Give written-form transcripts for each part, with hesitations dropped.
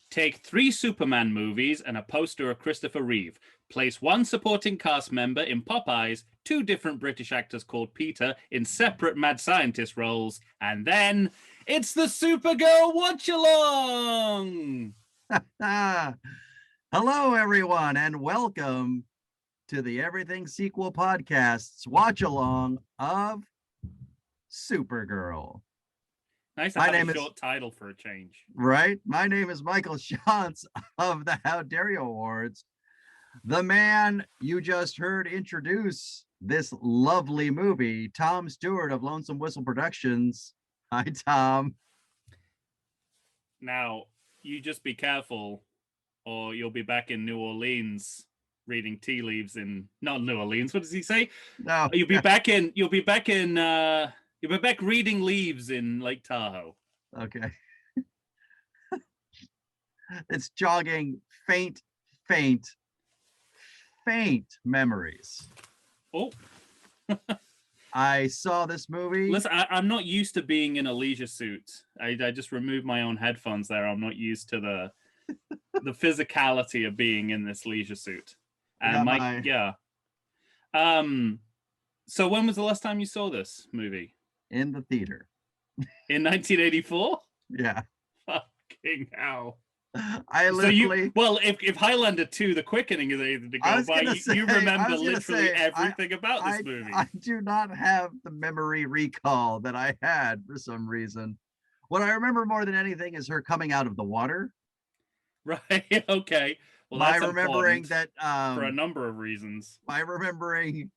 Take 3 Superman movies and a poster of Christopher Reeve. Place 1 supporting cast member in Popeyes, 2 different British actors called Peter in separate mad scientist roles, and then it's the Supergirl watch-along! Hello, everyone, and welcome to the Everything Sequel Podcast's watch-along of Supergirl. Nice to have a short title for a change. Right? My name is Michael Shantz of the How Dare You Awards. The man you just heard introduce this lovely movie, Tom Steward of Lonesome Whistle Productions. Hi, Tom. Now, you just be careful, or you'll be back in New Orleans reading tea leaves in not New Orleans. What does he say? No, you'll be back reading leaves in Lake Tahoe. Okay. It's jogging faint memories. Oh. I saw this movie. Listen, I'm not used to being in a leisure suit. I just removed my own headphones there. I'm not used to the physicality of being in this leisure suit. And so when was the last time you saw this movie? In the theater. In 1984? Yeah. Fucking hell. If Highlander 2, The Quickening is able to go by, you remember literally everything about this movie. I do not have the memory recall that I had for some reason. What I remember more than anything is her coming out of the water. Right. Okay. Well, that's remembering that for a number of reasons. By remembering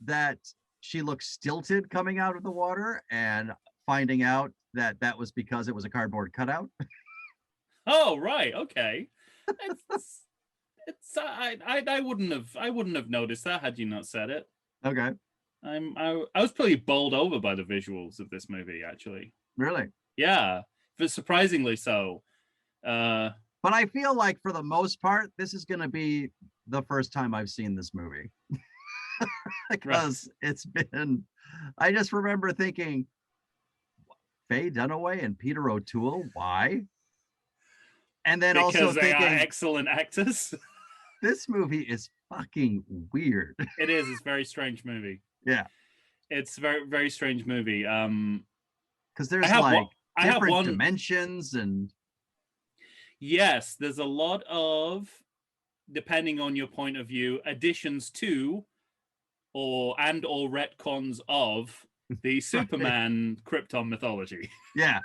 that she looked stilted coming out of the water, and finding out that that was because it was a cardboard cutout. Oh, right. Okay. I wouldn't have noticed that had you not said it. Okay. I was pretty bowled over by the visuals of this movie, actually. Really? Yeah, but surprisingly so. But I feel like for the most part, this is going to be the first time I've seen this movie. Because It's been, I just remember thinking, Faye Dunaway and Peter O'Toole, why? And then because also they thinking, are excellent actors. This movie is fucking weird. It is. It's a very strange movie. Yeah. It's a very, very strange movie. Because there's different dimensions and... Yes, there's a lot of, depending on your point of view, additions to or retcons of the Superman Krypton mythology. Yeah.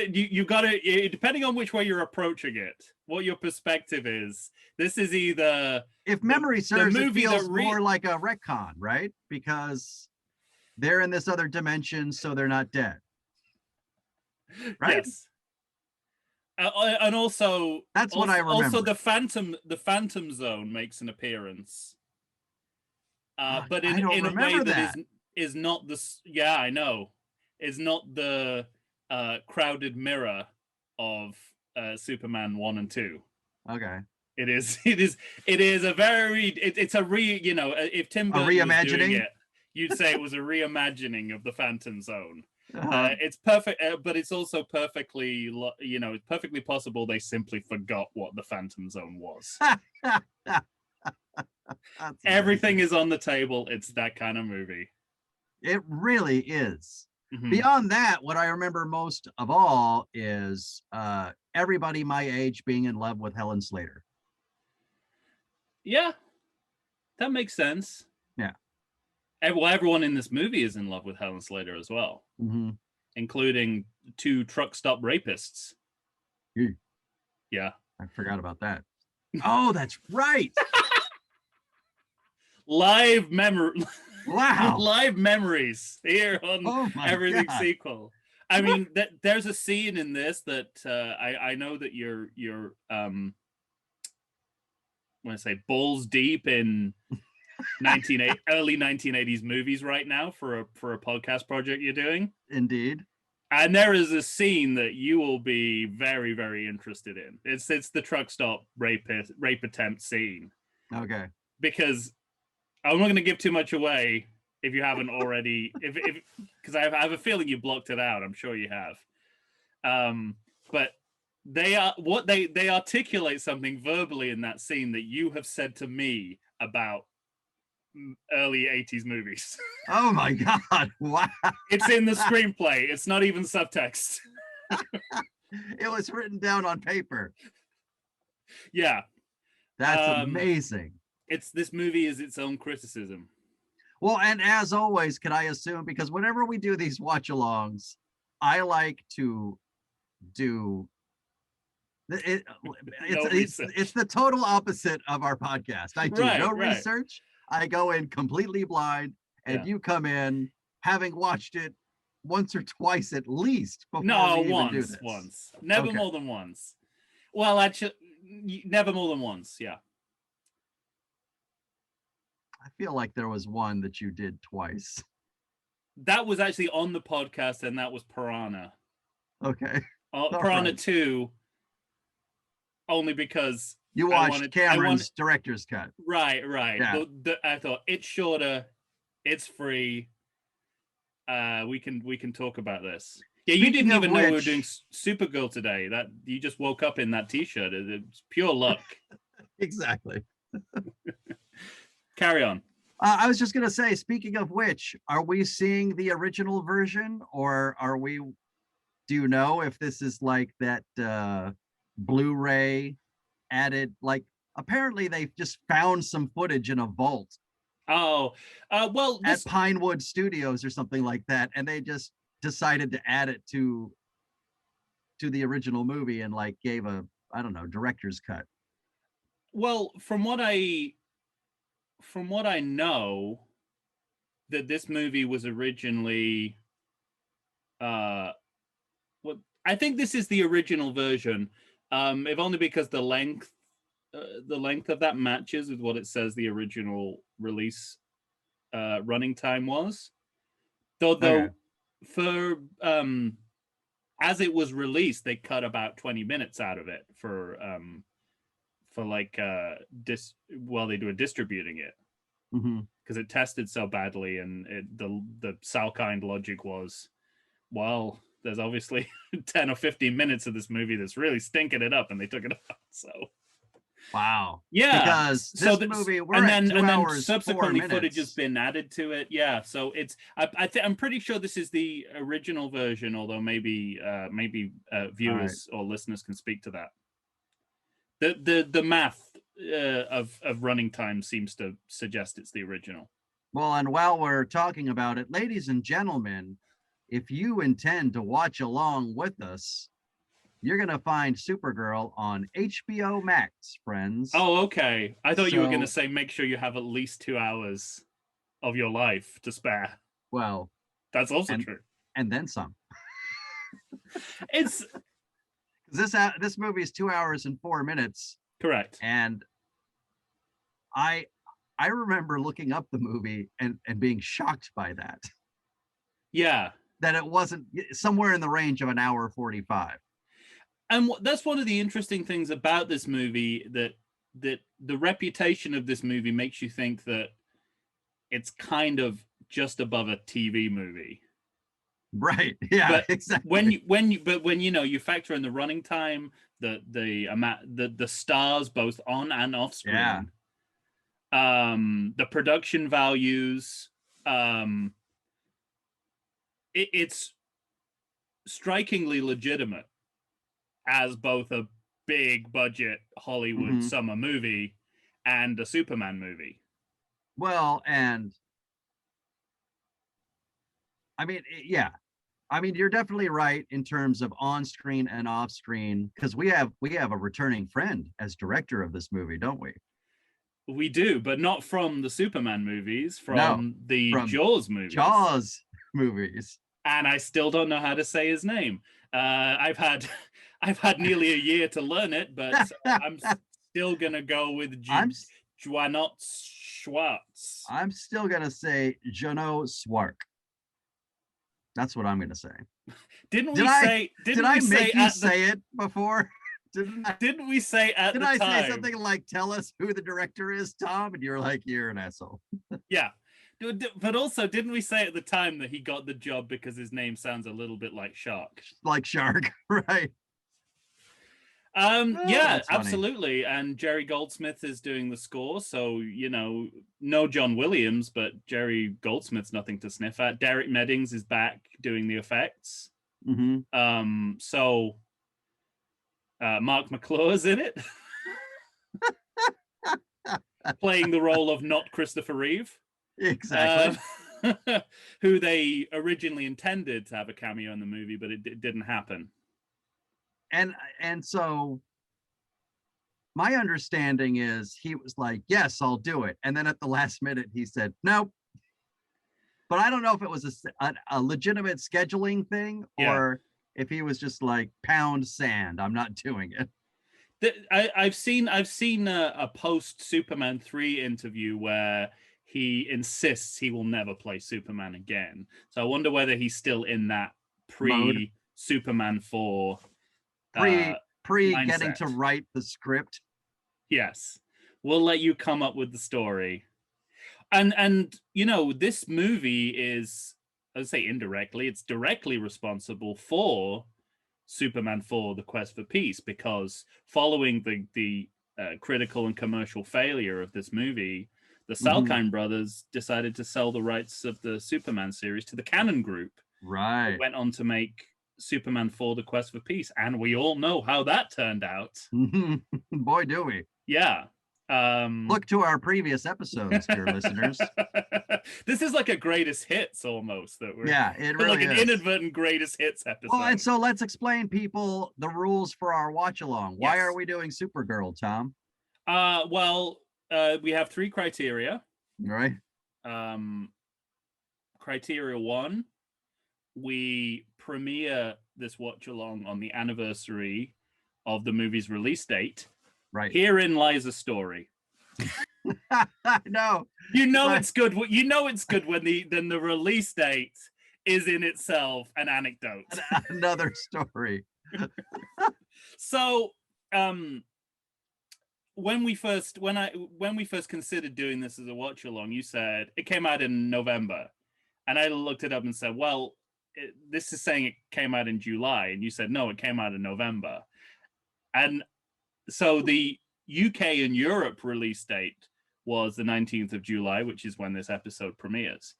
You got to, depending on which way you're approaching it, what your perspective is. This is either, if memory serves, it feels more like a retcon, right? Because they're in this other dimension, so they're not dead. Right? Yes. And also, that's what I remember. Also, the Phantom Zone makes an appearance, but in a way that is not the. Yeah, I know, is not the crowded mirror of Superman 1 and 2. Okay. It is a very. It's a if Tim Burton was doing it, you'd say it was a reimagining of the Phantom Zone. It's perfect, but it's also perfectly, it's perfectly possible they simply forgot what the Phantom Zone was. Everything is on the table. It's that kind of movie. It really is. Mm-hmm. Beyond that, what I remember most of all is everybody my age being in love with Helen Slater. Yeah, that makes sense. Yeah. Everyone in this movie is in love with Helen Slater as well, including 2 truck stop rapists. Yeah. I forgot about that. Oh, that's right. Live memory. Wow. Live memories here on Everything Sequel. I mean, there's a scene in this that I know that you're when I say balls deep in early 1980s movies right now for a podcast project you're doing. Indeed. And there is a scene that you will be very, very interested in. It's the truck stop rape attempt scene. Okay. Because I'm not going to give too much away if you haven't already, because I have a feeling you blocked it out. I'm sure you have. But they articulate something verbally in that scene that you have said to me about early 80s movies. Oh my God. Wow. It's in the screenplay. It's not even subtext. It was written down on paper. Yeah. That's amazing. This movie is its own criticism. Well, and as always, can I assume, because whenever we do these watch-alongs, I like to do it's the total opposite of our podcast. I do no research. I go in completely blind, and you come in having watched it once or twice at least. Once. Never more than once. Well, actually, never more than once. Yeah. I feel like there was one that you did twice. That was actually on the podcast, and that was Piranha. Okay. Piranha 2, only because you watched Cameron's director's cut. Right. Yeah. I thought it's shorter, it's free. We can talk about this. Yeah, you didn't even know we were doing Supergirl today. That you just woke up in that T-shirt. It's pure luck. Exactly. Carry on. I was just gonna say, speaking of which, are we seeing the original version, or are we? Do you know if this is like that Blu-ray added? Like, apparently they've just found some footage in a vault. Oh, well, at Pinewood Studios or something like that, and they just decided to add it to the original movie and like gave a, I don't know, director's cut. Well, from what I know, that this movie was originally I think this is the original version, if only because the length of that matches with what it says the original release running time was. Though for as it was released, they cut about 20 minutes out of it for like while they were distributing it, because it tested so badly, and the Salkind logic was, well, there's obviously 10 or 15 minutes of this movie that's really stinking it up, and they took it out. So wow. Yeah, because this movie, and then subsequently footage has been added to it. Yeah, so it's I'm pretty sure this is the original version, although maybe viewers or listeners can speak to that. The math of running time seems to suggest it's the original. Well, and while we're talking about it, ladies and gentlemen, if you intend to watch along with us, you're going to find Supergirl on HBO Max, friends. Oh, okay. I thought you were going to say make sure you have at least 2 hours of your life to spare. Well, that's also true. And then some. It's this movie is 2 hours and 4 minutes. Correct. And I remember looking up the movie and being shocked by that. Yeah. That it wasn't somewhere in the range of an hour 45. And that's one of the interesting things about this movie, that the reputation of this movie makes you think that it's kind of just above a TV movie. Right. Yeah, but exactly. When you factor in the running time, the stars both on and off screen, the production values, it's strikingly legitimate as both a big budget Hollywood summer movie and a Superman movie. Well, and I mean, yeah, I mean, you're definitely right in terms of on-screen and off-screen, because we have a returning friend as director of this movie, don't we? We do, but not from the Superman movies, from Jaws movies. Jaws movies. And I still don't know how to say his name. I've had nearly a year to learn it, but I'm still gonna go with Joanot Schwartz. I'm still gonna say Jono Swark. That's what I'm gonna say. Did I make you say it before? Didn't we say at the time? Did I say something like, "Tell us who the director is, Tom"? And you're like, "You're an asshole." Yeah. But also, didn't we say at the time that he got the job because his name sounds a little bit like Shark? Like Shark, right? Yeah, absolutely. And Jerry Goldsmith is doing the score, so no John Williams, but Jerry Goldsmith's nothing to sniff at. Derek Meddings is back doing the effects. So Mark McClure's in it, playing the role of not Christopher Reeve, exactly, who they originally intended to have a cameo in the movie, but it didn't happen. And so my understanding is he was like, yes, I'll do it. And then at the last minute, he said, nope. But I don't know if it was a legitimate scheduling thing or if he was just like, pound sand, I'm not doing it. I've seen a post Superman 3 interview where he insists he will never play Superman again. So I wonder whether he's still in that pre-Superman 4 pre getting to write the script. Yes, we'll let you come up with the story. And this movie is, I'd say indirectly, it's directly responsible for Superman 4: The Quest for Peace, because following the critical and commercial failure of this movie, the Salkind Brothers decided to sell the rights of the Superman series to the Cannon Group. Right. Went on to make Superman 4: The Quest for Peace, and we all know how that turned out. Boy, do we. Yeah. Look to our previous episodes, dear listeners. This is like a greatest hits almost. It really like an inadvertent greatest hits episode. Well, and so let's explain people the rules for our watch along. Why are we doing Supergirl, Tom? We have 3 criteria. Right. Criteria 1, we premiere this watch along on the anniversary of the movie's release date. Right. Herein lies a story. No. It's good. It's good when the release date is in itself an anecdote. Another story. So, when we first considered doing this as a watch along, you said it came out in November, and I looked it up and said, well, this is saying it came out in July, and you said no, it came out in November. And so the UK and Europe release date was the 19th of July, which is when this episode premieres.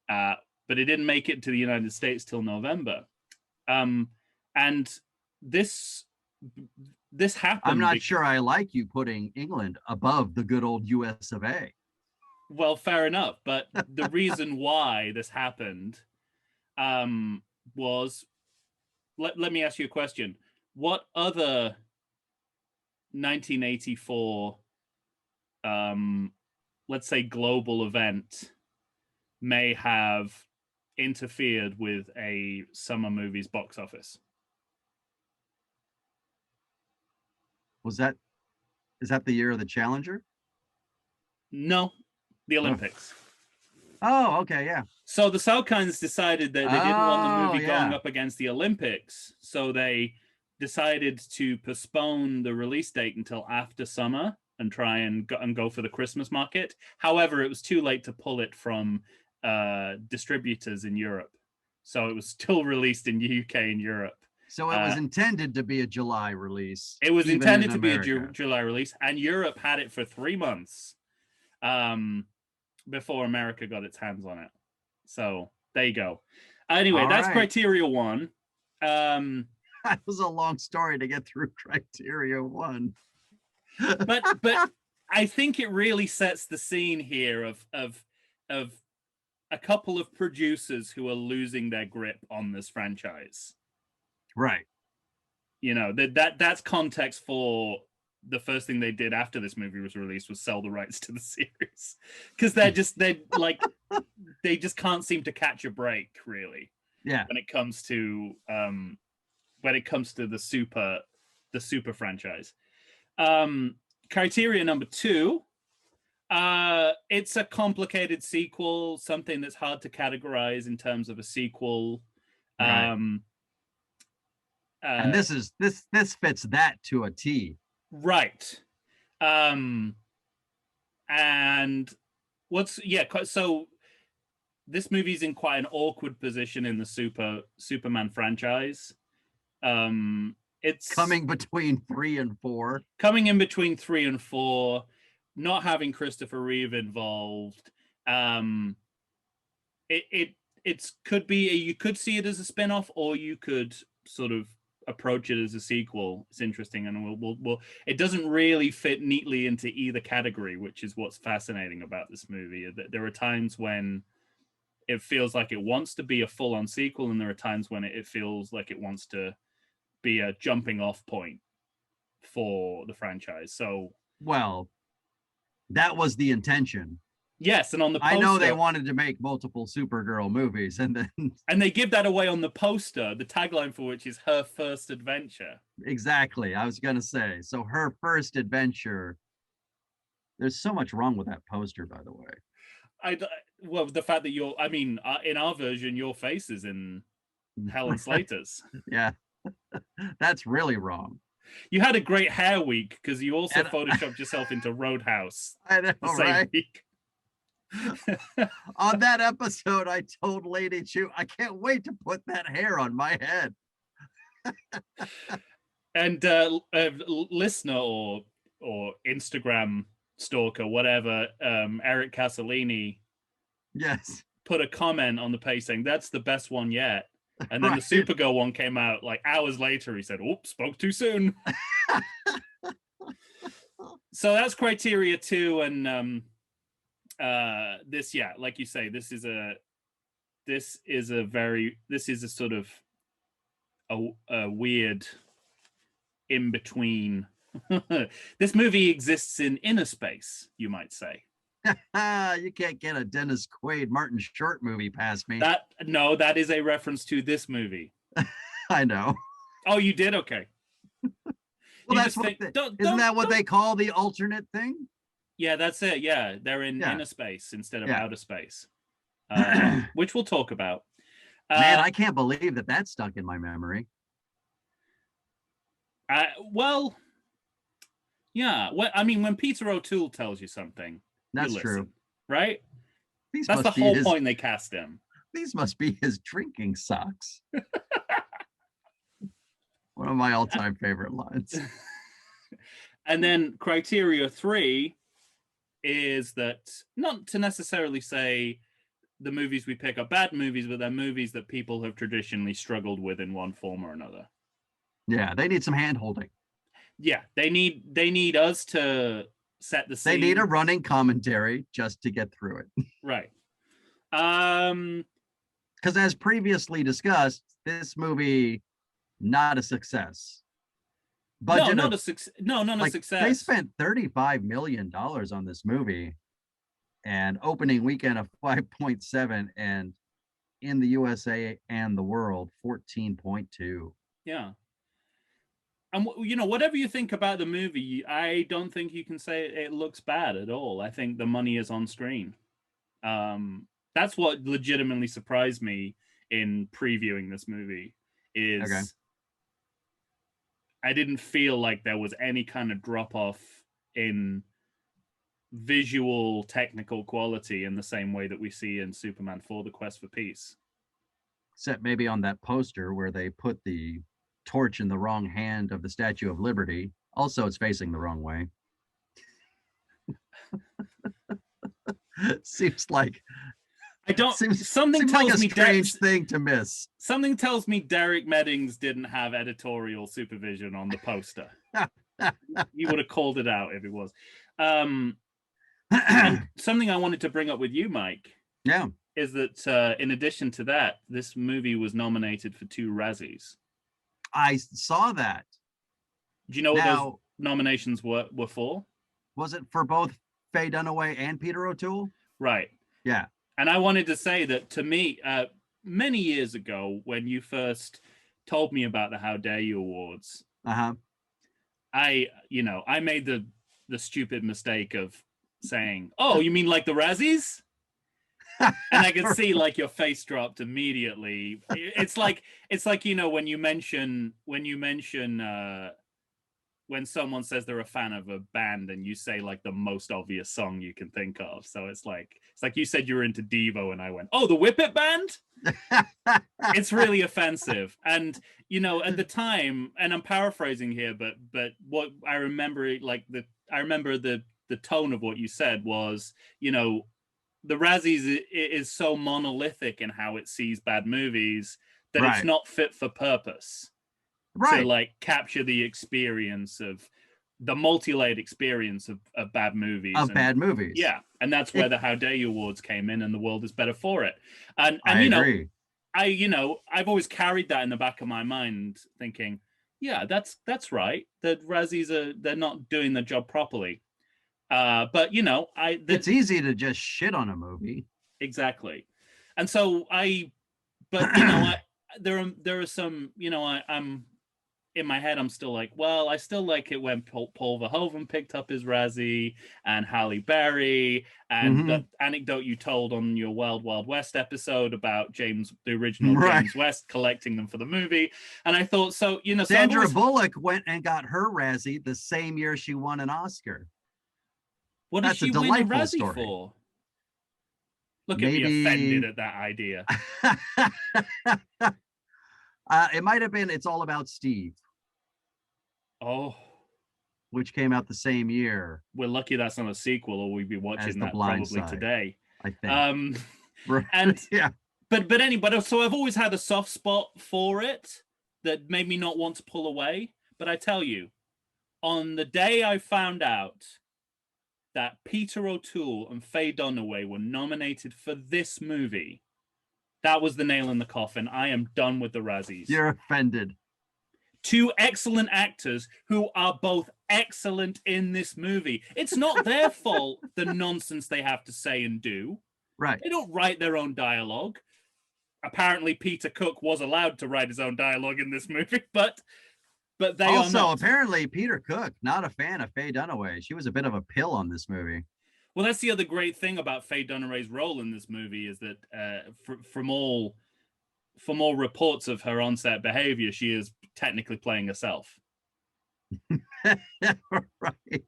But it didn't make it to the United States till November. And this happened. I'm not sure I like you putting England above the good old US of A. Well, fair enough. But the reason why this happened was, let me ask you a question. What other 1984 let's say global event may have interfered with a summer movie's box office? Is that the year of the Challenger? No, the Olympics. Oh, okay, yeah. So the Salkinds decided that they didn't want the movie going up against the Olympics, so they decided to postpone the release date until after summer and try and go for the Christmas market. However, it was too late to pull it from distributors in Europe, so it was still released in UK and Europe. So it was intended to be a July release. It was intended to be a July release, and Europe had it for 3 months before America got its hands on it. So there you go. Anyway, that's criteria 1. That was a long story to get through criteria 1. but I think it really sets the scene here of a couple of producers who are losing their grip on this franchise. Right. That's context for the first thing they did after this movie was released was sell the rights to the series, because they just can't seem to catch a break, really. Yeah. When it comes to the super franchise. Criteria number 2, it's a complicated sequel, something that's hard to categorize in terms of a sequel. Right. And this fits that to a T. Right. And so this movie's in quite an awkward position in the Superman franchise. It's coming between 3 and 4. Coming in between 3 and 4, not having Christopher Reeve involved. It's could be, you could see it as a spin-off, or you could sort of approach it as a sequel. It's interesting, and we'll it doesn't really fit neatly into either category, which is what's fascinating about this movie. There are times when it feels like it wants to be a full-on sequel, and there are times when it feels like it wants to be a jumping off point for the franchise. So, well, that was the intention. Yes, and on the poster, I know they wanted to make multiple Supergirl movies, and they give that away on the poster, the tagline for which is her first adventure. Exactly. I was going to say, so her first adventure. There's so much wrong with that poster, by the way. Well, the fact that in our version, your face is in Helen Slater's. Yeah, that's really wrong. You had a great hair week because you also photoshopped yourself into Roadhouse. I know, the same right? Week. On that episode, I told Lady Chu, I can't wait to put that hair on my head. And listener or Instagram stalker, whatever, Eric Casalini, yes, put a comment on the page saying that's the best one yet. And then the Supergirl one came out like hours later. He said, "Oops, spoke too soon." So that's Criteria 2, and this, yeah, like you say, this is a sort of a weird in between. This movie exists in inner space, you might say. You can't get a Dennis Quaid, Martin Short movie past me. That is a reference to this movie. I know. Oh, you did? Okay. Well, that's what isn't that what they call the alternate thing? Yeah, that's it. Yeah, they're in inner space instead of outer space, which we'll talk about. Man, I can't believe that stuck in my memory. Well, yeah. When Peter O'Toole tells you something, that's true, right? That's the whole point they cast him. These must be his drinking socks. One of my all-time favorite lines. And then Criteria 3 is that, not to necessarily say the movies we pick are bad movies, but they're movies that people have traditionally struggled with in one form or another. Yeah, they need some hand-holding. Yeah, they need us to set the scene. They need a running commentary just to get through it. Right. Because as previously discussed, this movie, not a success. Budget not a success. They spent $35 million on this movie, and opening weekend of 5.7, and in the USA and the world 14.2. Yeah. And whatever you think about the movie, I don't think you can say it looks bad at all. I think the money is on screen. That's what legitimately surprised me in previewing this movie. I didn't feel like there was any kind of drop off in visual technical quality in the same way that we see in Superman 4: The Quest for Peace. Except maybe on that poster where they put the torch in the wrong hand of the Statue of Liberty. Also, it's facing the wrong way. Seems like something tells like a me strange thing to miss. Something tells me Derek Meddings didn't have editorial supervision on the poster. He would have called it out if it was. And something I wanted to bring up with you, Mike. Yeah. Is that in addition to that, this movie was nominated for 2 Razzies. I saw that. Do you know what those nominations were for? Was it for both Faye Dunaway and Peter O'Toole? Right. Yeah. And I wanted to say that, to me, many years ago, when you first told me about the How Dare You Awards, I made the stupid mistake of saying, "Oh, you mean like the Razzies?" And I could see like your face dropped immediately. It's like when you mention when someone says they're a fan of a band and you say like the most obvious song you can think of. So it's like you said you were into Devo and I went, oh, the Whip It Band? It's really offensive. And, you know, at the time, and I'm paraphrasing here, but what I remember, I remember the tone of what you said was, you know, the Razzies is so monolithic in how it sees bad movies that it's not fit for purpose. To like capture the experience of the multi-layered experience of bad movies. Bad movies. Yeah. And that's where the How Dare You Awards came in, and the world is better for it. And I agree. I've always carried that in the back of my mind, thinking, yeah, that's right. The Razzies they're not doing the job properly. But you know, it's easy to just shit on a movie. Exactly. And so but you know, there are some, you know, I'm in my head, I'm still like, well, I still like it when Paul Verhoeven picked up his Razzie, and Halle Berry, and the anecdote you told on your Wild Wild West episode about the original James West collecting them for the movie. And I thought, so, you know, Sandra Bullock went and got her Razzie the same year she won an Oscar. What did she win a Razzie for? Look at me offended at that idea. It might have been It's All About Steve. Oh. Which came out the same year. We're lucky that's not a sequel, or we'd be watching that probably today. I think. And yeah. But anyway, so I've always had a soft spot for it that made me not want to pull away. But I tell you, on the day I found out that Peter O'Toole and Faye Dunaway were nominated for this movie, that was the nail in the coffin. I am done with the Razzies. You're offended. Two excellent actors who are both excellent in this movie. It's not their fault, the nonsense they have to say and do. Right. They don't write their own dialogue. Apparently, Peter Cook was allowed to write his own dialogue in this movie, but they also, are not. Apparently, Peter Cook, not a fan of Faye Dunaway. She was a bit of a pill on this movie. Well, that's the other great thing about Faye Dunaway's role in this movie is that from all reports of her on-set behavior, she is technically playing herself. Right.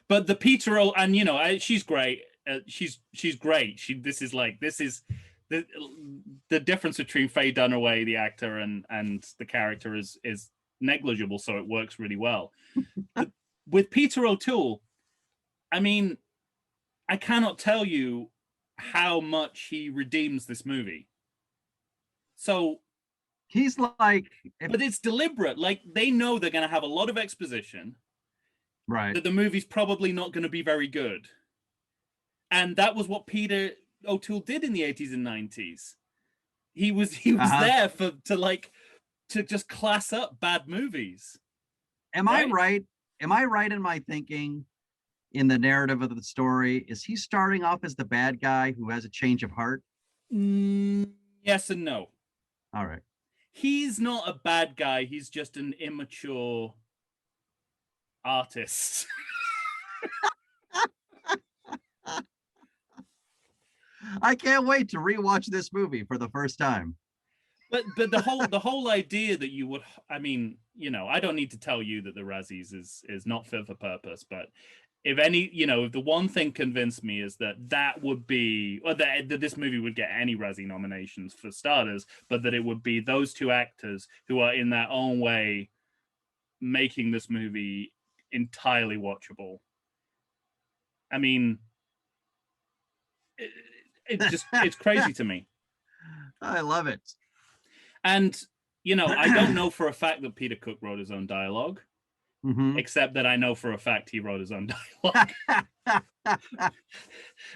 But the Peter and you know, she's great. She's great. This is the difference between Faye Dunaway, the actor, and the character is negligible, so it works really well. With Peter O'Toole, I mean, I cannot tell you how much he redeems this movie. So he's like, but it's deliberate. Like, they know they're going to have a lot of exposition, right? That the movie's probably not going to be very good, and that was what Peter O'Toole did in the 80s and 90s. He was there to just class up bad movies. Am I right? Am I right in my thinking in the narrative of the story? Is he starting off as the bad guy who has a change of heart? Yes and no. All right. He's not a bad guy. He's just an immature artist. I can't wait to rewatch this movie for the first time. But the whole idea that you would, I mean, you know, I don't need to tell you that the Razzies is not fit for purpose, but if any, you know, if the one thing convinced me is that would be, or that this movie would get any Razzie nominations for starters, but that it would be those two actors who are in their own way making this movie entirely watchable. I mean, it's crazy to me. I love it. And, you know, I don't know for a fact that Peter Cook wrote his own dialogue, except that I know for a fact he wrote his own dialogue.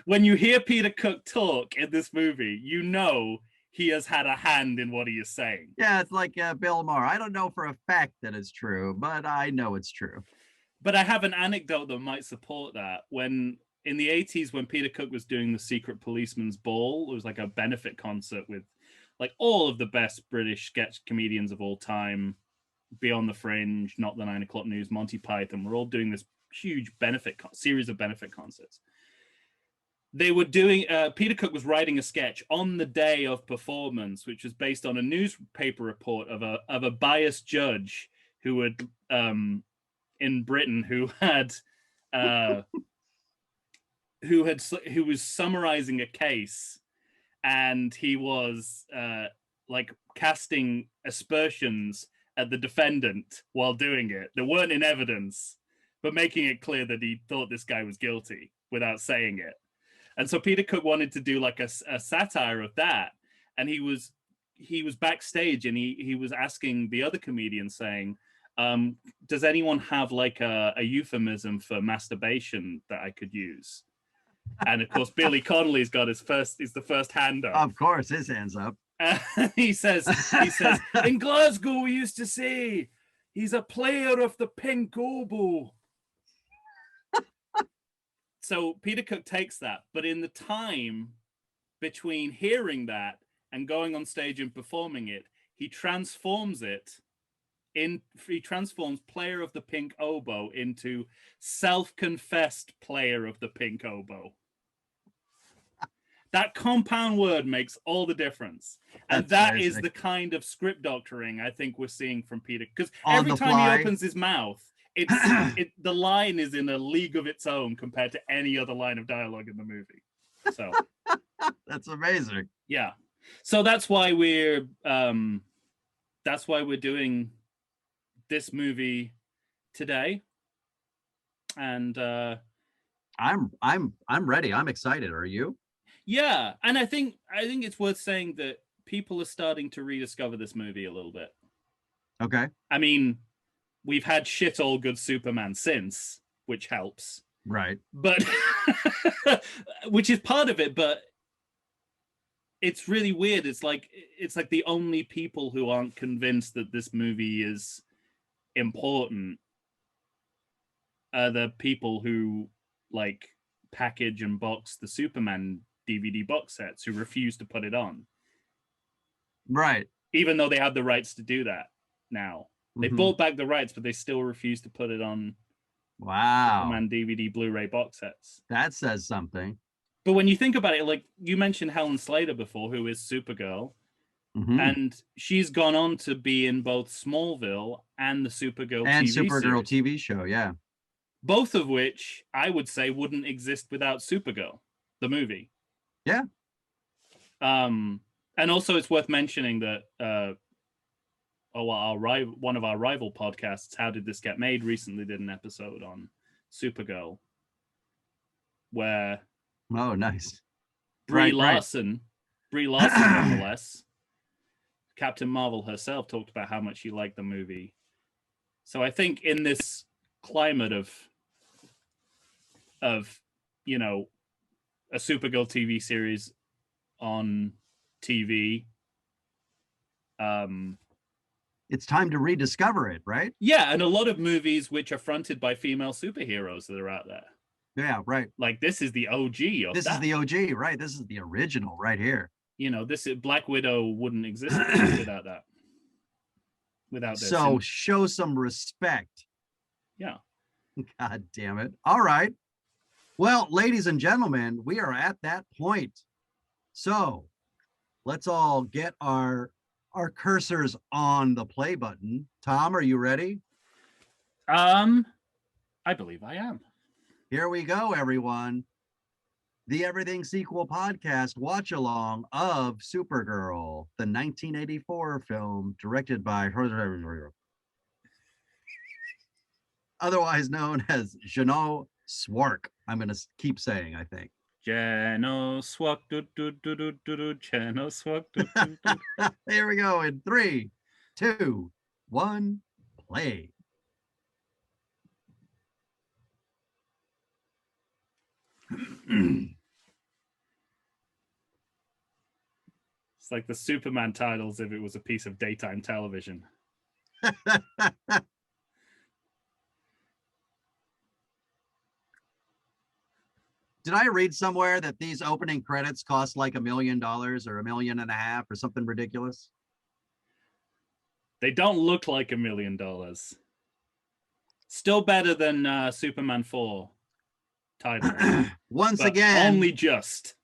When you hear Peter Cook talk in this movie, you know he has had a hand in what he is saying. Yeah, it's like Bill Maher. I don't know for a fact that it's true, but I know it's true. But I have an anecdote that might support that. When in the 80s, when Peter Cook was doing the Secret Policeman's Ball, it was like a benefit concert with like all of the best British sketch comedians of all time, Beyond the Fringe, Not the 9 O'Clock News, Monty Python. We're all doing this huge series of benefit concerts. They were doing, Peter Cook was writing a sketch on the day of performance, which was based on a newspaper report of a biased judge who had in Britain who was summarizing a case, and he was like casting aspersions at the defendant while doing it that weren't in evidence, but making it clear that he thought this guy was guilty without saying it. And so Peter Cook wanted to do like a satire of that, and he was backstage, and he was asking the other comedians, saying, does anyone have like a euphemism for masturbation that I could use? And of course, Billy Connolly's got is the first hand up. Of course, his hand's up. He says, in Glasgow, we used to say he's a player of the pink oboe. So Peter Cook takes that, but in the time between hearing that and going on stage and performing it, he transforms player of the pink oboe into self-confessed player of the pink oboe. That compound word makes all the difference. And that is the kind of script doctoring I think we're seeing from Peter. Because every time he opens his mouth, the line is in a league of its own compared to any other line of dialogue in the movie. So that's amazing. Yeah. So that's why we're doing this movie today. And I'm ready. I'm excited. Are you? Yeah, and I think it's worth saying that people are starting to rediscover this movie a little bit. Okay. I mean, we've had shit all good Superman since, which helps. Right. But which is part of it, but it's really weird. It's like the only people who aren't convinced that this movie is important are the people who like package and box the Superman DVD box sets, who refuse to put it on. Right. Even though they have the rights to do that now. They bought back the rights, but they still refuse to put it on. Wow. Superman DVD Blu-ray box sets. That says something. But when you think about it, like you mentioned Helen Slater before, who is Supergirl, and she's gone on to be in both Smallville and the Supergirl TV show, yeah. Both of which I would say wouldn't exist without Supergirl, the movie. Yeah. And also it's worth mentioning that one of our rival podcasts, How Did This Get Made, recently did an episode on Supergirl where nice. Brie Larson nonetheless, Captain Marvel herself, talked about how much she liked the movie. So I think in this climate of you know, a Supergirl TV series on TV, it's time to rediscover it, right? Yeah, and a lot of movies which are fronted by female superheroes that are out there. Yeah, right. Like this is the OG of this that. Is the OG, right? This is the original right here. You know, Black Widow wouldn't exist without that. Without this. So show some respect. Yeah. God damn it. All right. Well, ladies and gentlemen, we are at that point. So let's all get our cursors on the play button. Tom, are you ready? I believe I am. Here we go, everyone. The Everything Sequel podcast watch along of Supergirl, the 1984 film directed by otherwise known as Jano Swark. I'm going to keep saying, I think. Jano Swark, Jano Swark. Here we go in 3, 2, 1, play. It's like the Superman titles if it was a piece of daytime television. Did I read somewhere that these opening credits cost like $1 million or $1.5 million or something ridiculous? They don't look like $1 million. Still better than Superman 4 title. Once again, only just.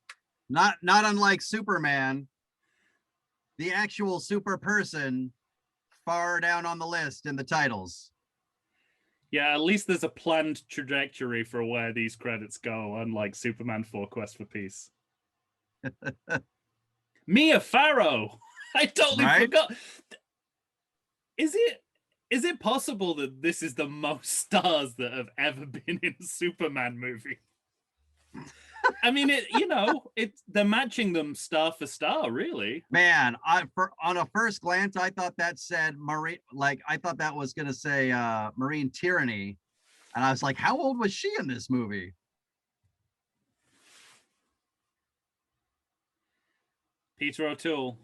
Not unlike Superman, the actual super person far down on the list in the titles. Yeah, at least there's a planned trajectory for where these credits go, unlike Superman 4 Quest for Peace. Mia Farrow! I totally forgot. Is it possible that this is the most stars that have ever been in a Superman movie? I mean, they're matching them star for star, really. Man, on a first glance, I thought that said Marine, like I thought that was gonna say Marine Tyranny. And I was like, how old was she in this movie? Peter O'Toole.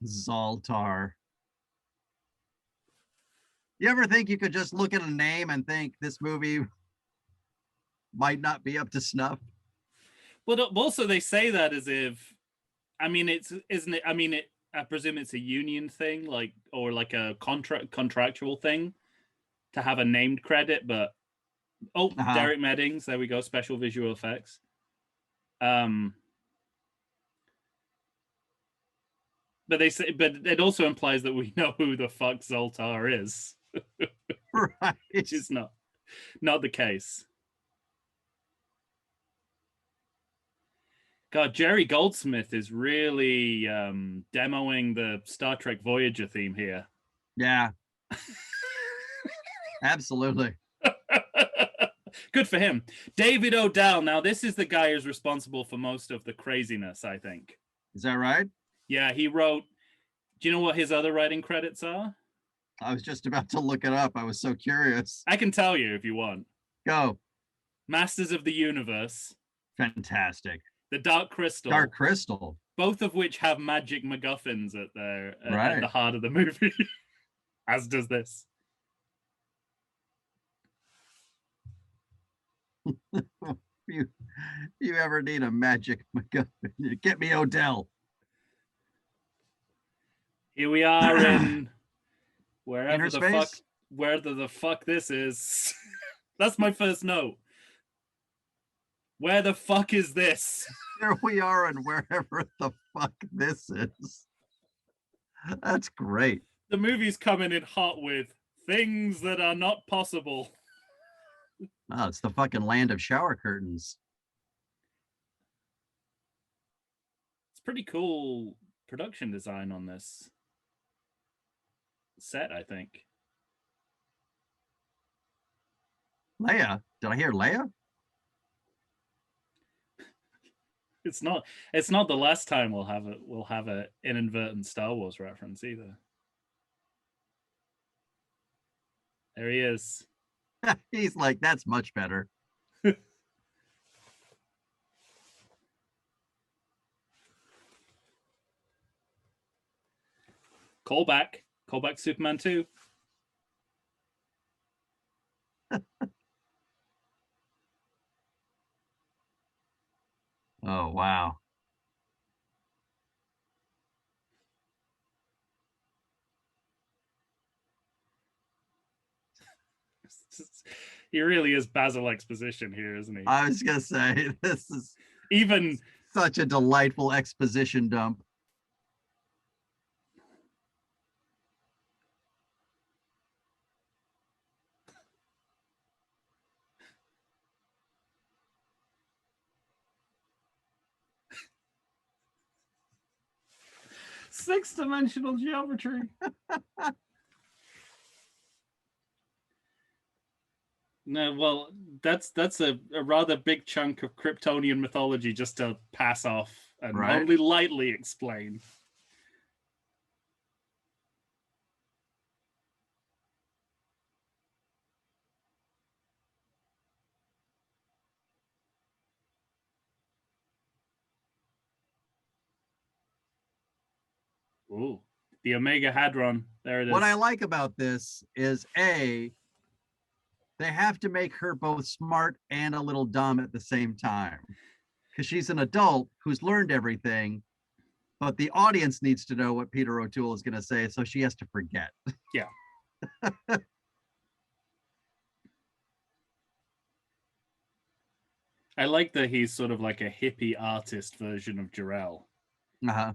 Zoltar. You ever think you could just look at a name and think this movie might not be up to snuff? But also they say that as if, I mean, I presume it's a union thing, or like a contractual thing to have a named credit, but Derek Meddings, there we go, special visual effects. But it also implies that we know who the fuck Zoltar is. Right. Which is not the case. God, Jerry Goldsmith is really demoing the Star Trek Voyager theme here. Yeah. Absolutely. Good for him. David Odell. Now, this is the guy who's responsible for most of the craziness, I think. Is that right? Yeah, he wrote... Do you know what his other writing credits are? I was just about to look it up. I was so curious. I can tell you if you want. Go. Masters of the Universe. Fantastic. The Dark Crystal. Dark Crystal. Both of which have magic MacGuffins at the heart of the movie. As does this. you ever need a magic MacGuffin, get me Odell. Here we are in wherever the fuck this is. That's my first note. Where the fuck is this? Here we are in wherever the fuck this is. That's great. The movie's coming in hot with things that are not possible. Oh, it's the fucking land of shower curtains. It's pretty cool production design on this set, I think. Leia. Did I hear Leia? It's not the last time we'll have an inadvertent Star Wars reference either. There he is. He's like, that's much better. Callback Superman 2. Oh, wow. He really is Basil Exposition here, isn't he? I was gonna say, this is even such a delightful exposition dump. Six-dimensional geometry. No, well, that's a rather big chunk of Kryptonian mythology just to pass off and only lightly explain. Ooh, the Omega Hadron. There it is. What I like about this is they have to make her both smart and a little dumb at the same time, because she's an adult who's learned everything, but the audience needs to know what Peter O'Toole is going to say, so she has to forget. Yeah. I like that he's sort of like a hippie artist version of Jor-El. Uh-huh.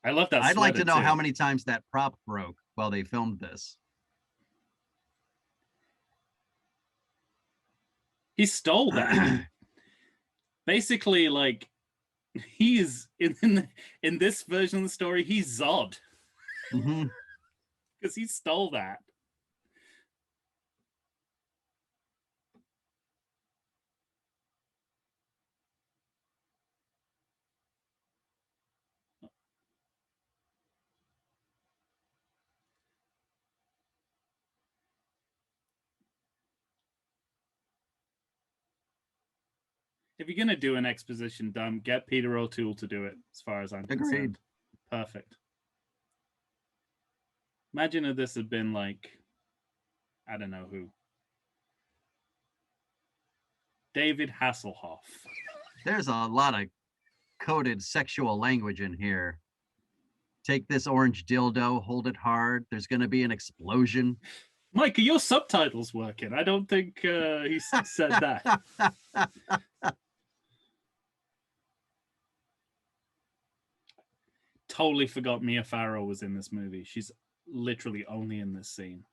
I love that. I'd like to know how many times that prop broke while they filmed this. He stole that. Basically, like, he is in this version of the story, he's Zod. Because he stole that. If you're gonna do an exposition dump, get Peter O'Toole to do it. As far as I'm concerned, perfect. Imagine if this had been like, I don't know who, David Hasselhoff. There's a lot of coded sexual language in here. Take this orange dildo, hold it hard. There's going to be an explosion. Mike, are your subtitles working? I don't think he said that. Totally forgot Mia Farrow was in this movie. She's literally only in this scene.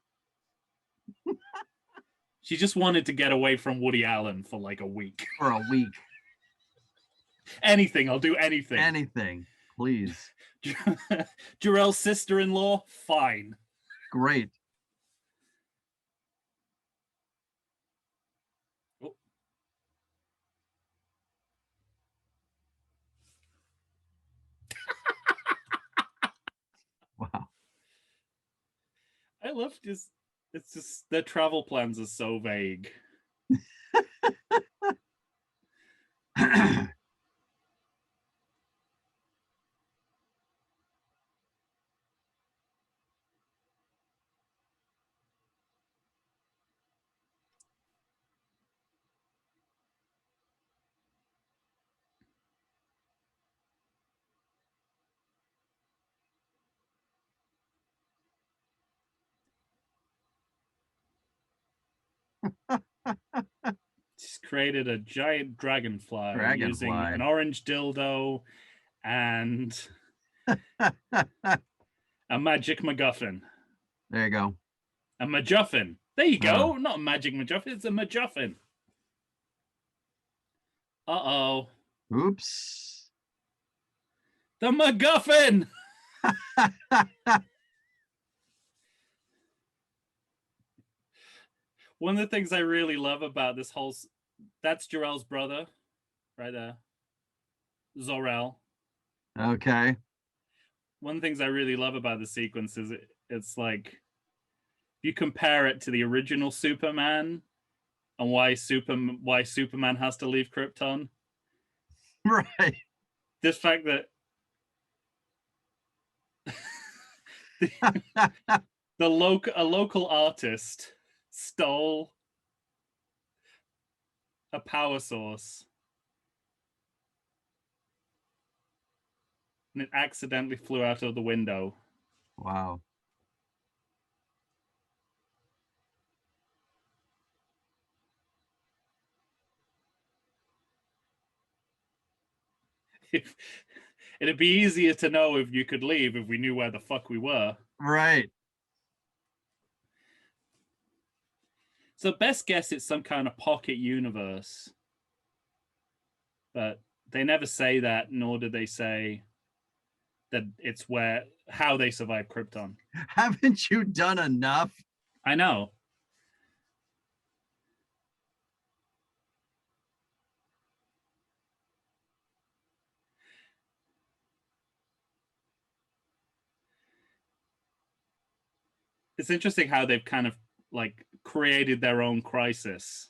She just wanted to get away from Woody Allen for like a week. For a week. Anything. I'll do anything. Anything. Please. Jarrell's sister-in-law? Fine. Great. Oh. Wow. I love just, it's just, their travel plans are so vague. Just created a giant dragonfly using an orange dildo and a magic MacGuffin. There you go. A MacGuffin. There you go. Not a magic MacGuffin. It's a MacGuffin. Uh-oh. Oops. The MacGuffin! One of the things I really love about this whole... That's Jarrell's brother. Right there. Zor-El. Okay. One of the things I really love about the sequence is it's like... You compare it to the original Superman and why Superman has to leave Krypton. Right. This fact that a local artist stole a power source and it accidentally flew out of the window. Wow. It'd be easier to know if you could leave if we knew where the fuck we were. Right. So best guess it's some kind of pocket universe. But they never say that, nor do they say that it's how they survive Krypton. Haven't you done enough? I know. It's interesting how they've kind of like created their own crisis.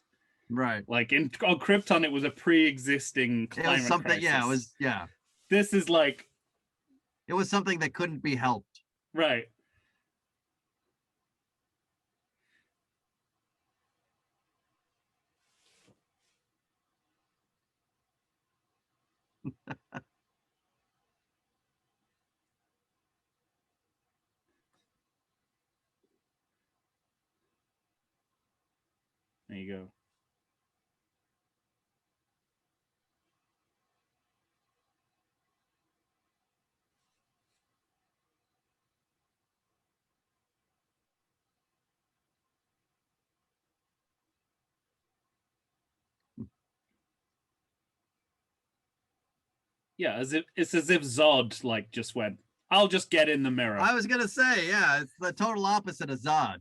Right. Like on Krypton, it was a pre-existing climate it was something, crisis. Yeah, it was, yeah. This is like... It was something that couldn't be helped. Right. There you go. Yeah, as if it's as if Zod like just went, I'll just get in the mirror. I was gonna say, yeah, it's the total opposite of Zod.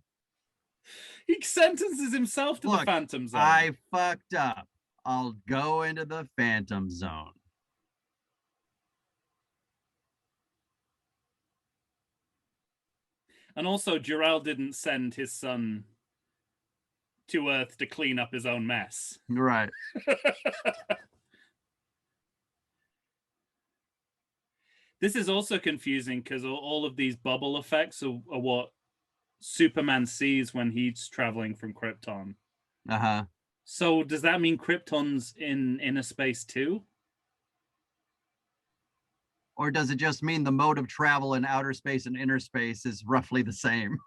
He sentences himself to the Phantom Zone. I fucked up. I'll go into the Phantom Zone. And also, Jor-El didn't send his son to Earth to clean up his own mess. Right. This is also confusing because all of these bubble effects are what Superman sees when he's traveling from Krypton. Uh-huh. So does that mean Krypton's in inner space too? Or does it just mean the mode of travel in outer space and inner space is roughly the same?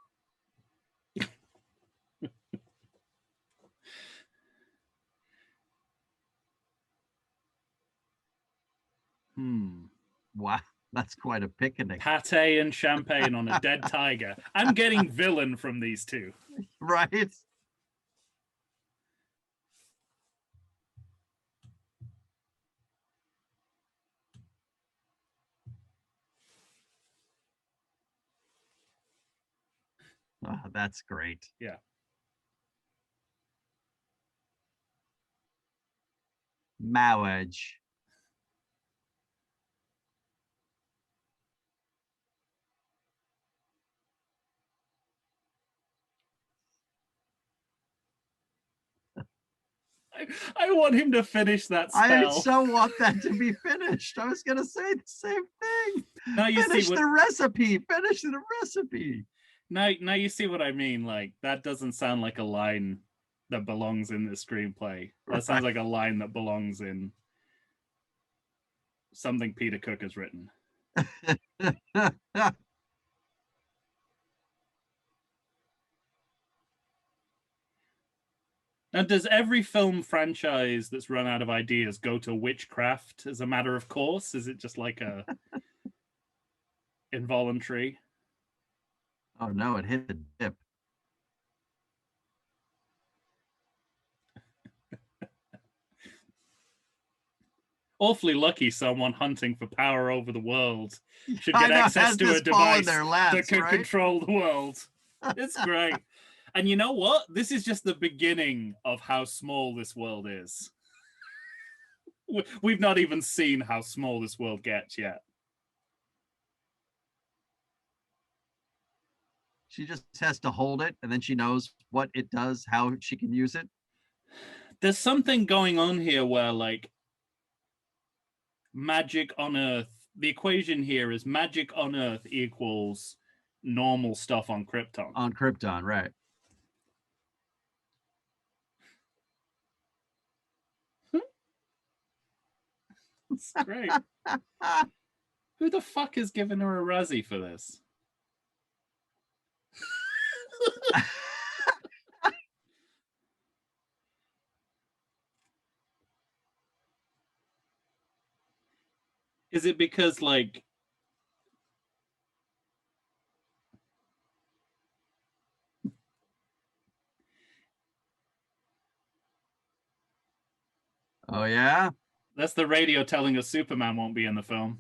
Wow, that's quite a picnic. Pate and champagne on a dead tiger. I'm getting villain from these two. Right? Oh, that's great. Yeah. Marriage. I want him to finish that spell. I so want that to be finished. I was gonna say the same thing. Now you finish see the recipe. Finish the recipe. Now you see what I mean. Like, that doesn't sound like a line that belongs in the screenplay. That sounds like a line that belongs in something Peter Cook has written. Now, does every film franchise that's run out of ideas go to witchcraft as a matter of course? Is it just like a involuntary? Oh no, it hit the dip. Awfully lucky someone hunting for power over the world should get access to a device that can control the world. It's great. And you know what? This is just the beginning of how small this world is. We've not even seen how small this world gets yet. She just has to hold it, and then she knows what it does, how she can use it. There's something going on here where, like, magic on Earth, the equation here is magic on Earth equals normal stuff on Krypton. On Krypton, right. It's great. Who the fuck is giving her a Razzie for this? Is it because, like, oh yeah, that's the radio telling us Superman won't be in the film?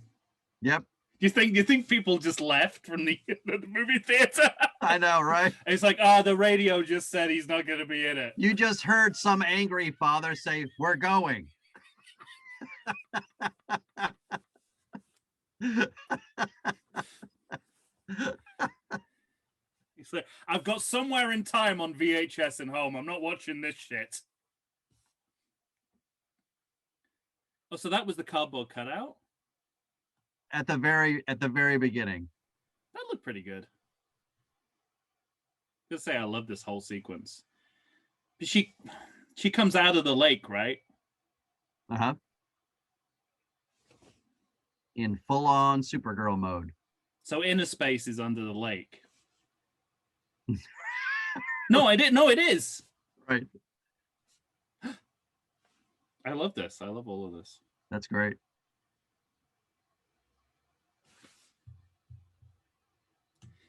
Yep. You think people just left from the movie theater? I know, right? It's like, the radio just said he's not going to be in it. You just heard some angry father say, "We're going." He's like, I've got Somewhere in Time on VHS at home. I'm not watching this shit. Oh, so that was the cardboard cutout? At the very beginning. That looked pretty good. I gotta say, I love this whole sequence. She comes out of the lake, right? Uh-huh. In full-on Supergirl mode. So inner space is under the lake. No, I didn't know it is. Right. I love this. I love all of this. That's great.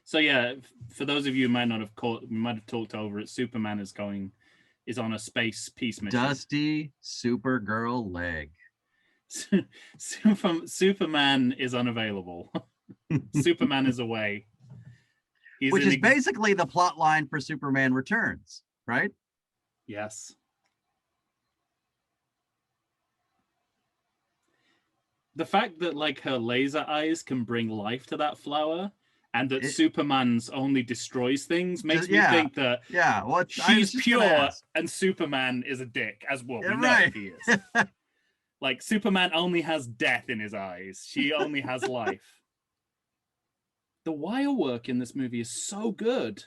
So yeah, for those of you who might not have caught, we might have talked over it. Superman is on a space peace mission. Dusty Supergirl leg. Superman is unavailable. Superman is away. Which is basically the plot line for Superman Returns, right? Yes. The fact that like her laser eyes can bring life to that flower, and that Superman's only destroys things, makes me think that she's pure and Superman is a dick, as well. We know he is. Like, Superman only has death in his eyes. She only has life. The wire work in this movie is so good.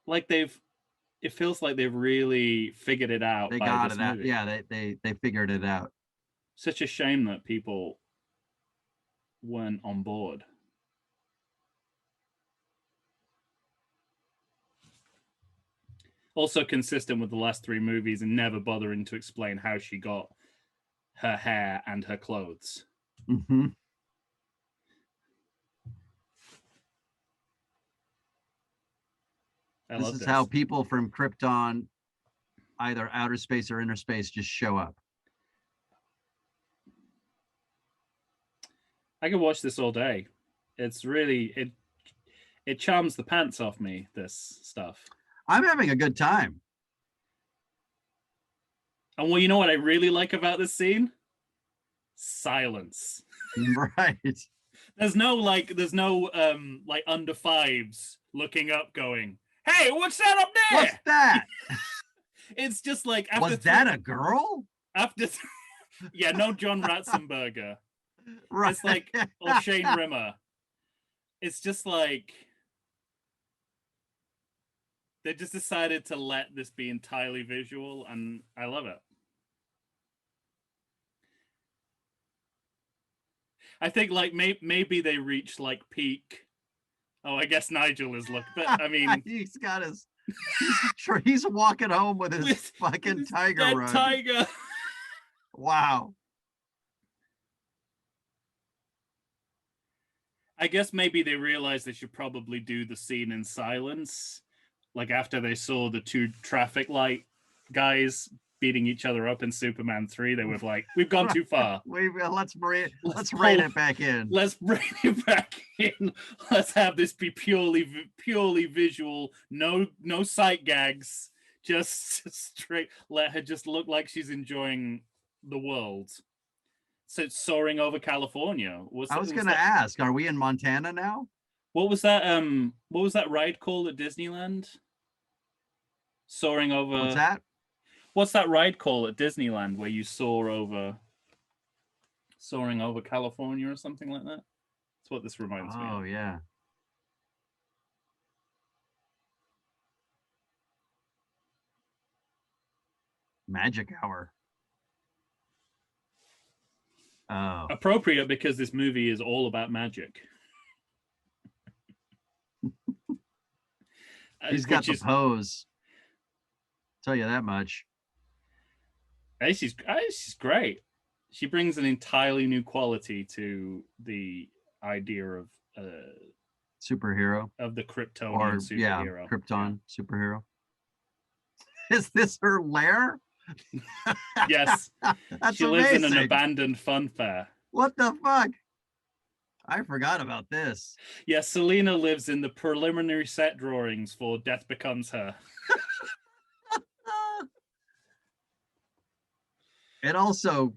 Like it feels like they've really figured it out. They got it out. Yeah, they figured it out. Such a shame that people weren't on board. Also consistent with the last three movies and never bothering to explain how she got her hair and her clothes. Mm-hmm. This is how people from Krypton, either outer space or inner space, just show up. I could watch this all day. It's really it charms the pants off me, this stuff. I'm having a good time. And well, you know what I really like about this scene? Silence. Right. There's no like under fives looking up going, "Hey, what's that up there? What's that?" It's just like, was that a girl? After yeah, no John Ratzenberger. Right. It's like, or Shane Rimmer. It's just like they just decided to let this be entirely visual, and I love it. I think like maybe they reached like peak. Oh, I guess Nigel is looking, but I mean, he's got his. He's walking home with his fucking tiger rug. Tiger. Wow. I guess maybe they realized they should probably do the scene in silence. Like after they saw the two traffic light guys beating each other up in Superman 3, they were like, "We've gone too far. Let's rein it back in. Let's bring it back in. Let's have this be purely visual. No sight gags. Just straight. Let her just look like she's enjoying the world." So it's soaring over California. I was going to ask, are we in Montana now? What was that? What was that ride called at Disneyland? Soaring over. What's that? What's that ride called at Disneyland where you soaring over California or something like that? That's what this reminds me of. Oh yeah. Magic Hour. Oh. Appropriate because this movie is all about magic. He's got the pose. Tell you that much. She's great. She brings an entirely new quality to the idea of superhero, of the Kryptonian superhero. Yeah, Krypton superhero. Is this her lair? Yes. She lives amazing. in an abandoned fun fair. What the fuck? I forgot about this. Yes, Selena lives in the preliminary set drawings for Death Becomes Her. It also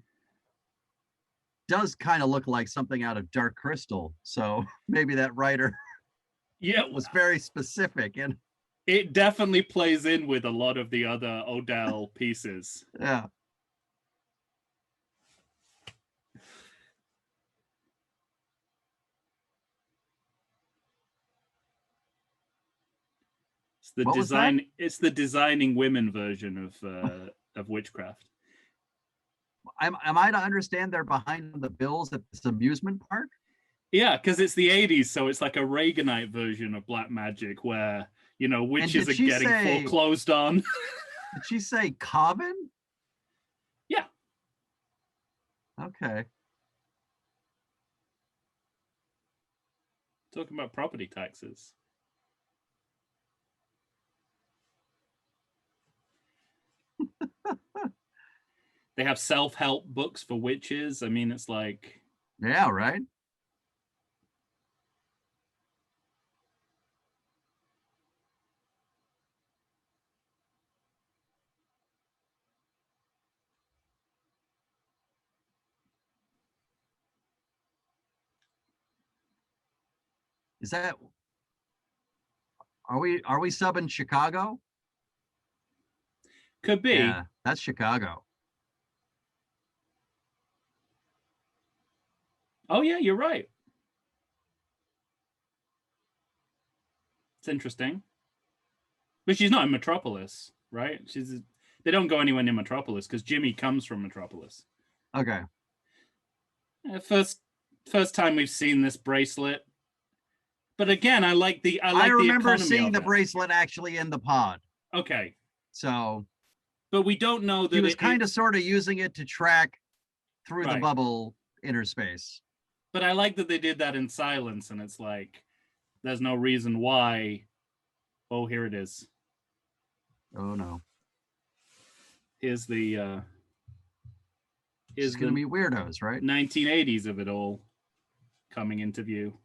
does kind of look like something out of Dark Crystal. So maybe that writer was very specific. And it definitely plays in with a lot of the other Odell pieces. Yeah. It's the designing women version of witchcraft. Am I to understand they're behind the bills at this amusement park? Yeah, because it's the 80s, so it's like a Reaganite version of black magic where, you know, witches are getting foreclosed on. Did she say coven? Yeah. Okay. Talking about property taxes. They have self-help books for witches. I mean, it's like... Yeah, right? Is that... Are we subbing Chicago? Could be. Yeah, that's Chicago. Oh, yeah, you're right. It's interesting. But she's not in Metropolis, right? They don't go anywhere near Metropolis because Jimmy comes from Metropolis. Okay. First time we've seen this bracelet. But again, I remember seeing the bracelet actually in the pod. Okay. So, but we don't know that he was kind of sort of using it to track through the bubble inner space. But I like that they did that in silence, and it's like there's no reason why. Oh, here it is. Oh no. Here's the it's gonna be weirdos, right? 1980s of it all coming into view.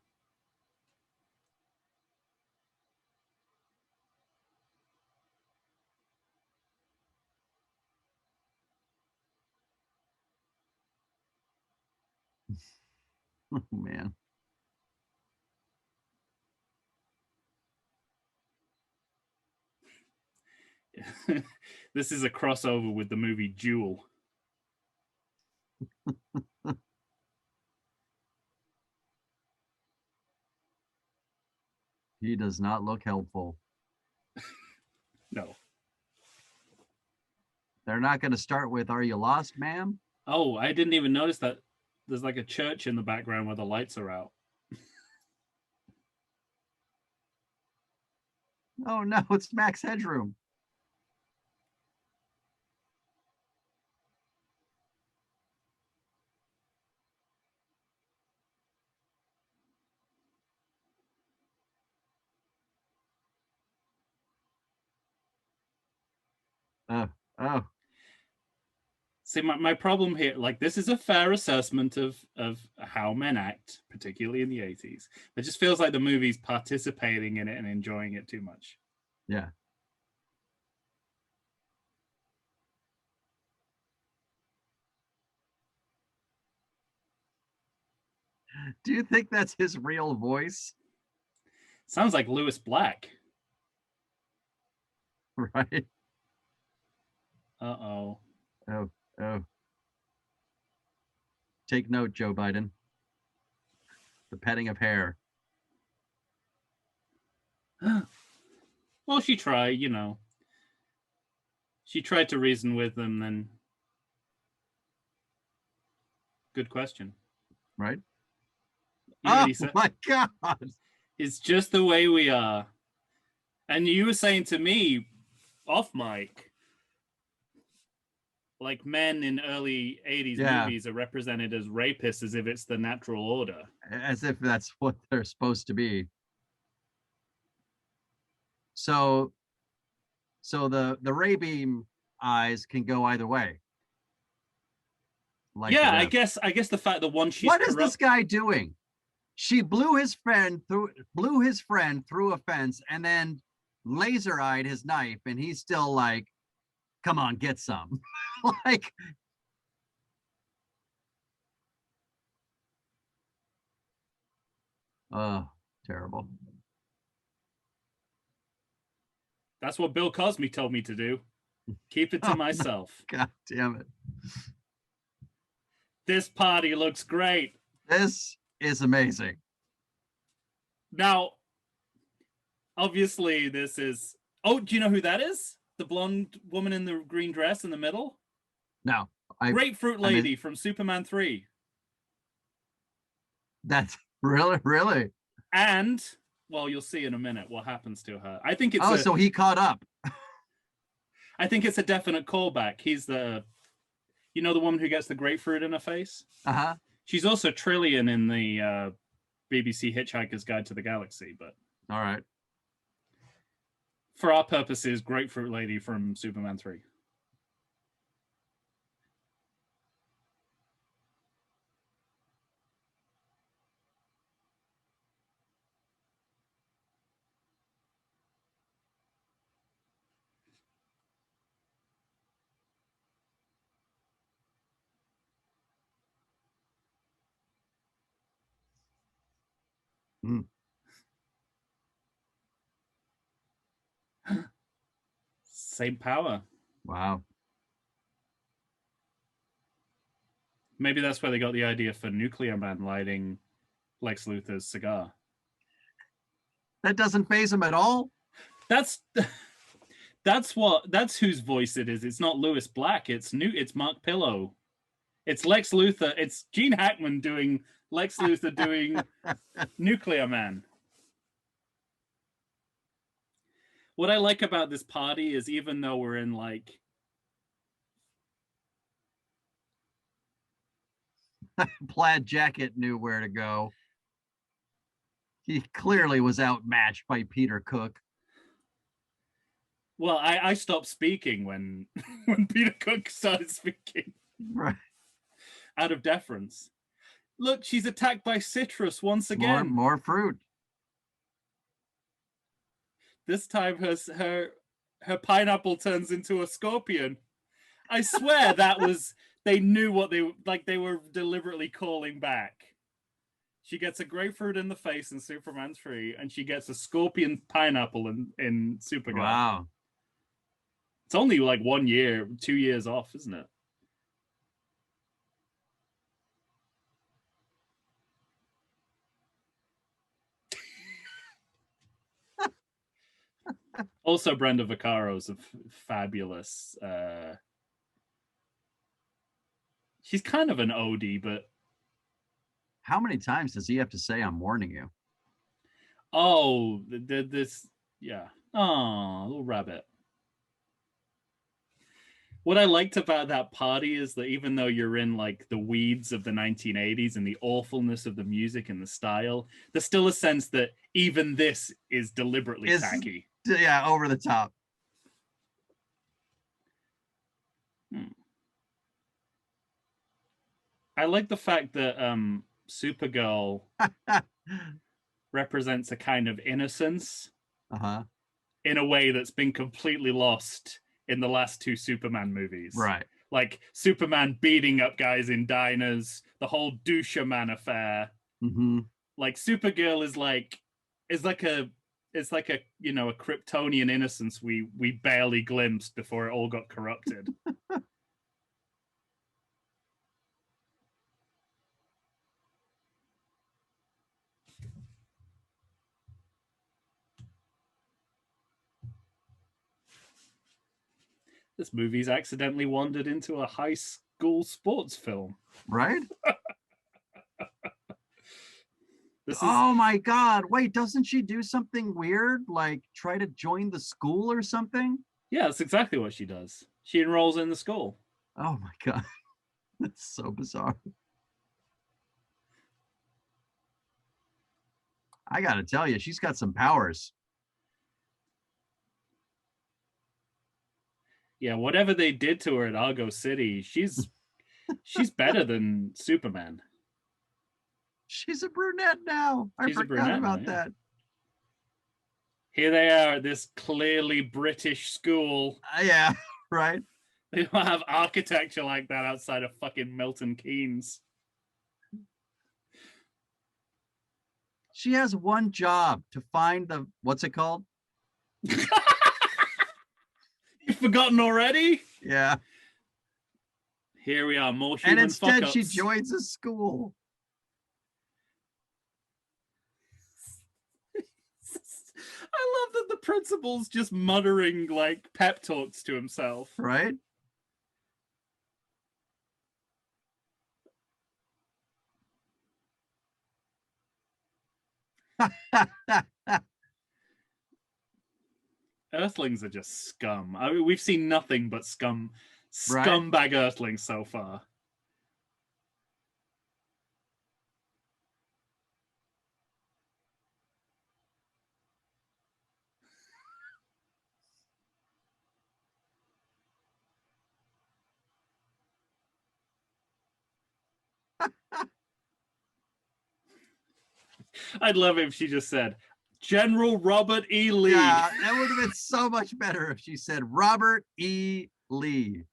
Oh man. This is a crossover with the movie Jewel. He does not look helpful. No. They're not going to start with, "Are you lost, ma'am?" Oh, I didn't even notice that. There's like a church in the background where the lights are out. Oh no, it's Max Headroom. Oh. See, my problem here, like, this is a fair assessment of how men act, particularly in the 80s. It just feels like the movie's participating in it and enjoying it too much. Yeah. Do you think that's his real voice? Sounds like Lewis Black. Right. Uh-oh. Oh. Take note, Joe Biden. The petting of hair. Well, she tried, you know. She tried to reason with them, then... Good question. Right? Oh, my God. It's just the way we are. And you were saying to me, off mic, like, men in early 80s movies are represented as rapists as if it's the natural order. As if that's what they're supposed to be. So the ray beam eyes can go either way. Like, yeah, I guess the fact that one she's What is this guy doing? She blew his friend through a fence and then laser-eyed his knife, and he's still like, "Come on, get some." Like, oh, terrible. That's what Bill Cosby told me to do. Keep it to myself. No. God damn it. This party looks great. This is amazing. Now, obviously, this is... Oh, do you know who that is? The blonde woman in the green dress in the middle? No. Grapefruit Lady from Superman 3. That's really? And, well, you'll see in a minute what happens to her. I think it's... Oh, so he caught up. I think it's a definite callback. He's the... You know the woman who gets the grapefruit in her face? Uh-huh. She's also Trillian in the BBC Hitchhiker's Guide to the Galaxy, but... All right. For our purposes, Grapefruit Lady from Superman 3. Mm. Same power. Wow. Maybe that's where they got the idea for Nuclear Man lighting Lex Luthor's cigar. That doesn't faze him at all. That's whose voice it is. It's not Lewis Black. It's Mark Pillow. It's Lex Luthor. It's Gene Hackman doing Lex Luthor doing Nuclear Man. What I like about this party is, even though we're in like Plaid Jacket knew where to go. He clearly was outmatched by Peter Cook. Well, I stopped speaking when Peter Cook started speaking. Right. Out of deference. Look, she's attacked by citrus once again. More fruit. This time her pineapple turns into a scorpion. I swear that was, they knew what they were deliberately calling back. She gets a grapefruit in the face in Superman 3, and she gets a scorpion pineapple in Supergirl. Wow. It's only like 1 year, 2 years off, isn't it? Also, Brenda Vaccaro's a fabulous. She's kind of an Odie, but how many times does he have to say, "I'm warning you"? Oh, this, yeah. Oh, little rabbit. What I liked about that party is that even though you're in like the weeds of the 1980s and the awfulness of the music and the style, there's still a sense that even this is deliberately tacky. Yeah, over the top. I like the fact that Supergirl represents a kind of innocence in a way that's been completely lost in the last 2 Superman movies. Right. Like Superman beating up guys in diners, the whole Doucher Man affair. Mm-hmm. Like Supergirl is like a you know, a Kryptonian innocence we barely glimpsed before it all got corrupted. This movie's accidentally wandered into a high school sports film. Right? Oh my God. Wait, doesn't she do something weird? Like try to join the school or something? Yeah, that's exactly what she does. She enrolls in the school. Oh my God. That's so bizarre. I gotta tell you, she's got some powers. Yeah, whatever they did to her at Argo City, she's better than Superman. She's a brunette now. I forgot about that. Here they are at this clearly British school. Yeah, right. They don't have architecture like that outside of fucking Milton Keynes. She has one job, to find the, what's it called? You've forgotten already? Yeah. Here we are, more human and instead fuck-ups. She joins a school. I love that the principal's just muttering like pep talks to himself. Right? Earthlings are just scum. I mean, we've seen nothing but scumbag Earthlings so far. I'd love it if she just said, General Robert E. Lee. Yeah, that would have been so much better if she said Robert E. Lee.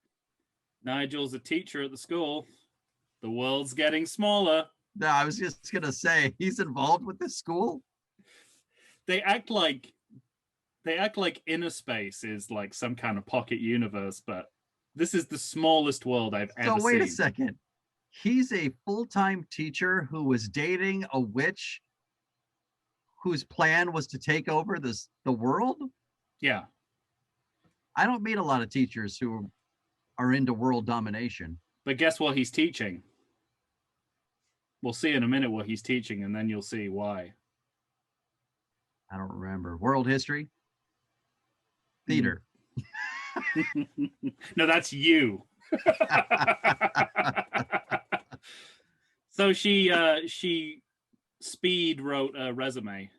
Nigel's a teacher at the school. The world's getting smaller. No, I was just gonna say he's involved with this school. They act like inner space is like some kind of pocket universe, but this is the smallest world I've ever seen. So wait a second. He's a full-time teacher who was dating a witch whose plan was to take over the world? Yeah. I don't meet a lot of teachers who are into world domination. But guess what he's teaching? We'll see in a minute what he's teaching, and then you'll see why. I don't remember. World history? Theater. No, that's you. So she speed wrote a resume.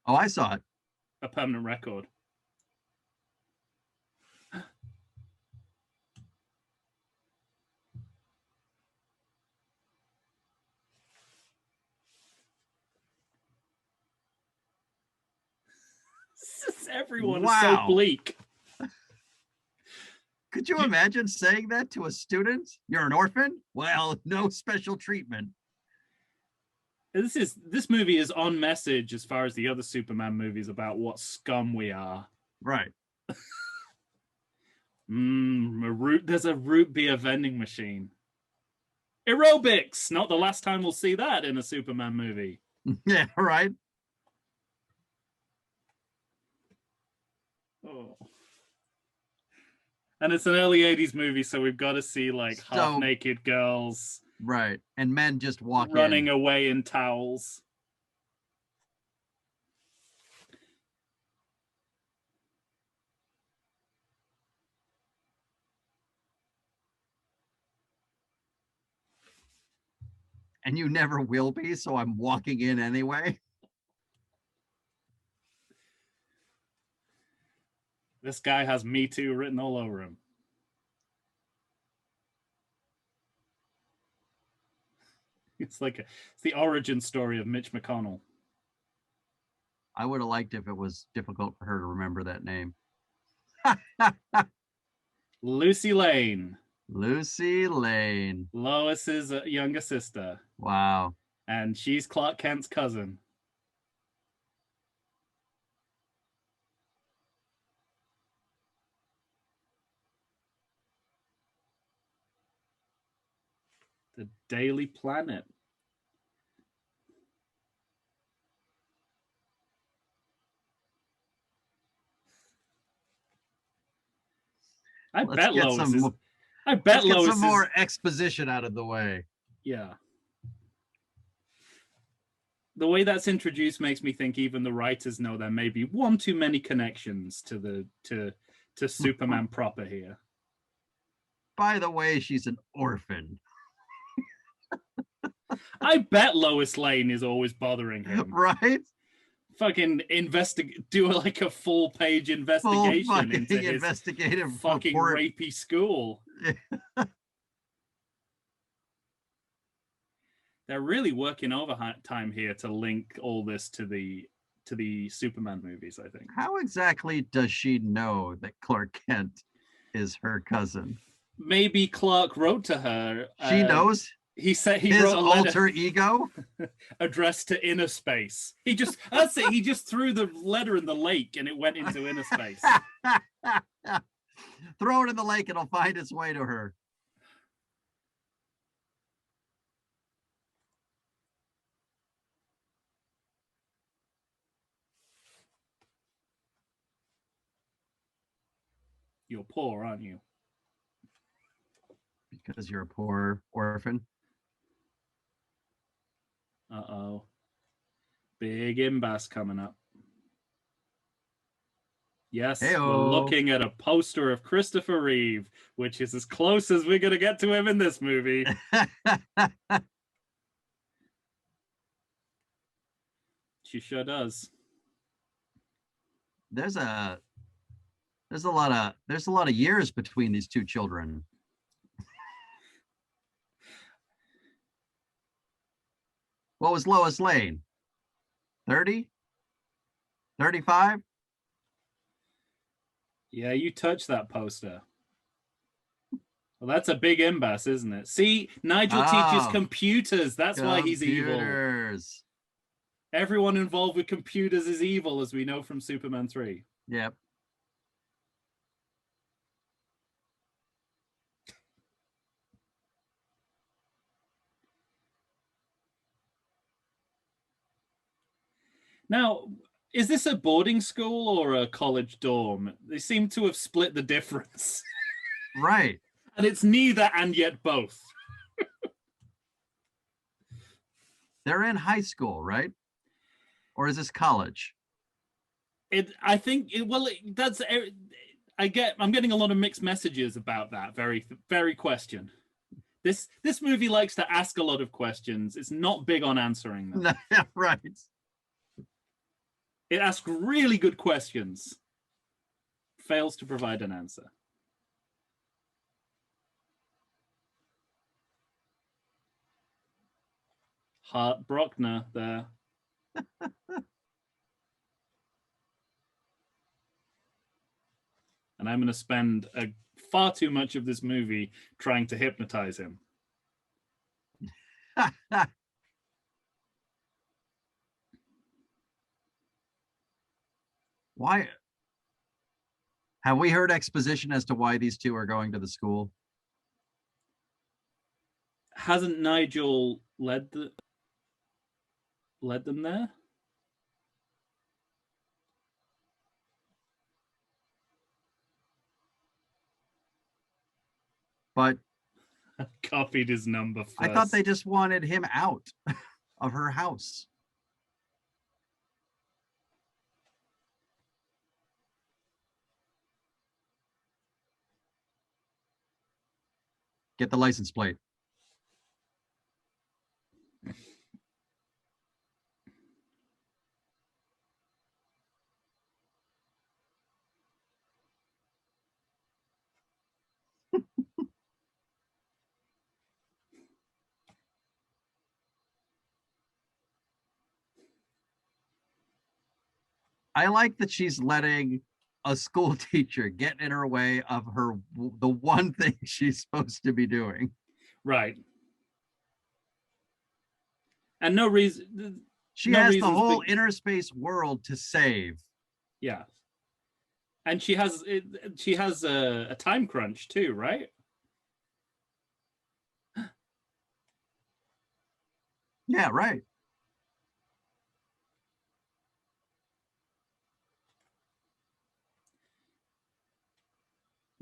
Oh, I saw it. A permanent record. Everyone is so bleak. Could you imagine saying that to a student? You're an orphan? Well, no special treatment. This movie is on message as far as the other Superman movies about what scum we are. Right. There's a root beer vending machine. Aerobics. Not the last time we'll see that in a Superman movie. Yeah, right. Oh. And it's an early 80s movie, so we've got to see like half-naked girls. Right. And men just running away in towels. And you never will be, so I'm walking in anyway. This guy has Me Too written all over him. It's the origin story of Mitch McConnell. I would have liked if it was difficult for her to remember that name. Lucy Lane. Lucy Lane. Lois's younger sister. Wow. And she's Clark Kent's cousin. The Daily Planet. I bet Lois get some more exposition out of the way. Yeah. The way that's introduced makes me think even the writers know there may be one too many connections to Superman proper here. By the way, she's an orphan. I bet Lois Lane is always bothering him. Right? Fucking do like a full-page investigation into his investigative fucking rapey school. They're really working overtime here to link all this to the Superman movies, I think. How exactly does she know that Clark Kent is her cousin? Maybe Clark wrote to her. She knows? He said he his wrote a letter alter ego addressed to inner space. He just threw the letter in the lake and it went into inner space. Throw it in the lake, it'll find its way to her. You're poor, aren't you? Because you're a poor orphan. Uh-oh. Big impasse coming up. Yes, We're looking at a poster of Christopher Reeve, which is as close as we're going to get to him in this movie. She sure does. There's a lot of years between these two children. What was Lois Lane? 30? 35? Yeah, you touched that poster. Well, that's a big imbas, isn't it? See, Nigel teaches computers. That's why he's evil. Everyone involved with computers is evil, as we know from Superman 3. Yep. Now, is this a boarding school or a college dorm? They seem to have split the difference. Right. And it's neither and yet both. They're in high school, right? Or is this college? I'm getting a lot of mixed messages about that very question. This movie likes to ask a lot of questions. It's not big on answering them. Right. It asks really good questions. Fails to provide an answer. Hart Brockner there. And I'm going to spend far too much of this movie trying to hypnotize him. Why? Have we heard exposition as to why these two are going to the school? Hasn't Nigel led them there? But copied his number first. I thought they just wanted him out of her house. Get the license plate. I like that she's letting a school teacher get in her way of the one thing she's supposed to be doing. Right. And no reason. She has the whole inner space world to save. Yeah. And she has a time crunch too, right? Yeah, right.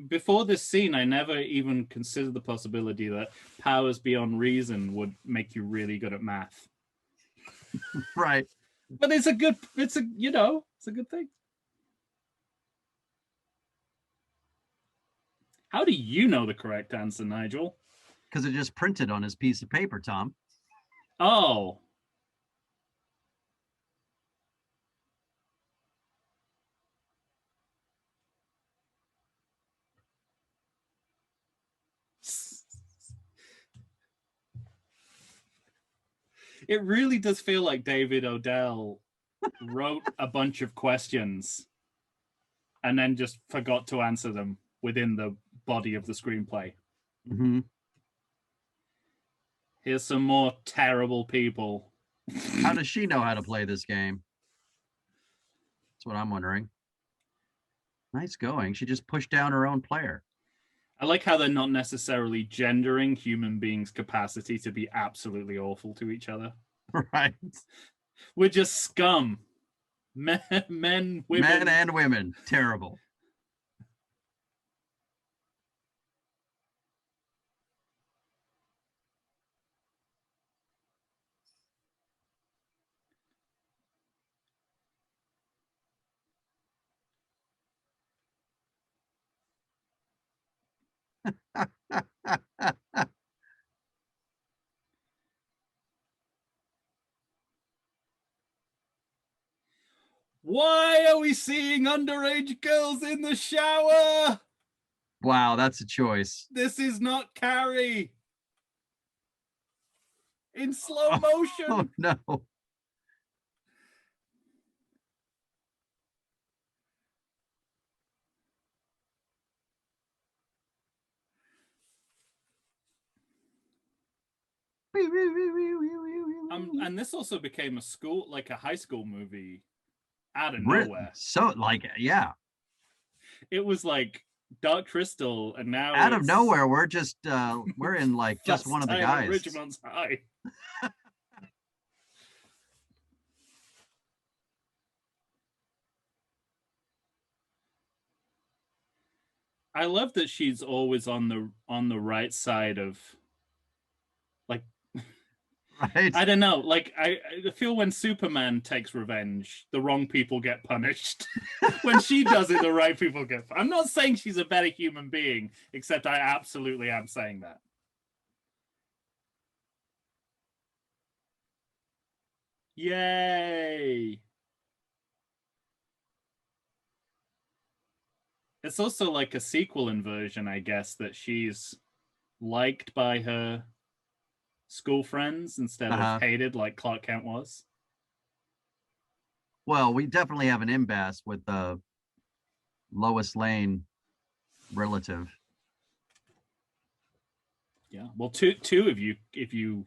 Before this scene, I never even considered the possibility that powers beyond reason would make you really good at math. Right. But it's a good thing. How do you know the correct answer, Nigel? Because it just printed on his piece of paper, Tom. Oh. It really does feel like David Odell wrote a bunch of questions and then just forgot to answer them within the body of the screenplay. Mm-hmm. Here's some more terrible people. How does she know how to play this game? That's what I'm wondering. Nice going. She just pushed down her own player. I like how they're not necessarily gendering human beings' capacity to be absolutely awful to each other. Right. We're just scum. Men, women. Men and women. Terrible. Why are we seeing underage girls in the shower? Wow, that's a choice. This is not Carrie. In slow motion. Oh, no. And this also became a high school movie out of nowhere. So yeah. It was like Dark Crystal, and now out of nowhere, we're just we're in like just one of the guys. Ridgemont's High. I love that she's always on the right side of, like, right. I don't know, like I feel when Superman takes revenge, the wrong people get punished. When she does it, the right people get. I'm not saying she's a better human being, except I absolutely am saying that. Yay! It's also like a sequel inversion, I guess, that she's liked by her school friends instead of hated like Clark Kent was. Well, we definitely have an impasse with the Lois Lane relative. Yeah, well, two of you, if you,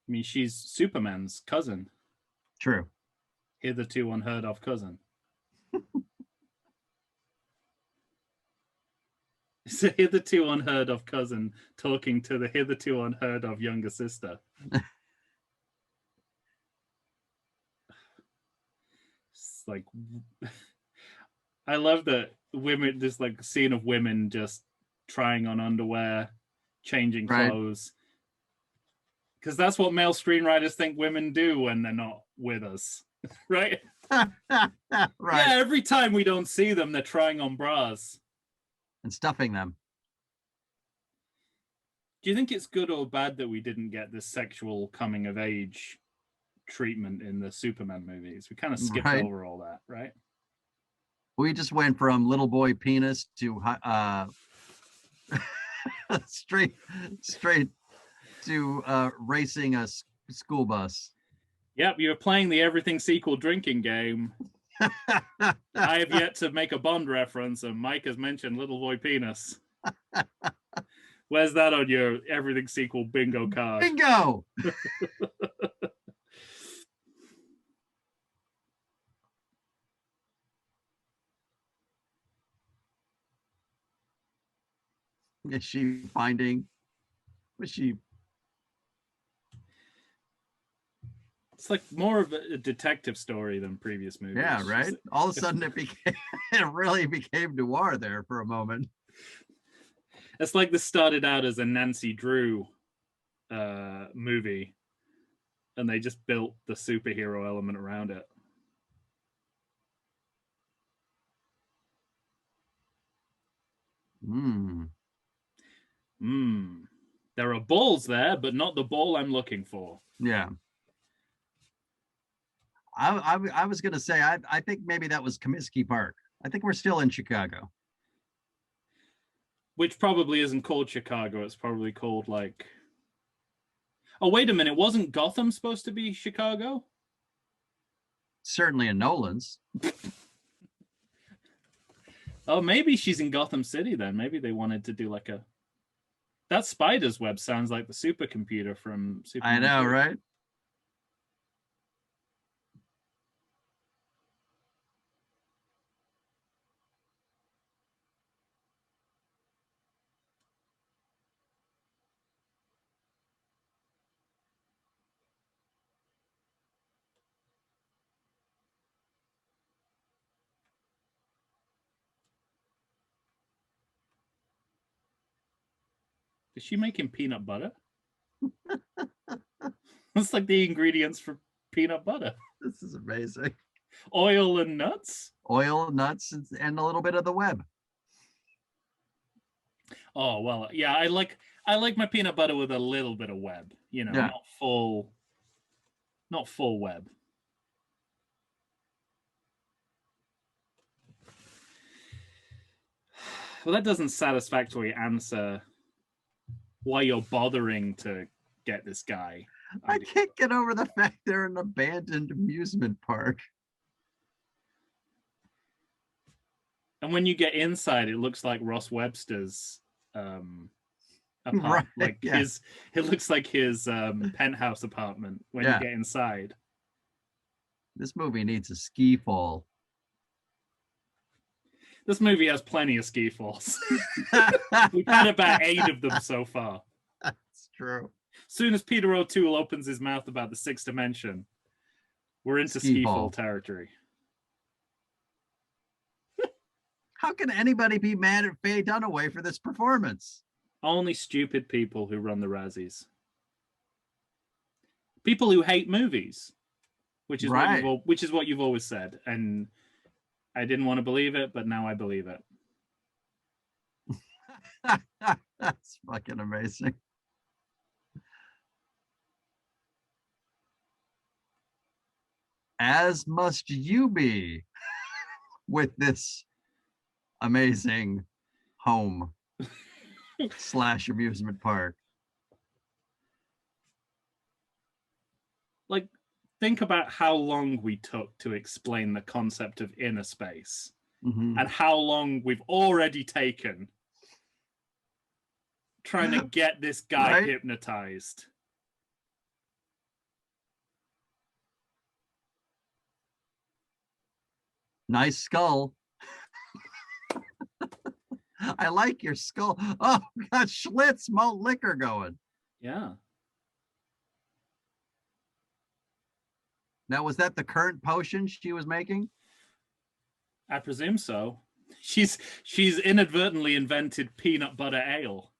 I mean, she's Superman's cousin. True. Hitherto unheard of cousin. It's a hitherto unheard of cousin talking to the hitherto unheard of younger sister. It's like, I love that women, this like scene of women just trying on underwear, changing clothes. Because that's what male screenwriters think women do when they're not with us, right? Right. Yeah, every time we don't see them, they're trying on bras. And stuffing them. Do you think it's good or bad that we didn't get this sexual coming of age treatment in the Superman movies? We kind of skipped over all that, right? We just went from little boy penis to straight to racing a school bus. Yep, you're playing the everything sequel drinking game. I have yet to make a Bond reference, and Mike has mentioned little boy penis. Where's that on your everything sequel bingo card? Bingo! Is she finding? Was she? It's like more of a detective story than previous movies. Yeah, right. All of a sudden, it really became noir there for a moment. It's like this started out as a Nancy Drew movie, and they just built the superhero element around it. There are balls there, but not the ball I'm looking for. Yeah. I was going to say, I think maybe that was Comiskey Park. I think we're still in Chicago. Which probably isn't called Chicago. It's probably called like... Oh, wait a minute. Wasn't Gotham supposed to be Chicago? Certainly in Nolan's. Oh, maybe she's in Gotham City then. Maybe they wanted to do like a... That spider's web sounds like the supercomputer from Superman. I know, right? Is she making peanut butter? That's like the ingredients for peanut butter. This is amazing. Oil and nuts? Oil, nuts, and a little bit of the web. Oh, well, yeah, I like my peanut butter with a little bit of web, you know, yeah. not full web. Well, that doesn't satisfactorily answer why you're bothering to get this guy. I can't get over the fact they're an abandoned amusement park. And when you get inside, it looks like Ross Webster's apart. Like it looks like his penthouse apartment when you get inside. This movie needs a ski fall. This movie has plenty of ski falls. We've had about 8 of them so far. That's true. As soon as Peter O'Toole opens his mouth about the 6th dimension, we're into ski fall territory. How can anybody be mad at Faye Dunaway for this performance? Only stupid people who run the Razzies. People who hate movies, which is what you've always said, and I didn't want to believe it, but now I believe it. That's fucking amazing. As must you be with this amazing home / amusement park. Like, think about how long we took to explain the concept of inner space, and how long we've already taken trying to get this guy hypnotized. Nice skull. I like your skull. Oh, got Schlitz malt liquor going. Yeah. Now, was that the current potion she was making? I presume so. She's inadvertently invented peanut butter ale.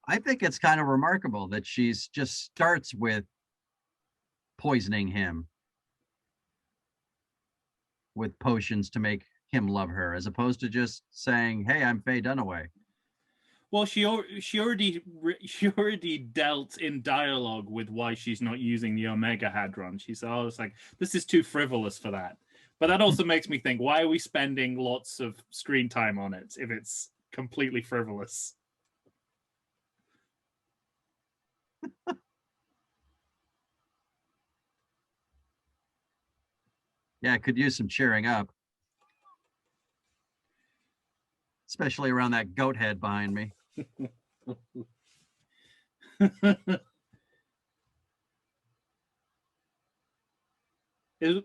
I think it's kind of remarkable that she's just starts with poisoning him with potions to make him love her, as opposed to just saying, "Hey, I'm Faye Dunaway." Well, she already dealt in dialogue with why she's not using the Omega Hadron. She said, "Oh, it's like this is too frivolous for that." But that also makes me think, why are we spending lots of screen time on it if it's completely frivolous? Yeah, could use some cheering up. Especially around that goat head behind me.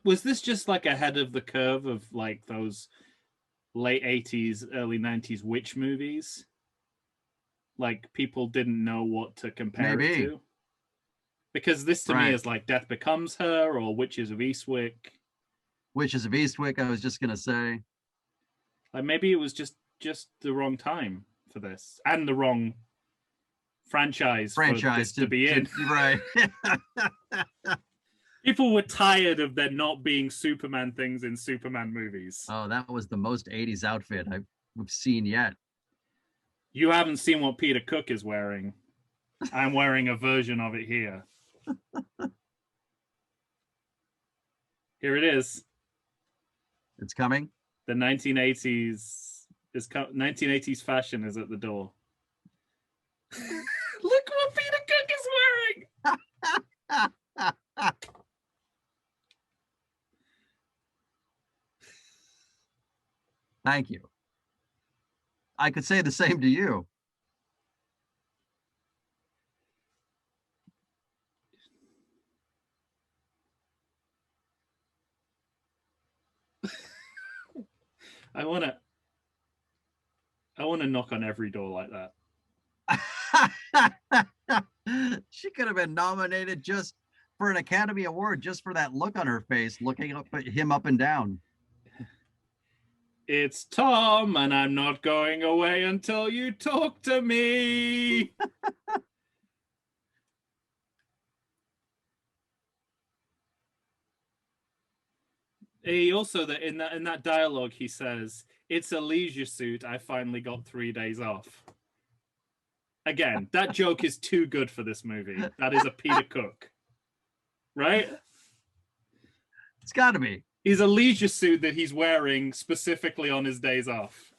Was this just like ahead of the curve of like those late 80s, early 90s witch movies? Like people didn't know what to compare it to? Because this to me is like Death Becomes Her or Witches of Eastwick. Witches of Eastwick, I was just gonna say. Like maybe it was just the wrong time for this, and the wrong franchise for this to be in. Right. People were tired of there not being Superman things in Superman movies. Oh, that was the most 80s outfit I've seen yet. You haven't seen what Peter Cook is wearing. I'm wearing a version of it here. Here it is. It's coming. The 1980s fashion is at the door. Look what Peter Cook is wearing. Thank you. I could say the same to you. I want to knock on every door like that. She could have been nominated just for an Academy Award just for that look on her face, looking up at him up and down. It's Tom, and I'm not going away until you talk to me. He also, in that dialogue, he says, "It's a leisure suit. I finally got 3 days off." Again, that joke is too good for this movie. That is a Peter Cook, right? It's got to be. He's a leisure suit that he's wearing specifically on his days off.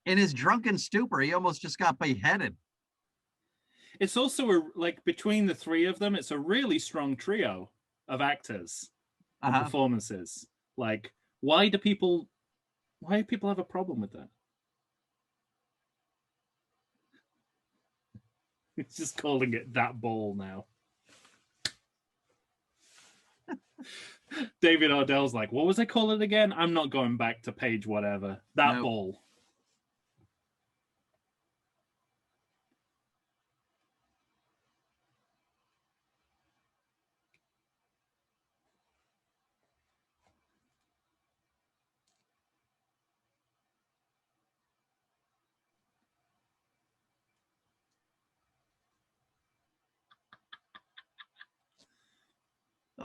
In his drunken stupor, he almost just got beheaded. It's also like between the three of them, it's a really strong trio of actors and performances. Like, why do people have a problem with that? It's just calling it that ball now. David Ardell's like, what was I calling it again? I'm not going back to page whatever. That ball.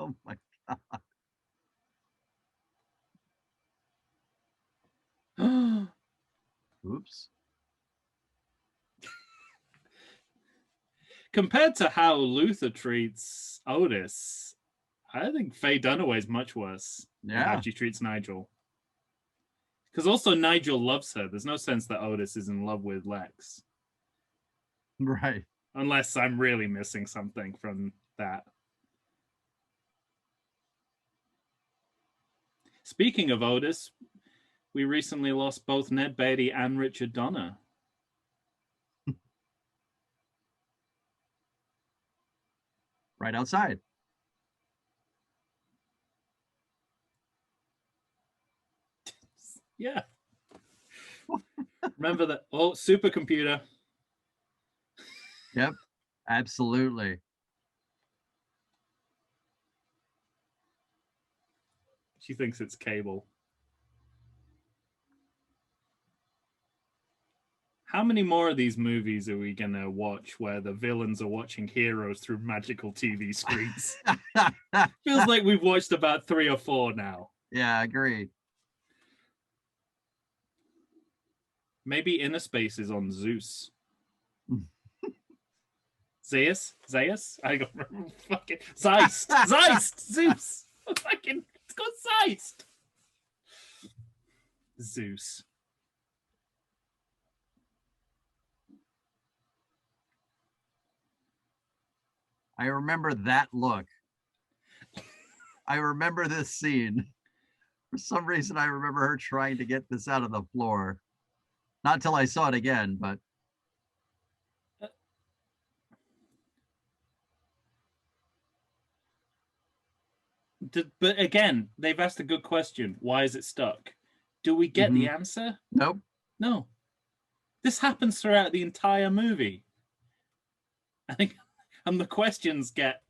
Oh my God. Oops. Compared to how Luther treats Otis, I think Faye Dunaway's much worse than how she treats Nigel. Because also Nigel loves her. There's no sense that Otis is in love with Lex. Right. Unless I'm really missing something from that. Speaking of Otis, we recently lost both Ned Beatty and Richard Donner. Right outside. Yeah. Remember that? Oh, supercomputer. Yep, absolutely. She thinks it's cable. How many more of these movies are we going to watch where the villains are watching heroes through magical TV screens? Feels like we've watched about 3 or 4 now. Yeah, agreed. Maybe Inner Space is on Zeus. Zeus? I don't remember. Fucking Zeist. Zeist! Zeus! Fucking, it's got Zeist! Zeus. I remember that look. I remember this scene. For some reason, I remember her trying to get this out of the floor. Not till I saw it again, but. But again, they've asked a good question. Why is it stuck? Do we get the answer? Nope. No. This happens throughout the entire movie. I think, and the questions get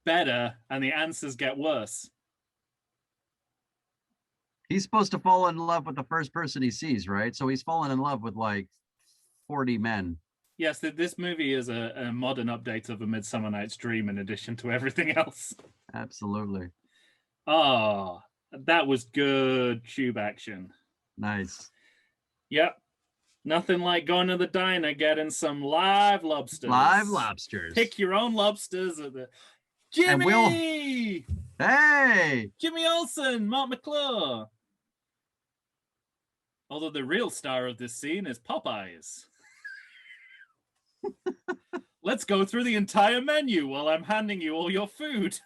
better and the answers get worse. He's supposed to fall in love with the first person he sees, right? So he's fallen in love with like 40 men. Yes, this movie is a modern update of A Midsummer Night's Dream in addition to everything else. Absolutely. Oh, that was good tube action. Nice. Yep. Nothing like going to the diner, getting some live lobsters. Live lobsters. Pick your own lobsters at the... Jimmy! Hey! Jimmy Olsen, Mark McClure. Although the real star of this scene is Popeyes. Let's go through the entire menu while I'm handing you all your food.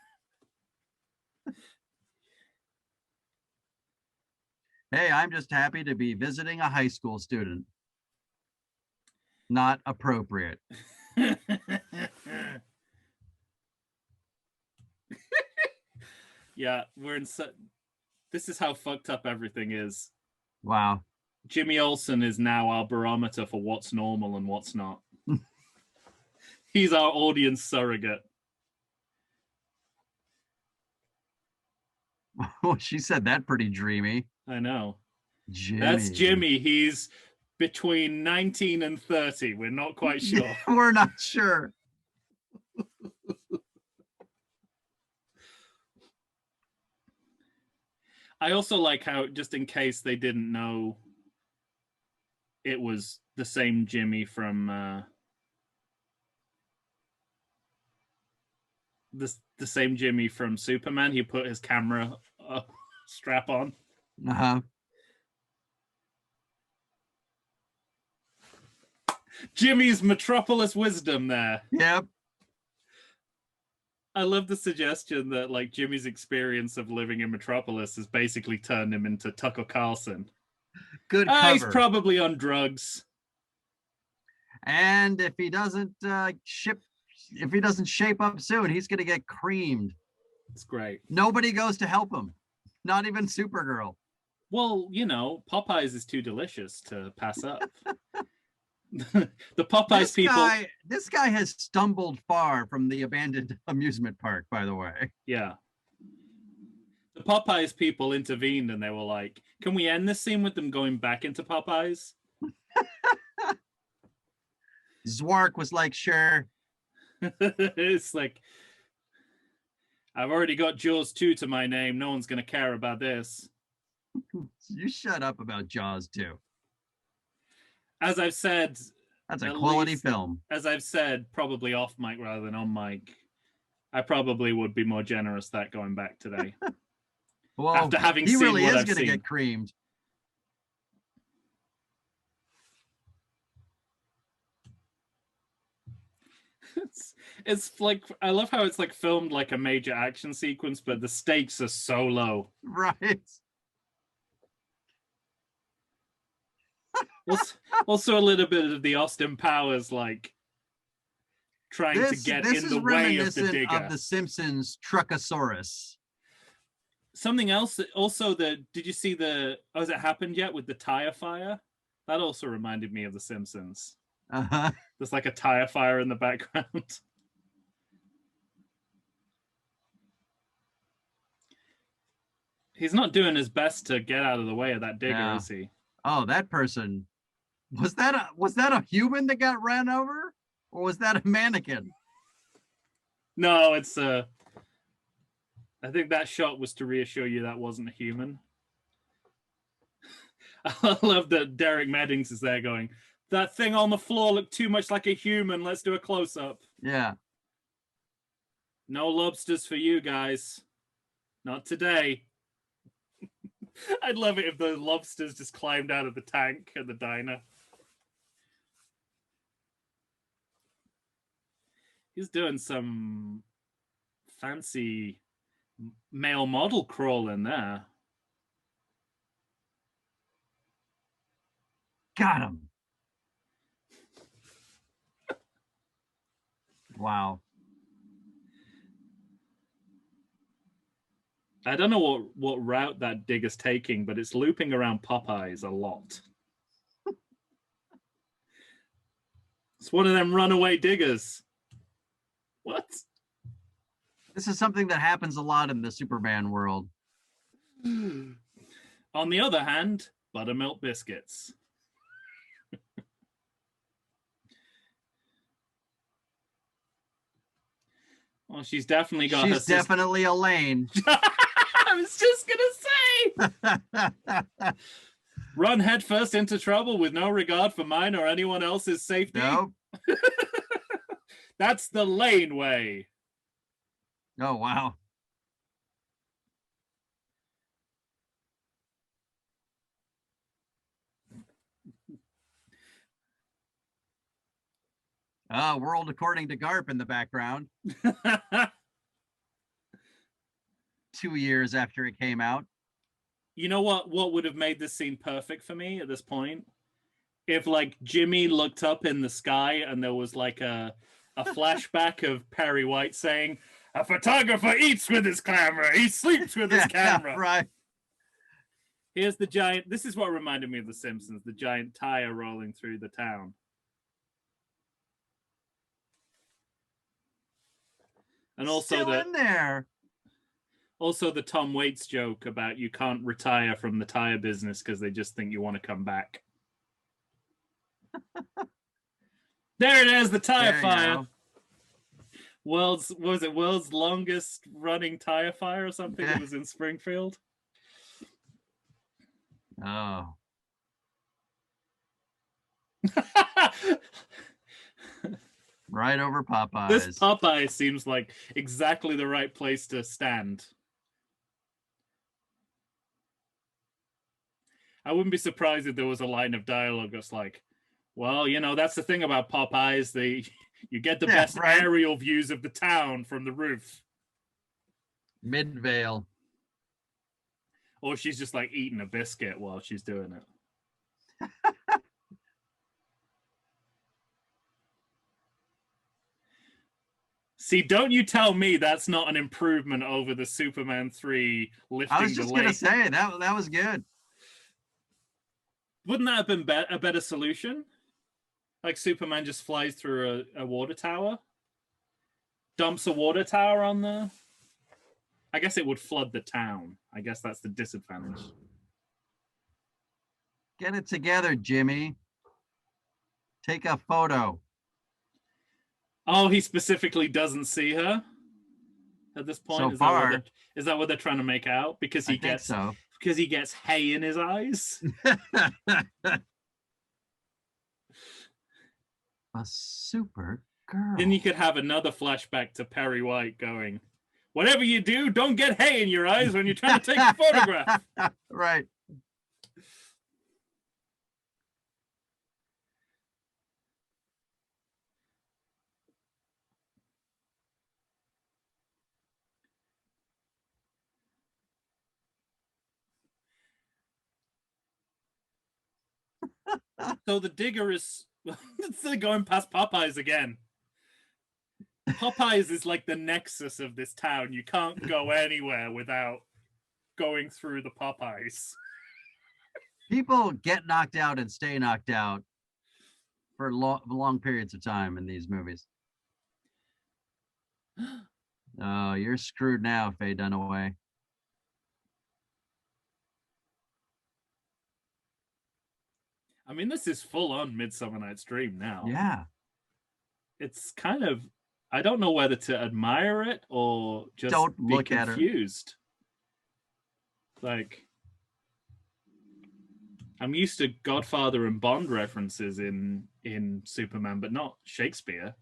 Hey, I'm just happy to be visiting a high school student. Not appropriate. Yeah, we're in this is how fucked up everything is. Wow. Jimmy Olsen is now our barometer for what's normal and what's not. He's our audience surrogate. Oh, she said that pretty dreamy. I know. Jimmy. That's Jimmy. He's between 19 and 30. We're not quite sure. We're not sure. I also like how, just in case they didn't know, it was the same Jimmy from the same Jimmy from Superman. He put his camera strap on. Uh-huh. Jimmy's Metropolis wisdom there. Yep. I love the suggestion that like Jimmy's experience of living in Metropolis has basically turned him into Tucker Carlson. Good cover. He's probably on drugs. And if he doesn't shape up soon, he's going to get creamed. It's great. Nobody goes to help him. Not even Supergirl. Well, you know, Popeyes is too delicious to pass up. The Popeyes This guy has stumbled far from the abandoned amusement park, by the way. Yeah. The Popeyes people intervened and they were like, can we end this scene with them going back into Popeyes? Zwark was like, sure. It's like, I've already got Jaws 2 to my name. No one's going to care about this. You shut up about Jaws 2. As I've said, that's a quality film. As I've said, probably off mic rather than on mic, I probably would be more generous that going back today. Well, after having seen really what is I've going to seen. get creamed. It's like, I love how it's like filmed like a major action sequence, but the stakes are so low. Right. Also a little bit of the Austin Powers, like trying to get in the way of the digger. Of the Simpsons Truckosaurus. Something else that also did you see has it happened yet with the tire fire? That also reminded me of the Simpsons. Uh-huh. There's like a tire fire in the background. He's not doing his best to get out of the way of that digger, is he? Oh, that person. Was that a human that got ran over? Or was that a mannequin? No, it's I think that shot was to reassure you that wasn't a human. I love that Derek Meddings is there going, that thing on the floor looked too much like a human. Let's do a close-up. Yeah. No lobsters for you guys. Not today. I'd love it if the lobsters just climbed out of the tank at the diner. He's doing some fancy male model crawling there. Got him. Wow. I don't know what route that digger's taking, but it's looping around Popeyes a lot. It's one of them runaway diggers. What? This is something that happens a lot in the Superman world. On the other hand, buttermilk biscuits. Well, she's definitely got She's definitely Elaine. I was just gonna say. Run headfirst into trouble with no regard for mine or anyone else's safety. Nope. That's the Lane way. Oh, wow. World According to Garp in the background. 2 years after it came out. You know what would have made this scene perfect for me at this point? If like Jimmy looked up in the sky and there was like a flashback of Perry White saying, "A photographer eats with his camera, he sleeps with his camera." Right. Here's the giant, this is what reminded me of The Simpsons, the giant tire rolling through the town. And also still in there. Also the Tom Waits joke about you can't retire from the tire business because they just think you want to come back. There it is, the tire fire. World's longest running tire fire or something? It was in Springfield. Oh. Right over Popeyes. This Popeye seems like exactly the right place to stand. I wouldn't be surprised if there was a line of dialogue that's like, well, you know, that's the thing about Popeyes. You get the best aerial views of the town from the roof. Mid-veil. Or she's just like eating a biscuit while she's doing it. See, don't you tell me that's not an improvement over the Superman 3 lifting the lake. I was just going to say, that was good. Wouldn't that have been a better solution? Like Superman just flies through a water tower? Dumps a water tower on there? I guess it would flood the town. I guess that's the disadvantage. Get it together, Jimmy. Take a photo. Oh, he specifically doesn't see her at this point. So far, is that what they're trying to make out? Because he gets hay in his eyes. A super girl. Then you could have another flashback to Perry White going, "Whatever you do, don't get hay in your eyes when you're trying to take a photograph." Right. So the digger is they're going past Popeyes again. Popeyes is like the nexus of this town. You can't go anywhere without going through the Popeyes. People get knocked out and stay knocked out for long periods of time in these movies. Oh, you're screwed now, Faye Dunaway. I mean, this is full on Midsummer Night's Dream now. Yeah. It's kind of, I don't know whether to admire it or just don't be look confused. At her. Like, I'm used to Godfather and Bond references in Superman, but not Shakespeare.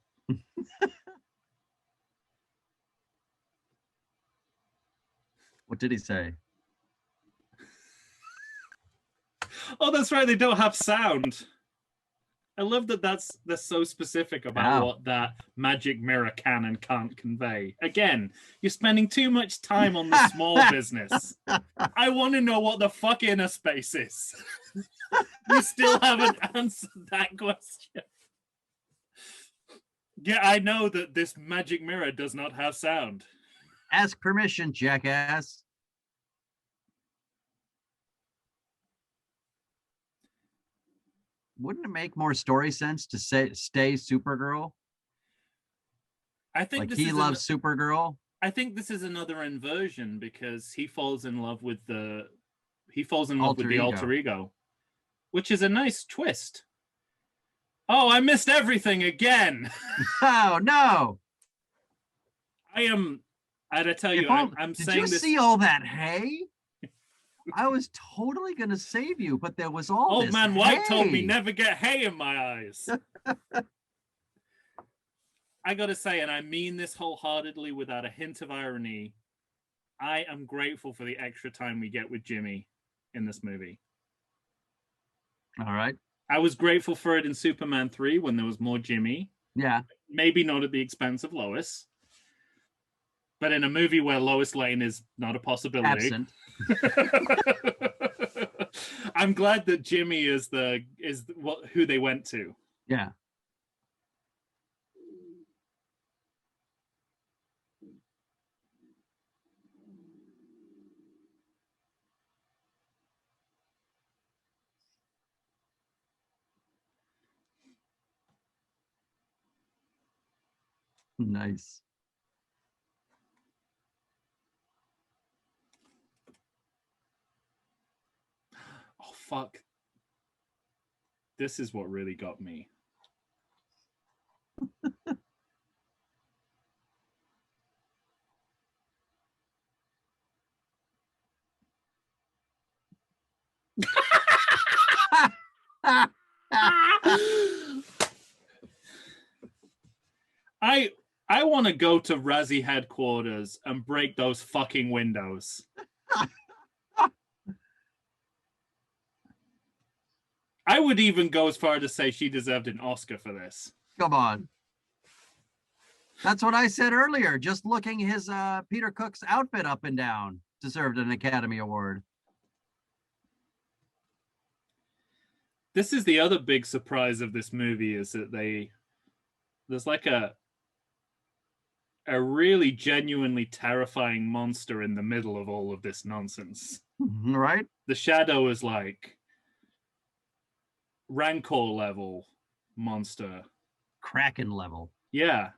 What did he say? Oh, that's right. They don't have sound. I love that they're so specific about what that magic mirror can and can't convey. Again, you're spending too much time on the small business. I want to know what the fuck inner space is. You still haven't answered that question. Yeah, I know that this magic mirror does not have sound. Ask permission, jackass. Wouldn't it make more story sense to stay Supergirl? I think like he loves Supergirl. I think this is another inversion because he falls in love with the alter ego, which is a nice twist. Oh, I missed everything again. Oh no! I gotta tell you, I'm did saying you this. See all that hay? I was totally gonna save you, but there was all Old this Man hay. White told me never get hay in my eyes. I gotta say, and I mean this wholeheartedly without a hint of irony, I am grateful for the extra time we get with Jimmy in this movie. All right. I was grateful for it in Superman 3 when there was more Jimmy. Yeah. Maybe not at the expense of Lois. But in a movie where Lois Lane is not a possibility. Absent. I'm glad that Jimmy is who they went to. Yeah. Nice. Oh, fuck. This is what really got me. I want to go to Razzie headquarters and break those fucking windows. I would even go as far to say she deserved an Oscar for this. Come on. That's what I said earlier. Just looking his Peter Cook's outfit up and down deserved an Academy Award. This is the other big surprise of this movie, is that there's like a really genuinely terrifying monster in the middle of all of this nonsense. Right? The shadow is like Rancor level monster. Kraken level. Yeah.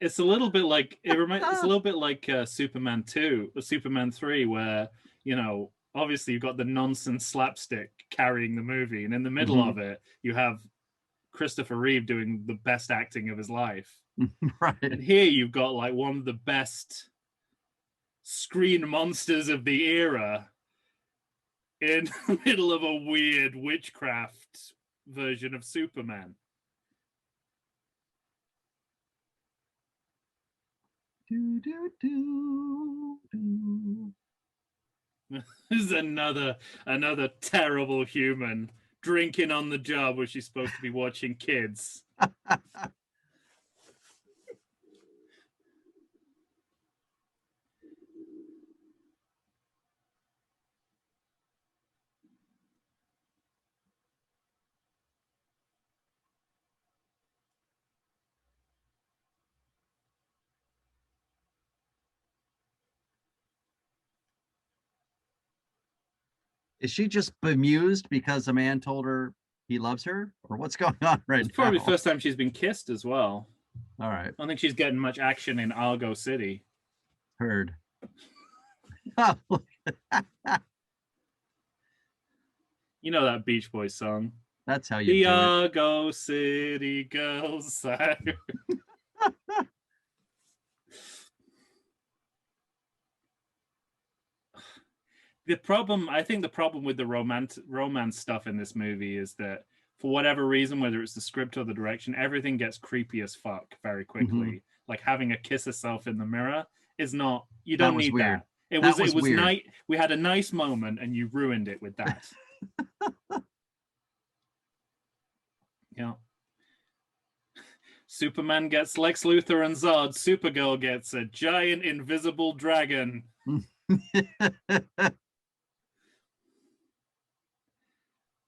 It's a little bit like it's a little bit like Superman 2 or Superman 3, where, you know, obviously you've got the nonsense slapstick carrying the movie, and in the middle of it you have Christopher Reeve doing the best acting of his life. Right. And here you've got like one of the best screen monsters of the era in the middle of a weird witchcraft version of Superman. Do, do, do, do. This is another terrible human drinking on the job where she's supposed to be watching kids. Is she just bemused because a man told her he loves her, or what's going on right now? It's probably the first time she's been kissed as well. All right. I don't think she's getting much action in Argo City. Heard. You know that Beach Boys song? That's how you the do Argo City girls. I think the problem with the romance stuff in this movie is that, for whatever reason, whether it's the script or the direction, everything gets creepy as fuck very quickly. Like having a kiss herself in the mirror is not, you don't need weird. that. It was nice. We had a nice moment and you ruined it with that. Yeah. Superman gets Lex Luthor and Zod. Supergirl gets a giant invisible dragon.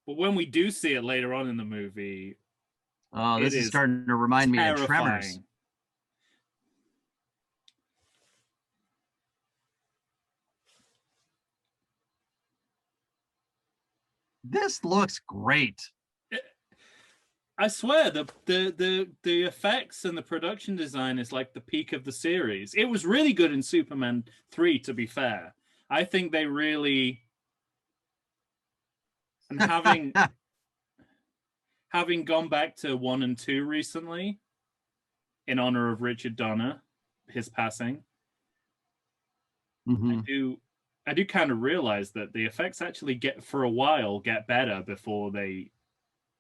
But when we do see it later on in the movie, this is starting to remind me of Tremors. This looks great. I swear, the effects and the production design is like the peak of the series. It was really good in Superman 3, to be fair. I think they really... And having gone back to 1 and 2 recently, in honor of Richard Donner, his passing, I do kind of realize that the effects actually get better before they,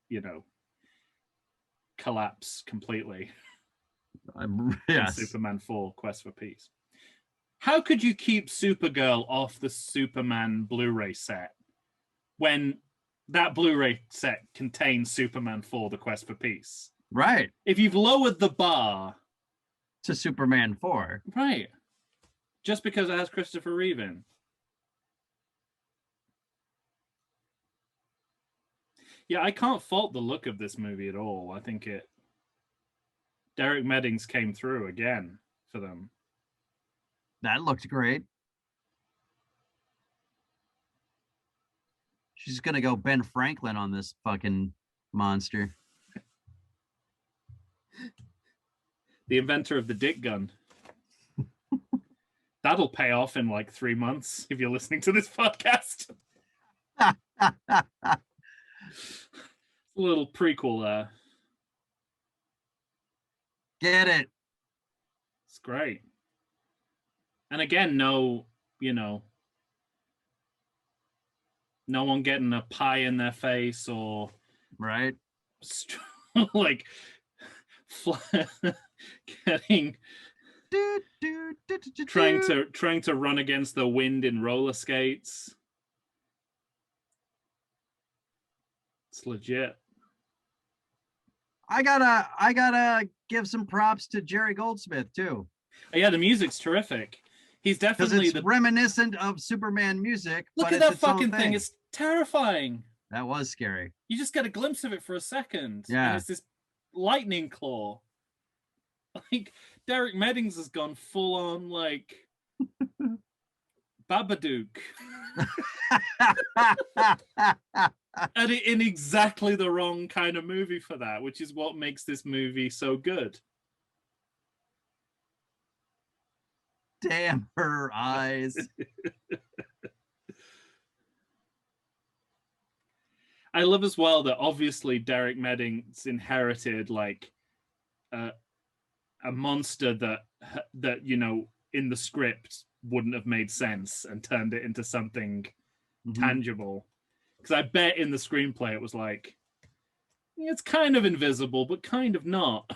you know, collapse completely. Yes. Superman 4, Quest for Peace. How could you keep Supergirl off the Superman Blu-ray set when that Blu-ray set contains Superman 4, The Quest for Peace? Right. If you've lowered the bar to Superman 4. Right. Just because it has Christopher Reeve in. Yeah, I can't fault the look of this movie at all. I think Derek Meddings came through again for them. That looked great. She's gonna go Ben Franklin on this fucking monster. The inventor of the dick gun. That'll pay off in like 3 months if you're listening to this podcast. A little prequel there. Get it. It's great. And again, no one getting a pie in their face or right, like getting trying to run against the wind in roller skates. It's legit. I gotta give some props to Jerry Goldsmith too. Oh, yeah, the music's terrific. He's definitely reminiscent of Superman music. Look at that fucking thing. It's terrifying. That was scary. You just get a glimpse of it for a second. Yeah. And it's this lightning claw. Like, Derek Meddings has gone full on, like, Babadook. And in exactly the wrong kind of movie for that, which is what makes this movie so good. Damn her eyes. I love as well that obviously Derek Meddings inherited like a monster that you know in the script wouldn't have made sense and turned it into something tangible. Because I bet in the screenplay it was like, it's kind of invisible, but kind of not.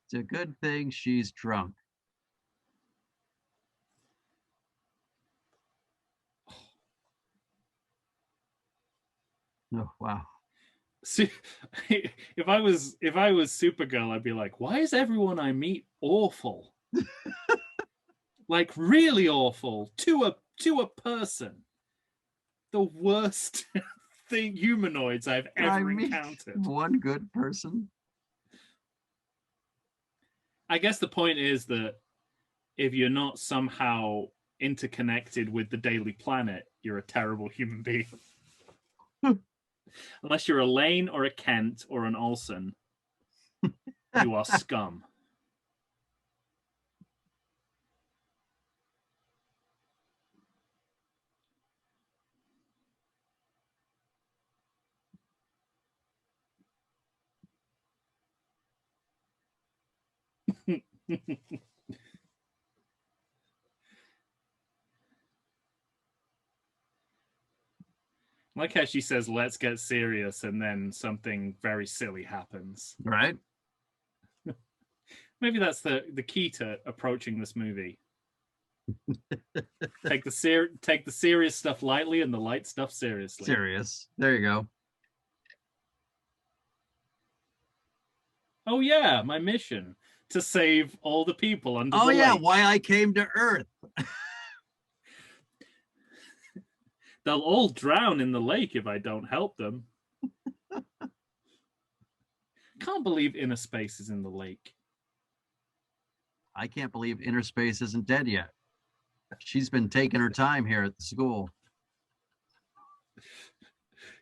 It's a good thing she's drunk. Oh, wow. See, if I was Supergirl, I'd be like, why is everyone I meet awful? Like really awful to a person. The worst humanoids I've ever encountered. One good person. I guess the point is that if you're not somehow interconnected with the Daily Planet, you're a terrible human being. Unless you're a Lane or a Kent or an Olsen, you are scum. Like how she says, let's get serious, and then something very silly happens. Right. Maybe that's the key to approaching this movie. Take the serious stuff lightly and the light stuff seriously. Serious. There you go. Oh yeah, my mission to save all the people under the lake. Oh yeah, why I came to Earth. They'll all drown in the lake if I don't help them. Can't believe Inner Space is in the lake. I can't believe Inner Space isn't dead yet. She's been taking her time here at the school.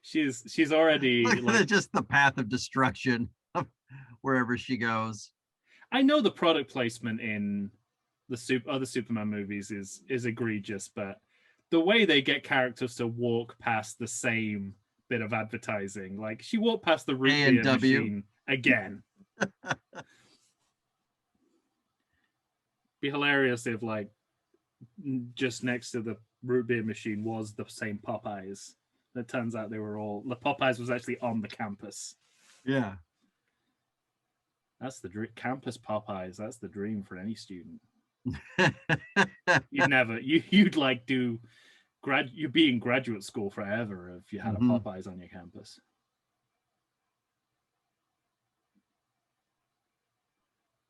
She's already like, just the path of destruction wherever she goes. I know the product placement in the other Superman movies is egregious, but the way they get characters to walk past the same bit of advertising, like she walked past the root beer machine again. Be hilarious if like just next to the root beer machine was the same Popeyes. It turns out the Popeyes was actually on the campus. Yeah. That's the campus Popeyes. That's the dream for any student. You'd like do you'd be in graduate school forever if you had a Popeyes on your campus.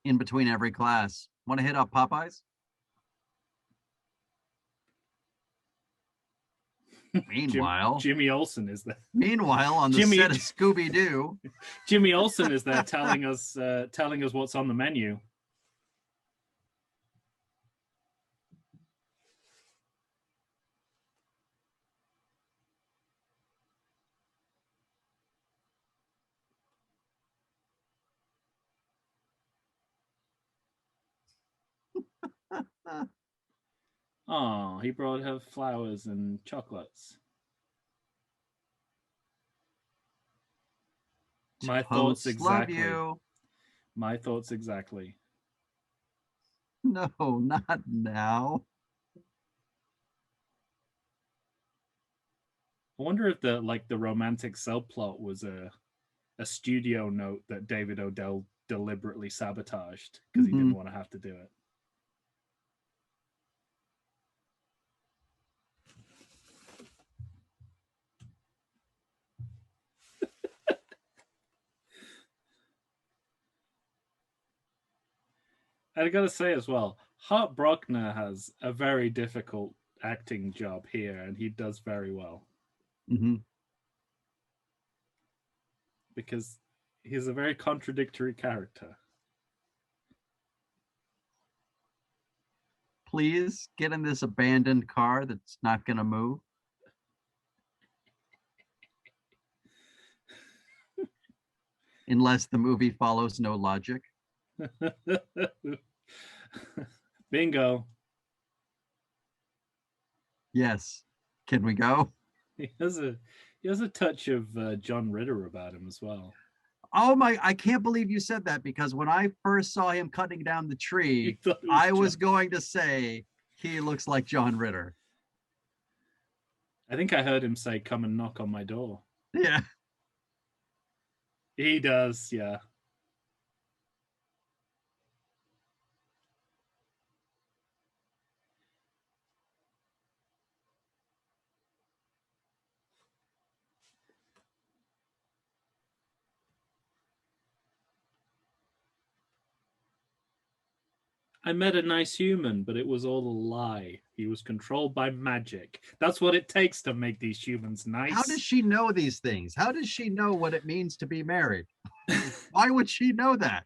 In between every class. Want to hit up Popeyes? Meanwhile, Jimmy Olsen is there. Meanwhile, on the set of Scooby-Doo, Jimmy Olsen is there telling us what's on the menu. Oh, he brought her flowers and chocolates. My thoughts exactly. Love you. My thoughts exactly. No, not now. I wonder if the romantic subplot was a studio note that David Odell deliberately sabotaged because he didn't want to have to do it. I gotta say as well, Hart Brockner has a very difficult acting job here, and he does very well. Mm-hmm. Because he's a very contradictory character. Please get in this abandoned car that's not going to move. Unless the movie follows no logic. Bingo. Yes. Can we go? He has a touch of John Ritter about him as well. Oh my, I can't believe you said that, because when I first saw him cutting down the tree, I was going to say he looks like John Ritter. I think I heard him say, "Come and knock on my door." Yeah. He does, yeah. I met a nice human, but it was all a lie. He was controlled by magic. That's what it takes to make these humans nice. How does she know these things? How does she know what it means to be married? Why would she know that?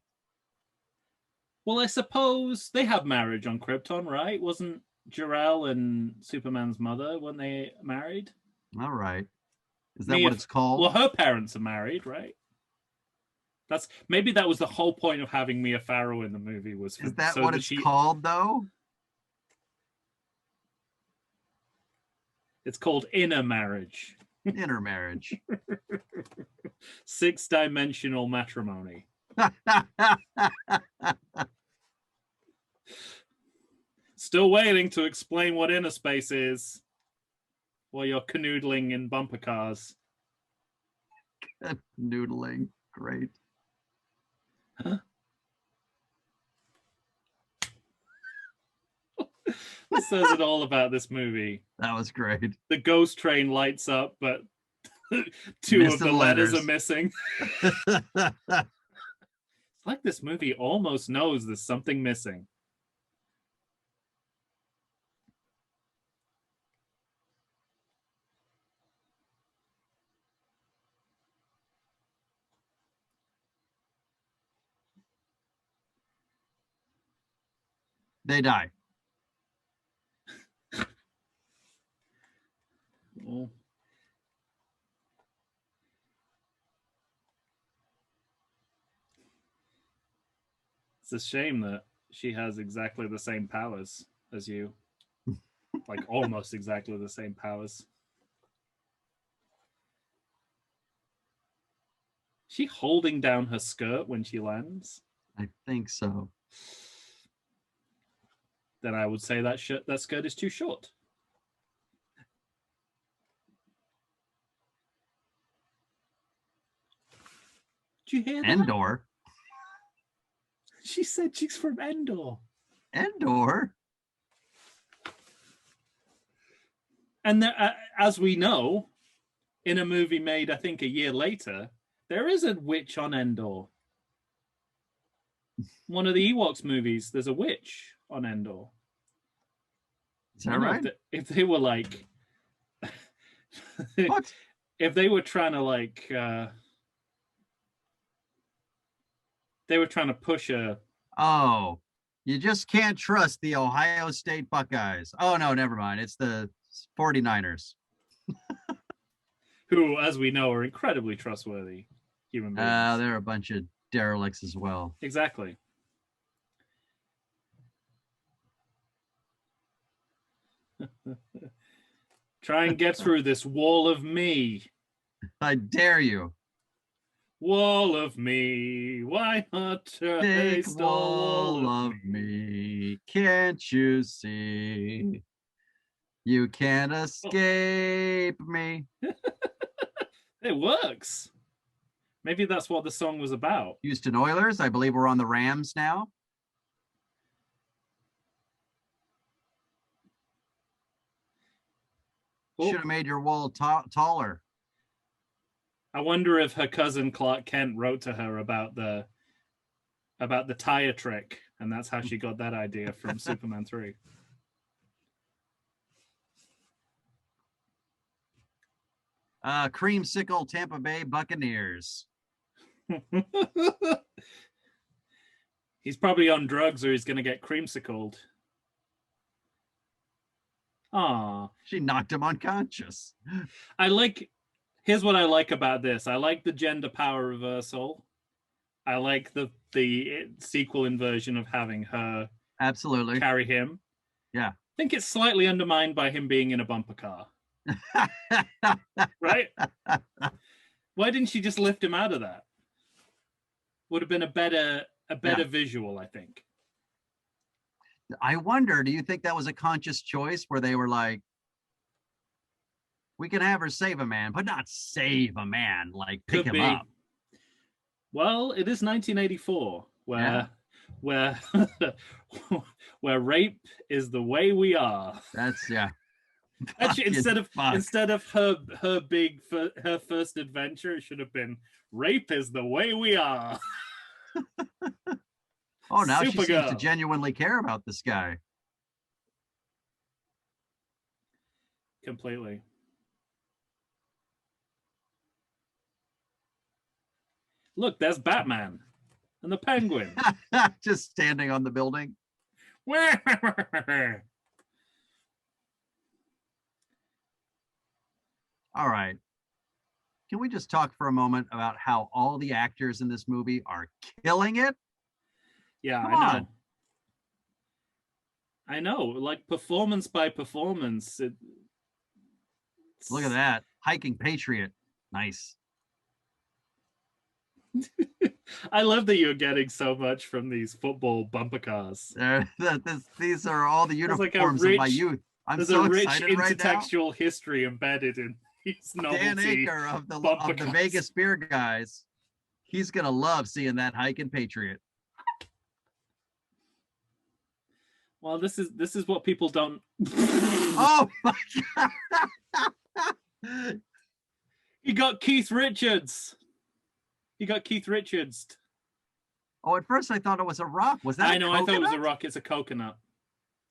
Well, I suppose they have marriage on Krypton, right? Wasn't Jor-El and Superman's mother when they married? All right. Is that what it's called? Well, her parents are married, right? Maybe that was the whole point of having Mia Farrow in the movie. Is that what it's called, though? It's called inner marriage. Inner marriage. 6-dimensional matrimony. Still waiting to explain what inner space is while you're canoodling in bumper cars. Noodling. Great. Huh? This says it all about this movie. That was great. The ghost train lights up, but two of the letters are missing. It's like this movie almost knows there's something missing. They die. Oh. It's a shame that she has exactly the same powers as you. Like almost exactly the same powers. Is she holding down her skirt when she lands? I think so. Then I would say that skirt is too short. Did you hear that? Endor. She said she's from Endor. Endor? And there, as we know, in a movie made, I think, a year later, there is a witch on Endor. One of the Ewoks movies, there's a witch on Endor. Is that right? If they were like... What? If they were trying to like... they were trying to push a... Oh, you just can't trust the Ohio State Buckeyes. Oh, no, never mind. It's the 49ers. Who, as we know, are incredibly trustworthy human beings. They're a bunch of derelicts as well. Exactly. Try and get through this wall of me. I dare you. Wall of me, why not take wall of me? Can't you see? You can't escape me. It works. Maybe that's what the song was about. Houston Oilers, I believe we're on the Rams now. Should have made your wall taller. I wonder if her cousin Clark Kent wrote to her about the tire trick And that's how she got that idea from Superman 3. Creamsicle Tampa Bay Buccaneers. He's probably on drugs or he's going to get creamsicled. Ah, she knocked him unconscious. Here's what I like about this. I like the gender power reversal. I like the sequel inversion of having her absolutely carry him. Yeah. I think it's slightly undermined by him being in a bumper car. Right? Why didn't she just lift him out of that? Would have been a better visual, I think. I wonder, do you think that was a conscious choice where they were like, we can have her save a man, but not save a man, like pick him up? Well, it is 1984, where rape is the way we are. That's Actually, instead of her first adventure, it should have been rape is the way we are. Oh, now Supergirl. She seems to genuinely care about this guy. Completely. Look, there's Batman and the Penguin. Just standing on the building. All right. Can we just talk for a moment about how all the actors in this movie are killing it? Yeah, I know. Like performance by performance. Look at that. Hiking Patriot. Nice. I love that you're getting so much from these football bumper cars. These are all the uniforms of my youth. I'm so excited right now. There's a rich intertextual history embedded in these novelty. Dan Aker of the Vegas Beer Guys. He's going to love seeing that Hiking Patriot. Well, this is what people don't. Oh my God! You got Keith Richards. Oh, at first I thought it was a rock. Was that? I know. I thought it was a rock. It's a coconut.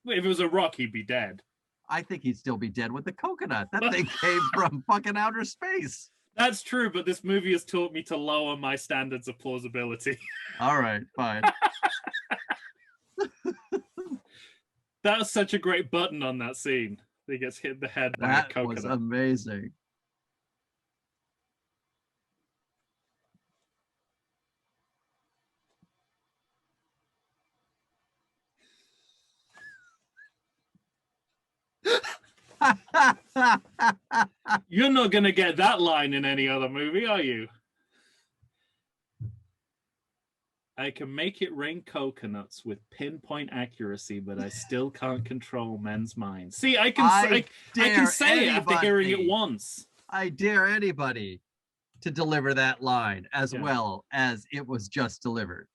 If it was a rock, he'd be dead. I think he'd still be dead with the coconut. That thing came from fucking outer space. That's true, but this movie has taught me to lower my standards of plausibility. All right, fine. That was such a great button on that scene. He gets hit in the head by a coconut. That was amazing. You're not going to get that line in any other movie, are you? I can make it rain coconuts with pinpoint accuracy, but I still can't control men's minds. See, I can say it after hearing it once. I dare anybody to deliver that line as well as it was just delivered.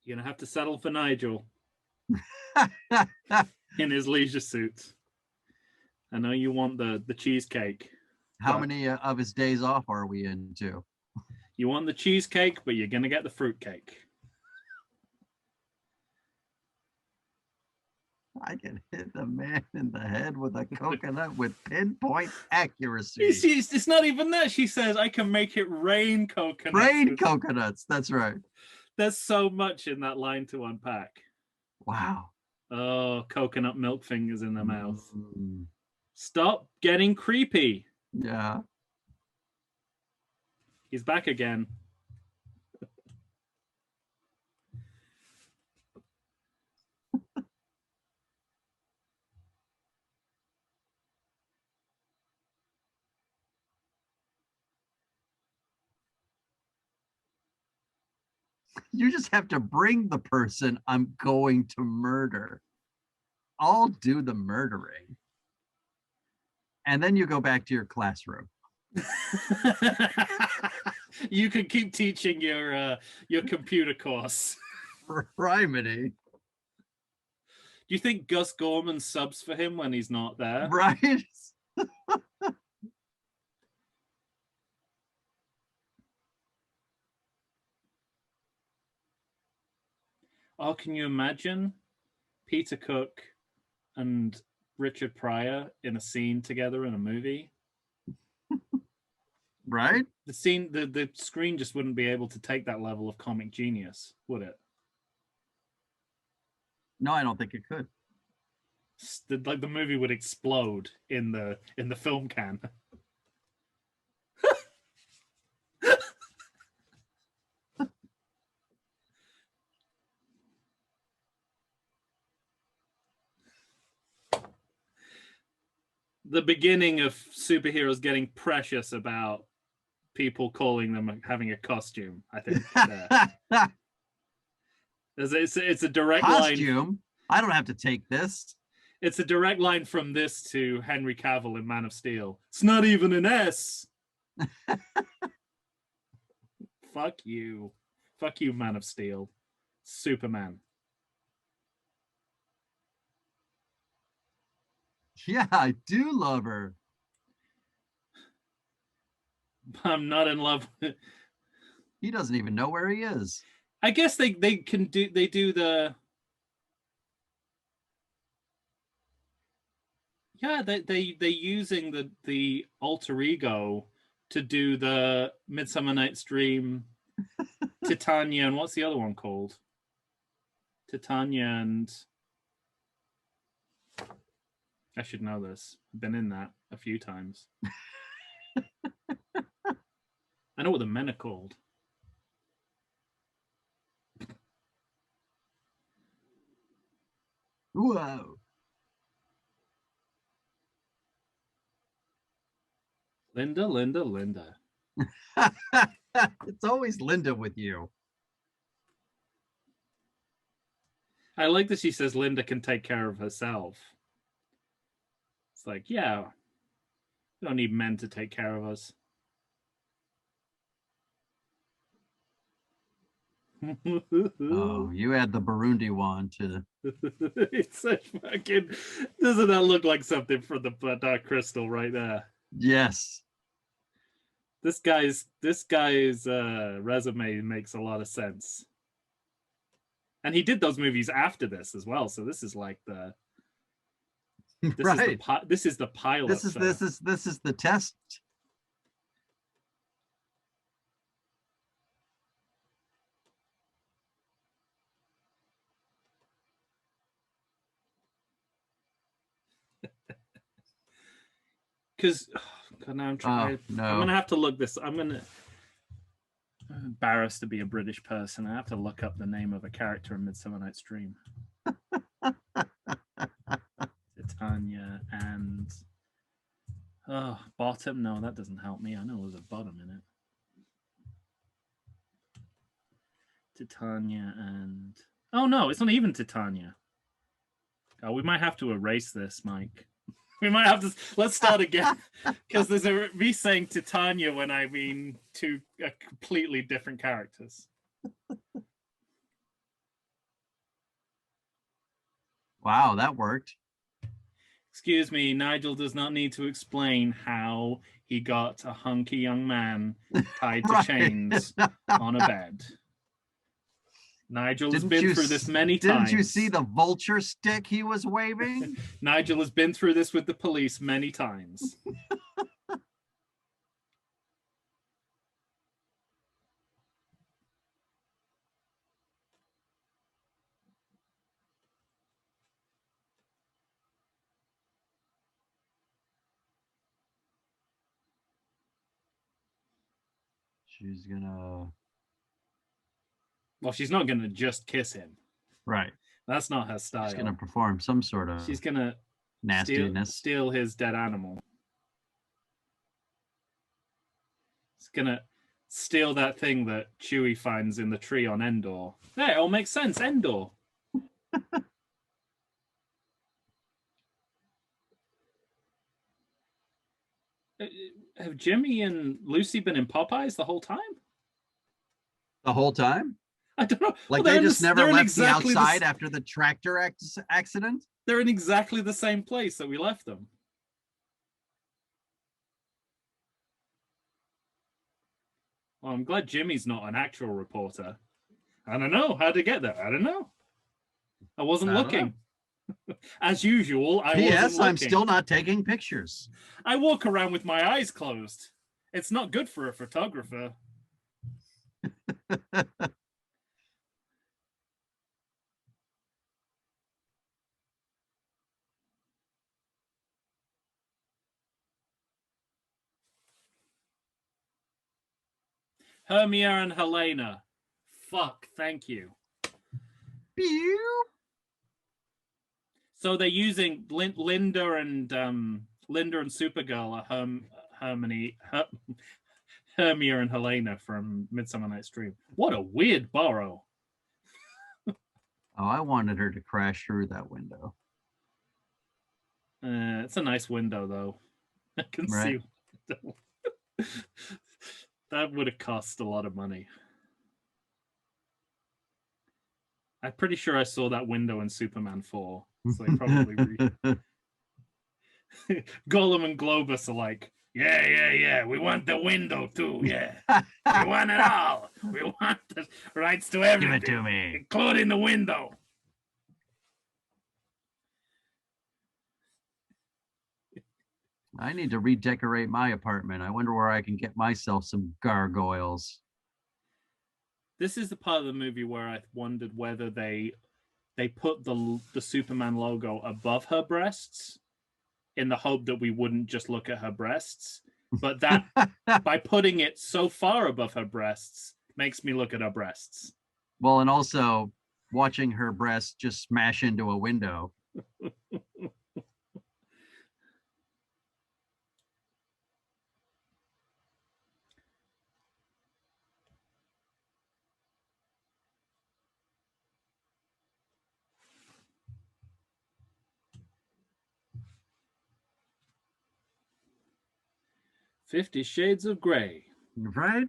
You're gonna have to settle for Nigel in his leisure suit. I know you want the cheesecake. How many of his days off are we into? You want the cheesecake, but you're gonna get the fruitcake. I can hit the man in the head with a coconut with pinpoint accuracy. It's not even that. She says, I can make it rain coconuts. Rain coconuts. That's right. There's so much in that line to unpack. Wow. Oh, coconut milk fingers in the mouth. Stop getting creepy. Yeah. He's back again. You just have to bring the person I'm going to murder. I'll do the murdering. And then you go back to your classroom. You can keep teaching your computer course. Criminy. Do you think Gus Gorman subs for him when he's not there? Right. Oh, can you imagine Peter Cook and Richard Pryor in a scene together in a movie? Right? The scene, the screen just wouldn't be able to take that level of comic genius, would it? No, I don't think it could. Like the movie would explode in the film can. The beginning of superheroes getting precious about people calling them having a costume, I think. It's a direct costume? line. I don't have to take this. It's a direct line from this to Henry Cavill in Man of Steel. It's not even an S. Fuck you. Fuck you, Man of Steel. Superman. Yeah, I do love her. I'm not in love with it. He doesn't even know where he is. I guess they do the yeah, they using the alter ego to do the Midsummer Night's Dream, Titania, and what's the other one called? Titania and I should know this. I've been in that a few times. I know what the men are called. Whoa. Linda, Linda, Linda. It's always Linda with you. I like that she says Linda can take care of herself. It's like, yeah, we don't need men to take care of us. Oh, you add the Burundi one to it's such fucking doesn't that look like something from the Dark Crystal right there? Yes. This guy's resume makes a lot of sense. And he did those movies after this as well, so this is like the this is the pilot. This is the test. Because now I'm trying. No. I'm gonna have to look this. I'm embarrassed to be a British person. I have to look up the name of a character in Midsummer Night's Dream. Titania and bottom. No, that doesn't help me. I know there's a bottom in it. Titania and oh no, it's not even Titania. Oh, we might have to erase this, Mike. We might have to. Let's start again because there's me saying Titania when I mean two completely different characters. Wow, that worked. Excuse me, Nigel does not need to explain how he got a hunky young man tied to chains on a bed. Nigel has been through this many times. Didn't you see the vulture stick he was waving? Nigel has been through this with the police many times. She's gonna... Well, she's not going to just kiss him. Right. That's not her style. She's going to perform some sort of... She's going to nastiness. Steal his dead animal. It's going to steal that thing that Chewie finds in the tree on Endor. Hey, it all makes sense. Endor. Have Jimmy and Lucy been in Popeyes the whole time? The whole time? I don't know. Like they just never left the outside after the tractor accident? They're in exactly the same place that we left them. Well, I'm glad Jimmy's not an actual reporter. I don't know how to get there. I don't know. I wasn't looking. As usual, I wasn't looking. I'm still not taking pictures. I walk around with my eyes closed. It's not good for a photographer. Hermia and Helena. Fuck, thank you. Pew. So they're using Linda and Supergirl are Hermia and Helena from Midsummer Night's Dream. What a weird borrow. Oh, I wanted her to crash through that window. It's a nice window, though. I can see. That would have cost a lot of money. I'm pretty sure I saw that window in Superman 4. So they probably Golem and Globus are like, yeah. We want the window too. Yeah, we want it all. We want the rights to everything. Give it to me, including the window. I need to redecorate my apartment. I wonder where I can get myself some gargoyles. This is the part of the movie where I wondered whether they put the Superman logo above her breasts in the hope that we wouldn't just look at her breasts. But that by putting it so far above her breasts makes me look at her breasts. Well, and also watching her breasts just smash into a window. 50 Shades of Grey. Right?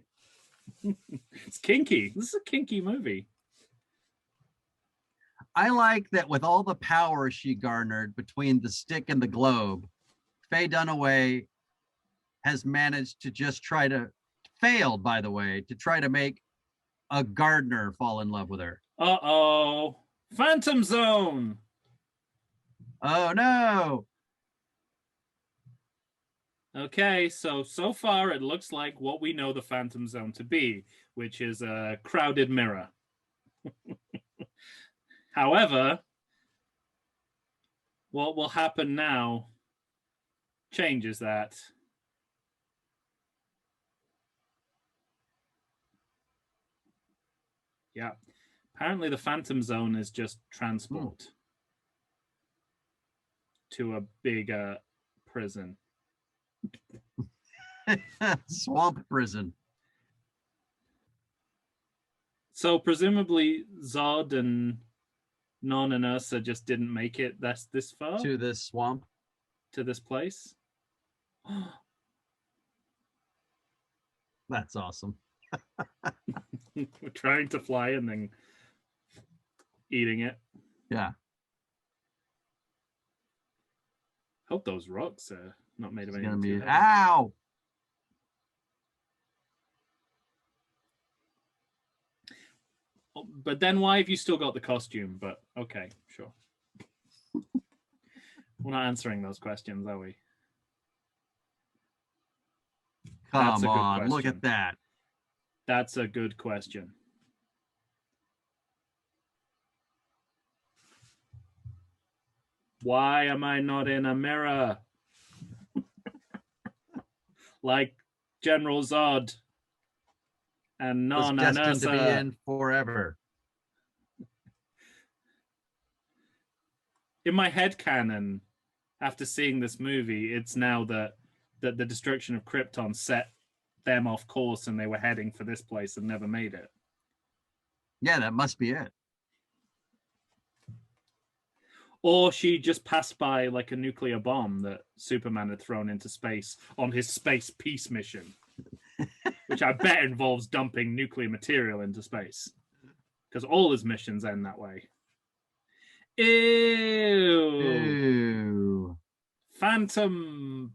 It's kinky. This is a kinky movie. I like that with all the power she garnered between the stick and the globe, Faye Dunaway has managed to just failed, by the way, to try to make a gardener fall in love with her. Uh-oh. Phantom Zone. Oh, no. Okay, so far it looks like what we know the Phantom Zone to be, which is a crowded mirror. However, what will happen now changes that. Yeah. Apparently the Phantom Zone is just transport to a bigger prison. Swamp prison. So presumably Zod and Non and Ursa just didn't make it this far? To this swamp? To this place? That's awesome. We're trying to fly and then eating it. Yeah. Hope those rocks are not made of anything. Ow! But then why have you still got the costume? But okay, sure. We're not answering those questions, are we? Come on, look at that. That's a good question. Why am I not in a mirror? Like General Zod and Non and destined Ursa. To be in forever. In my headcanon, after seeing this movie, it's now that the destruction of Krypton set them off course and they were heading for this place and never made it. Yeah, that must be it. Or she just passed by like a nuclear bomb that Superman had thrown into space on his space peace mission, which I bet involves dumping nuclear material into space. because all his missions end that way. Ew. Ew. Phantom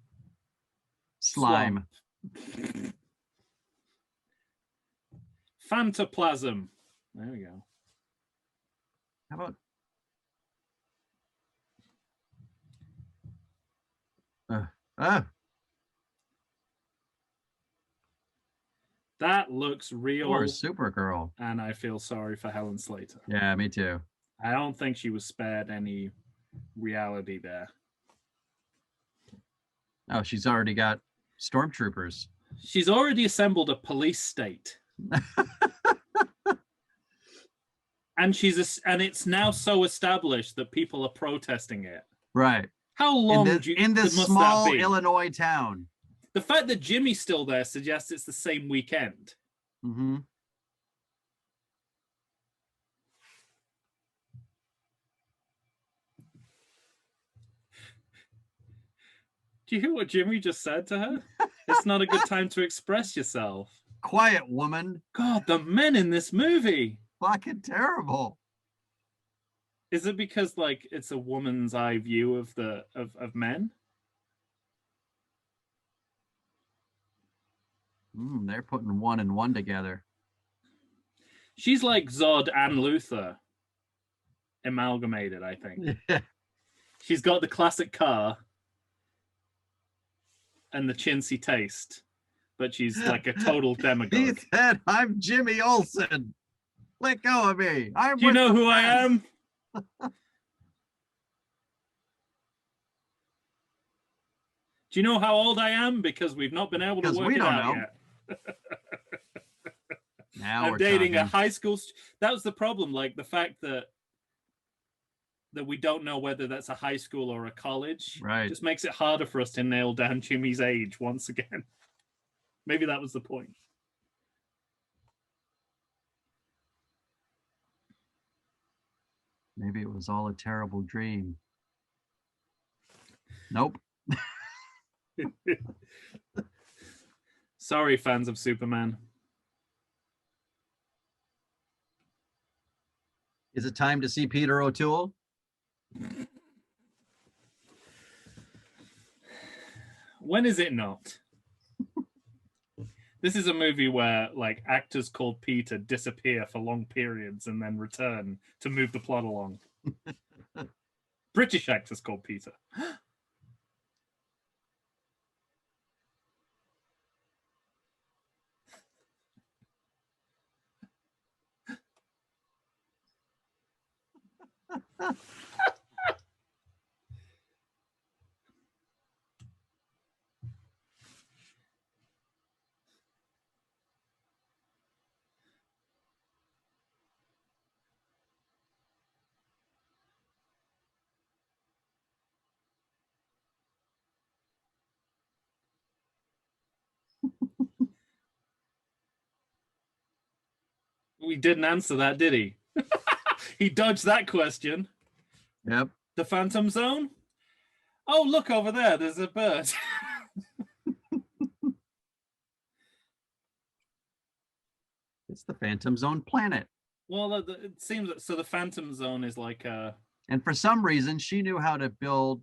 slime. Phantoplasm. There we go. How about that looks real. Or Supergirl. And I feel sorry for Helen Slater. Yeah, me too. I don't think she was spared any reality there. Oh, she's already got stormtroopers. She's already assembled a police state. And it's now so established that people are protesting it. Right. How long in this small Illinois town? The fact that Jimmy's still there suggests it's the same weekend. Mm-hmm. Do you hear what Jimmy just said to her? It's not a good time to express yourself. Quiet, woman. God, the men in this movie. Fucking terrible. Is it because like it's a woman's eye view of men? They're putting one and one together. She's like Zod and Luther amalgamated, I think. She's got the classic car and the chintzy taste, but she's like a total demagogue. He said, "I'm Jimmy Olsen. Let go of me. Do you know who I am?" Do you know how old I am? Because we've not been able to work it out yet. Now I'm dating a high school. That was the problem. Like the fact that we don't know whether that's a high school or a college. Right. Just makes it harder for us to nail down Jimmy's age once again. Maybe that was the point. Maybe it was all a terrible dream. Nope. Sorry, fans of Superman. Is it time to see Peter O'Toole? When is it not? This is a movie where like actors called Peter disappear for long periods and then return to move the plot along. British actors called Peter. We didn't answer that, did he? He dodged that question. Yep. The Phantom Zone? Oh, look over there. There's a bird. It's the Phantom Zone planet. Well, it seems that so the Phantom Zone is like a... And for some reason, she knew how to build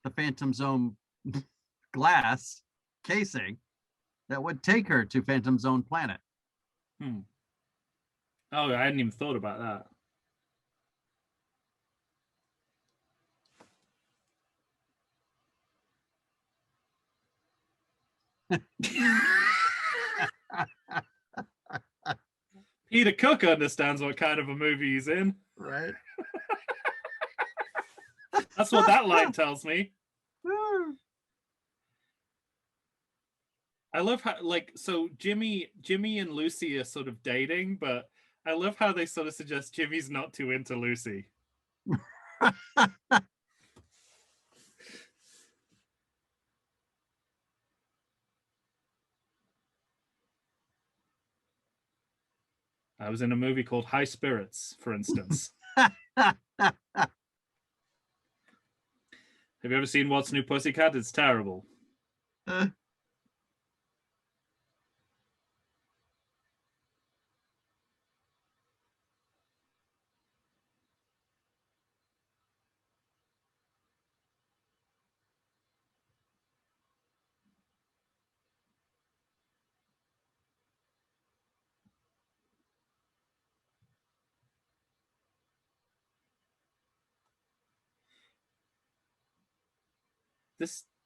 the Phantom Zone glass casing that would take her to Phantom Zone planet. Oh, I hadn't even thought about that. Peter Cook understands what kind of a movie he's in. Right. That's what that line tells me. I love how, like, so Jimmy and Lucy are sort of dating, but I love how they sort of suggest Jimmy's not too into Lucy. I was in a movie called High Spirits, for instance. Have you ever seen What's New Pussycat? It's terrible.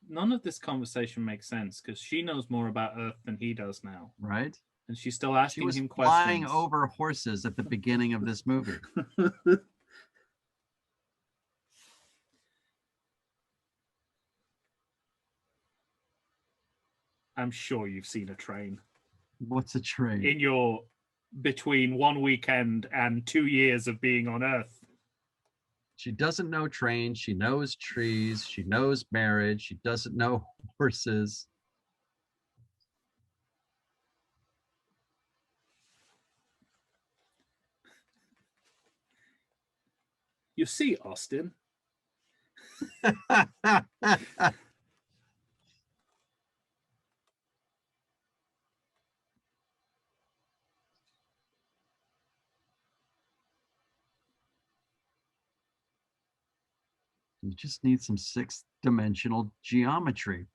none of this conversation makes sense because she knows more about Earth than he does now. Right. And she's still asking him questions. Flying over horses at the beginning of this movie. I'm sure you've seen a train. What's a train? In your between one weekend and 2 years of being on Earth. She doesn't know trains. She knows trees. She knows marriage. She doesn't know horses. You see, Austin. You just need some six-dimensional geometry.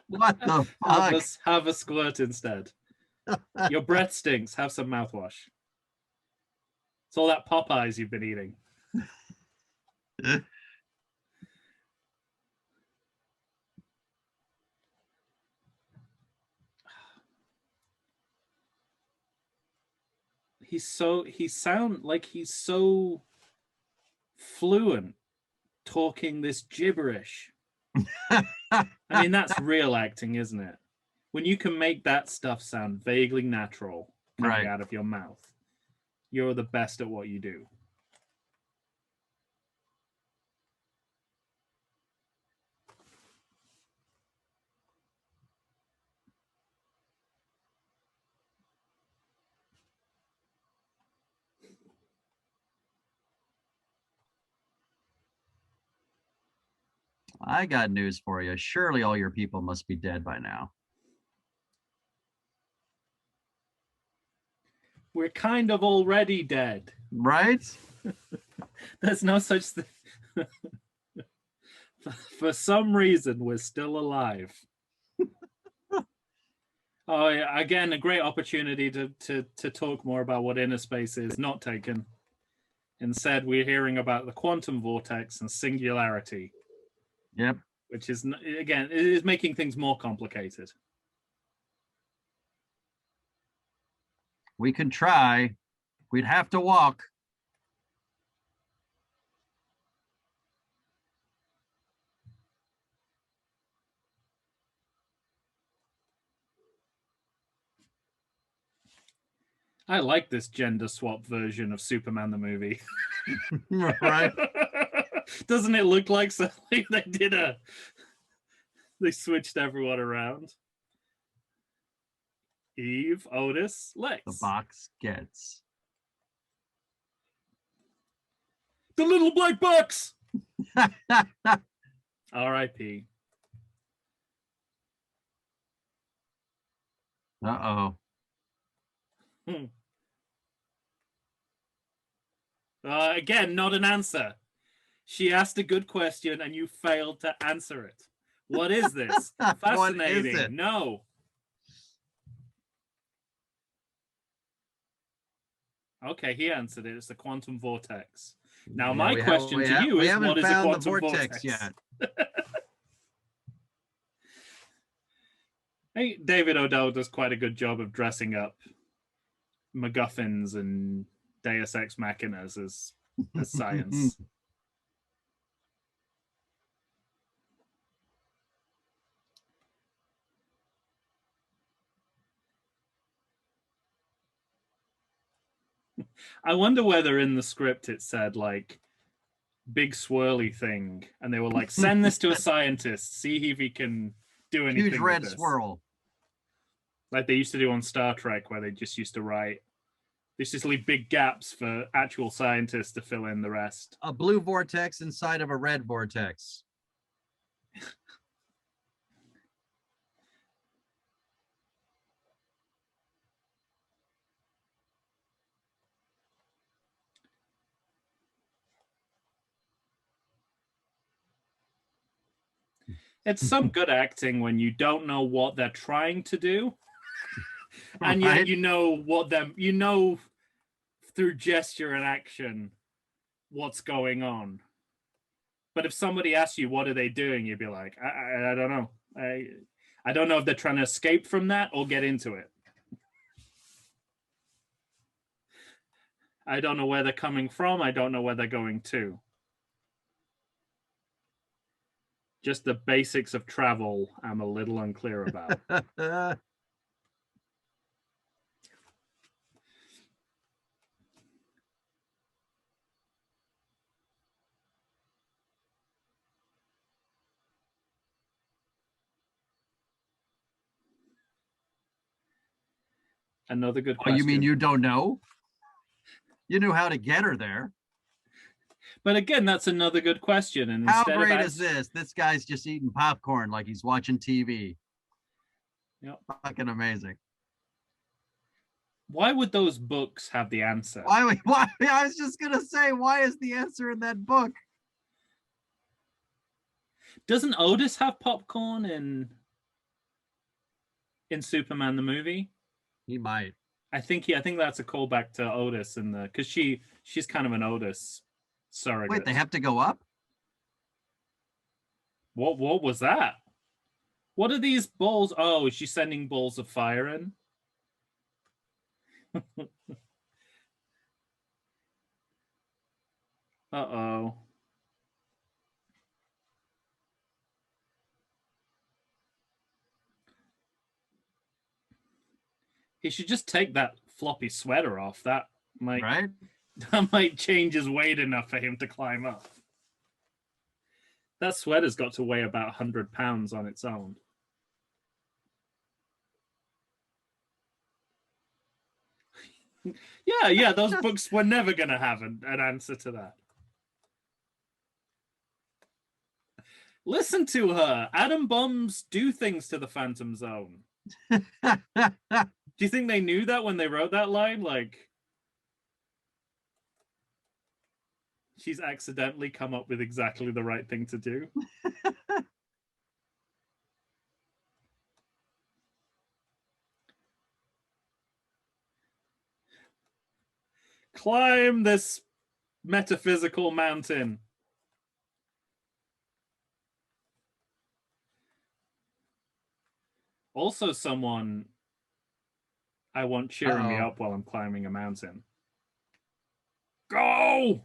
What the fuck? Have a squirt instead. Your breath stinks. Have some mouthwash. It's all that Popeyes you've been eating. He sound like he's so fluent talking this gibberish. I mean, that's real acting, isn't it? When you can make that stuff sound vaguely natural coming out of your mouth, you're the best at what you do. I got news for you. Surely all your people must be dead by now. We're kind of already dead. Right? There's no such thing. For some reason, we're still alive. Oh, yeah. Again, a great opportunity to talk more about what inner space is, not taken. Instead, we're hearing about the quantum vortex and singularity. Yep. Which is, again, it is making things more complicated. We could try. We'd have to walk. I like this gender swap version of Superman the movie. Right. Doesn't it look like something they switched everyone around? Eve, Otis, Lex. The box gets. The little black box! R.I.P. Uh-oh. Again, not an answer. She asked a good question and you failed to answer it. What is this? Fascinating. What is it? No. Okay, he answered it. It's the quantum vortex. Now, my question to you is, what is a quantum vortex? Yet. I think David O'Dell does quite a good job of dressing up MacGuffins and Deus Ex Machinas as science. I wonder whether in the script it said like big swirly thing, and they were like, send this to a scientist, see if he can do anything. Huge red swirl. Like they used to do on Star Trek, where they just used to write, they used to leave big gaps for actual scientists to fill in the rest. A blue vortex inside of a red vortex. It's some good acting when you don't know what they're trying to do. And yet you know what them, you know through gesture and action what's going on. But if somebody asks you what are they doing, you'd be like, I don't know. I don't know if they're trying to escape from that or get into it. I don't know where they're coming from. I don't know where they're going to. Just the basics of travel, I'm a little unclear about. Another good question. Oh, you mean you don't know? You knew how to get her there. But again, that's another good question. And how great is this? This guy's just eating popcorn like he's watching TV. Yep. Fucking amazing. Why would those books have the answer? Why? I was just gonna say, why is the answer in that book? Doesn't Otis have popcorn in Superman the movie? He might. I think that's a callback to Otis in the, because she's kind of an Otis surrogate. Wait, they have to go up? What was that? What are these balls? Oh, is she sending balls of fire in? Uh-oh. He should just take that floppy sweater off. That might, right? That might change his weight enough for him to climb up. That sweater's got to weigh about 100 pounds on its own. Yeah, those books were never going to have an answer to that. Listen to her. Atom bombs do things to the Phantom Zone. Do you think they knew that when they wrote that line? Like, she's accidentally come up with exactly the right thing to do. Climb this metaphysical mountain. Also, someone I want cheering me up while I'm climbing a mountain. Go!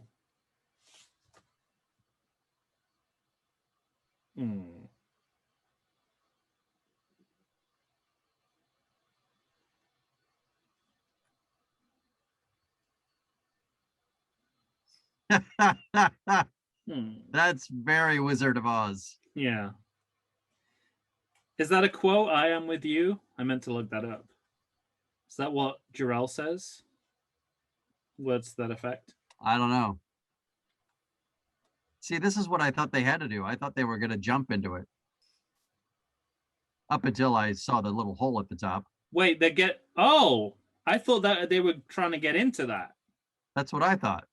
That's very Wizard of Oz. Yeah. Is that a quote? I am with you? I meant to look that up. Is that what Jarrell says? Words to that effect? I don't know. See, this is what I thought they had to do. I thought they were going to jump into it. Up until I saw the little hole at the top. Wait, they get... Oh! I thought that they were trying to get into that. That's what I thought.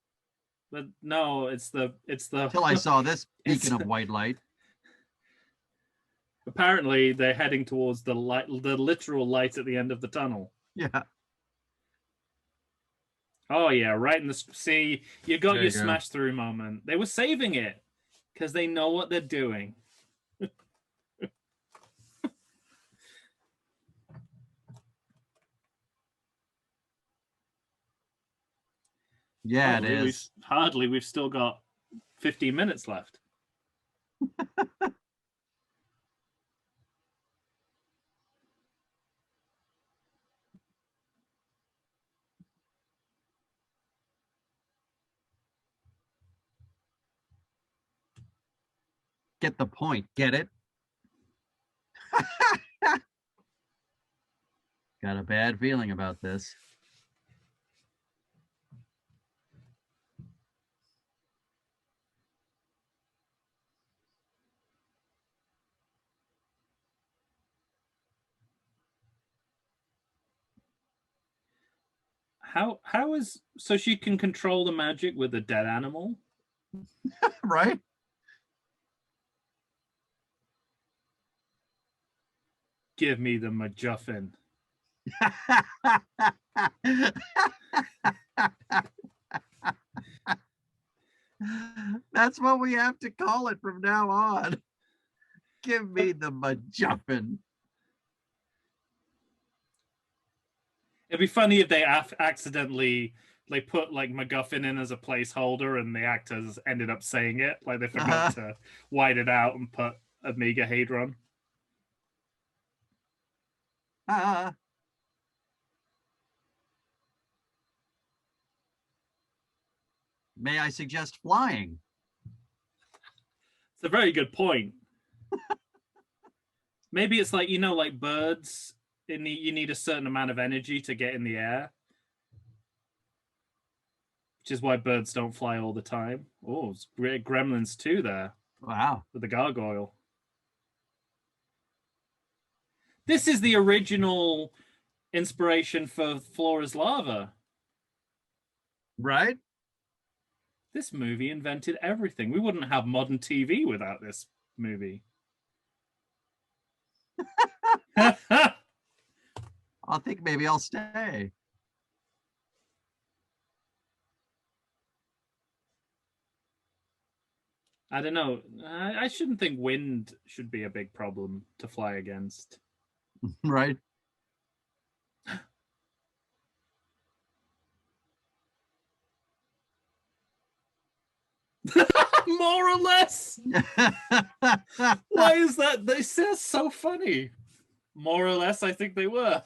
But no, it's the... Until I saw this beacon of white light. Apparently, they're heading towards the light, the literal light at the end of the tunnel. Yeah. Oh, yeah, right in the... See, you got your smash through moment. They were saving it because they know what they're doing. Yeah, it is. We've still got 15 minutes left. Get the point. Get it? Got a bad feeling about this. How is... So she can control the magic with a dead animal? Right? Give me the MacGuffin. That's what we have to call it from now on. Give me the MacGuffin. It'd be funny if they accidentally put like MacGuffin in as a placeholder and the actors ended up saying it. Like they forgot to white it out and put Omega Hadron. May I suggest flying? It's a very good point. Maybe it's like, like birds, you need a certain amount of energy to get in the air. Which is why birds don't fly all the time. Oh, it's great. Gremlins 2 there. Wow. With the gargoyle. This is the original inspiration for Flora's Lava. Right? This movie invented everything. We wouldn't have modern TV without this movie. I think maybe I'll stay. I don't know. I shouldn't think wind should be a big problem to fly against. Right. More or less. Why is that? They sound so funny. More or less, I think they were.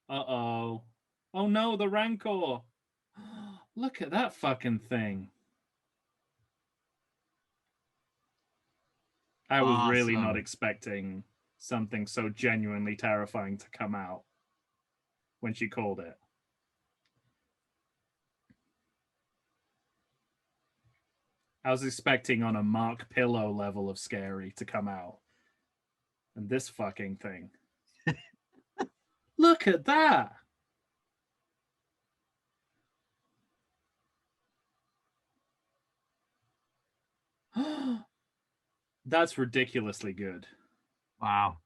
Uh-oh. Oh no, the Rancor. Look at that fucking thing. I was really not expecting something so genuinely terrifying to come out when she called it. I was expecting on a Mark Pillow level of scary to come out. And this fucking thing. Look at that. That's ridiculously good. Wow.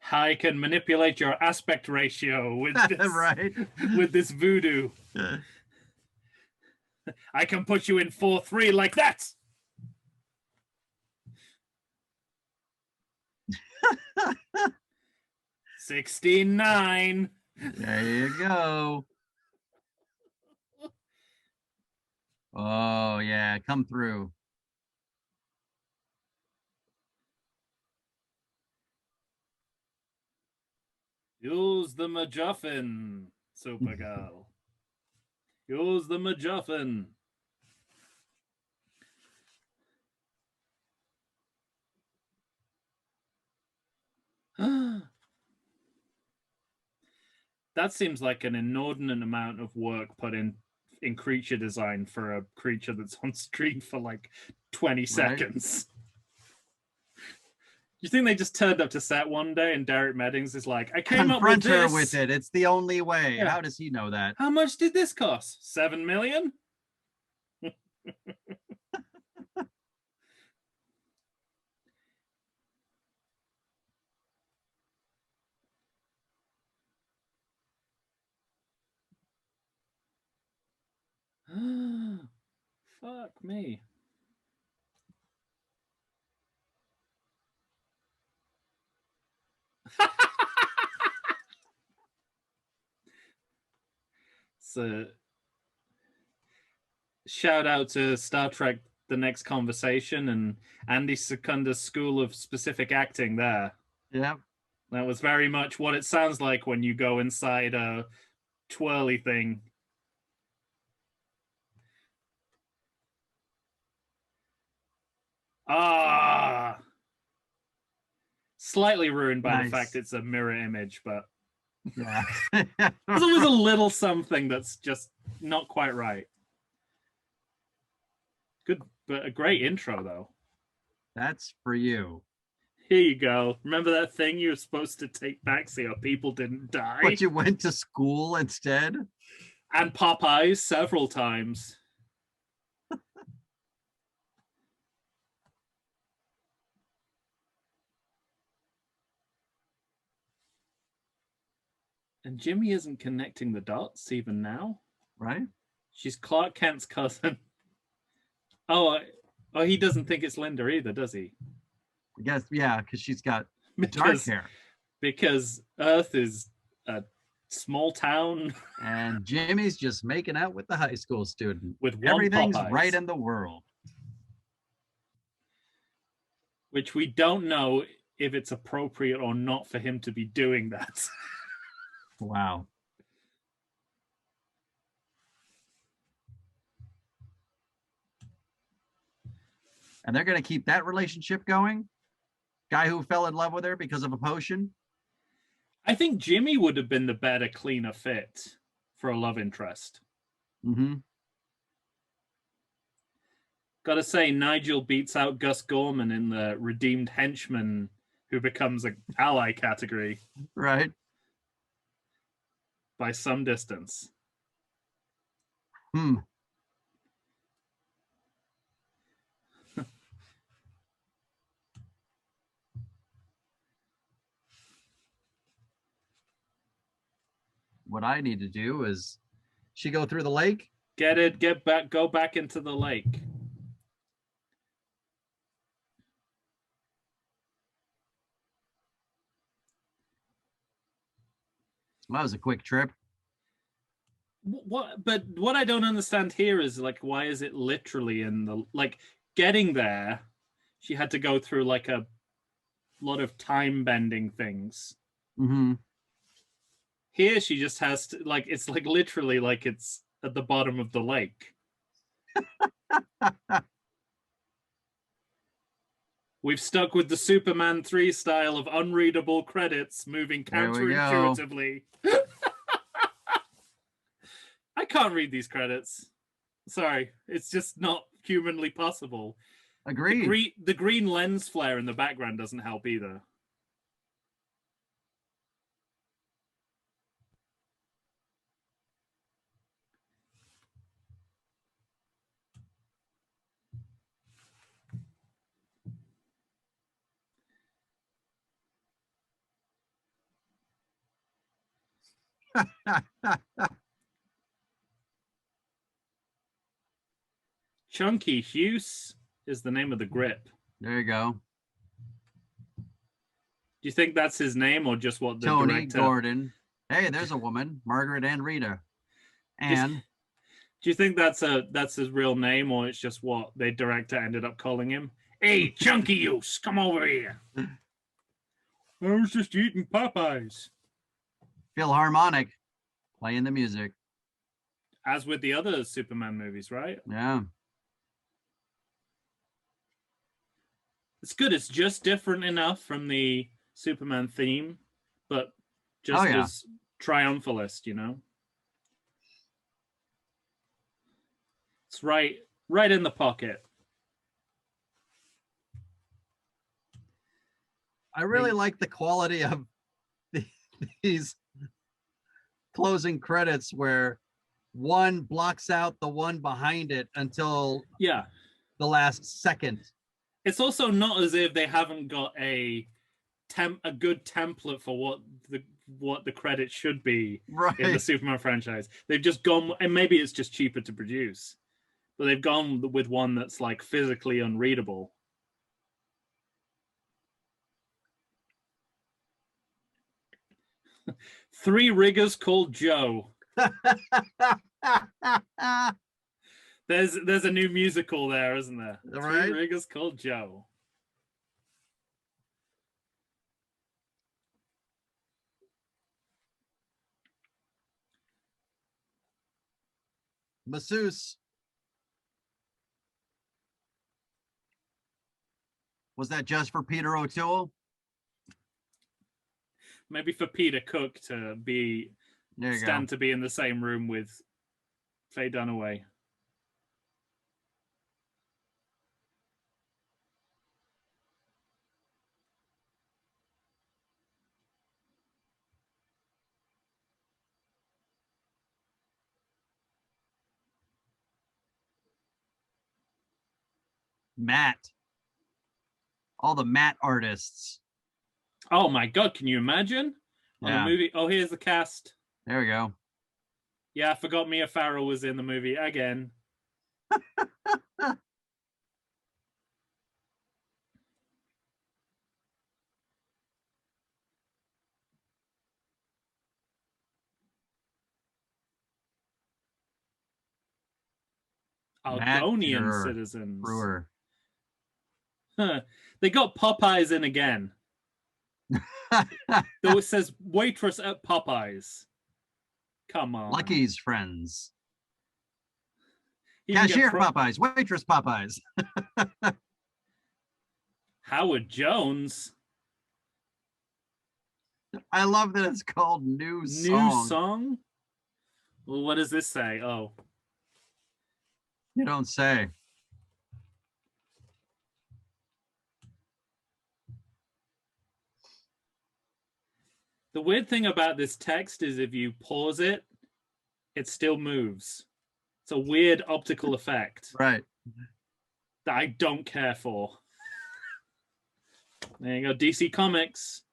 I can manipulate your aspect ratio with this, right. with this voodoo. I can put you in 4-3 like that. $16.9. There you go. Oh yeah, come through. Use the MacGuffin, Supergirl. Use the MacGuffin. That seems like an inordinate amount of work put in creature design for a creature that's on screen for like 20 seconds. You think they just turned up to set one day and Derek Meddings is like, I came up with this. Confront her with it. It's the only way. Yeah. How does he know that? How much did this cost? $7 million? Fuck me. So, shout out to Star Trek The Next Conversation and Andy Secunda's School of Specific Acting there. Yeah. That was very much what it sounds like when you go inside a twirly thing. Ah! Slightly ruined by the fact it's a mirror image, but yeah. There's always a little something that's just not quite right. But a great intro, though. That's for you. Here you go. Remember that thing you were supposed to take back so your people didn't die? But you went to school instead? And Popeyes several times. And Jimmy isn't connecting the dots even now. Right? She's Clark Kent's cousin. Oh, he doesn't think it's Linda either, does he? I guess, yeah, because she's got dark hair. Because Earth is a small town. And Jimmy's just making out with the high school student. With everything's Popeyes. Right in the world. Which we don't know if it's appropriate or not for him to be doing that. Wow. And they're going to keep that relationship going? Guy who fell in love with her because of a potion? I think Jimmy would have been the better, cleaner fit for a love interest. Mm-hmm. Gotta say, Nigel beats out Gus Gorman in the redeemed henchman who becomes an ally category. Right. By some distance. What I need to do is she go through the lake? Get back, go back into the lake. That was a quick trip. But what I don't understand here is, like, why is it literally in the, like, getting there, she had to go through like a lot of time bending things. Mm-hmm. Here she just has to, like, it's like literally like it's at the bottom of the lake. We've stuck with the Superman 3 style of unreadable credits moving counterintuitively. I can't read these credits. Sorry, it's just not humanly possible. Agreed. The green lens flare in the background doesn't help either. Chunky Hughes is the name of the grip. There you go. Do you think that's his name or just what the Tony director... Gordon. Hey, there's a woman, Margaret and Rita. And do you think that's his real name, or it's just what the director ended up calling him? Hey, Chunky Hughes, come over here. I was just eating Popeyes. Philharmonic, playing the music. As with the other Superman movies, right? Yeah. It's good. It's just different enough from the Superman theme, but just as triumphalist, you know? It's right in the pocket. I really like the quality of these closing credits where one blocks out the one behind it until the last second. It's also not as if they haven't got a good template for what the credits should be in the Superman franchise. They've just gone, and maybe it's just cheaper to produce, but they've gone with one that's like physically unreadable. Three riggers called Joe. There's a new musical there, isn't there? Right. Three riggers called Joe. Masseuse. Was that just for Peter O'Toole? Maybe for Peter Cook to be to be in the same room with Faye Dunaway. Matt. All the Matt artists. Oh my God, can you imagine? On the movie. Oh, here's the cast. There we go. Yeah, I forgot Mia Farrow was in the movie again. Argonian citizens. Brewer. Huh. They got Popeyes in again. Though it says waitress at Popeyes. Come on. Lucky's friends. Cashier Popeyes. Waitress Popeyes. Howard Jones. I love that it's called New Song. Well, what does this say? Oh. You don't say. The weird thing about this text is if you pause it, it still moves. It's a weird optical effect. Right. That I don't care for. There you go, DC Comics.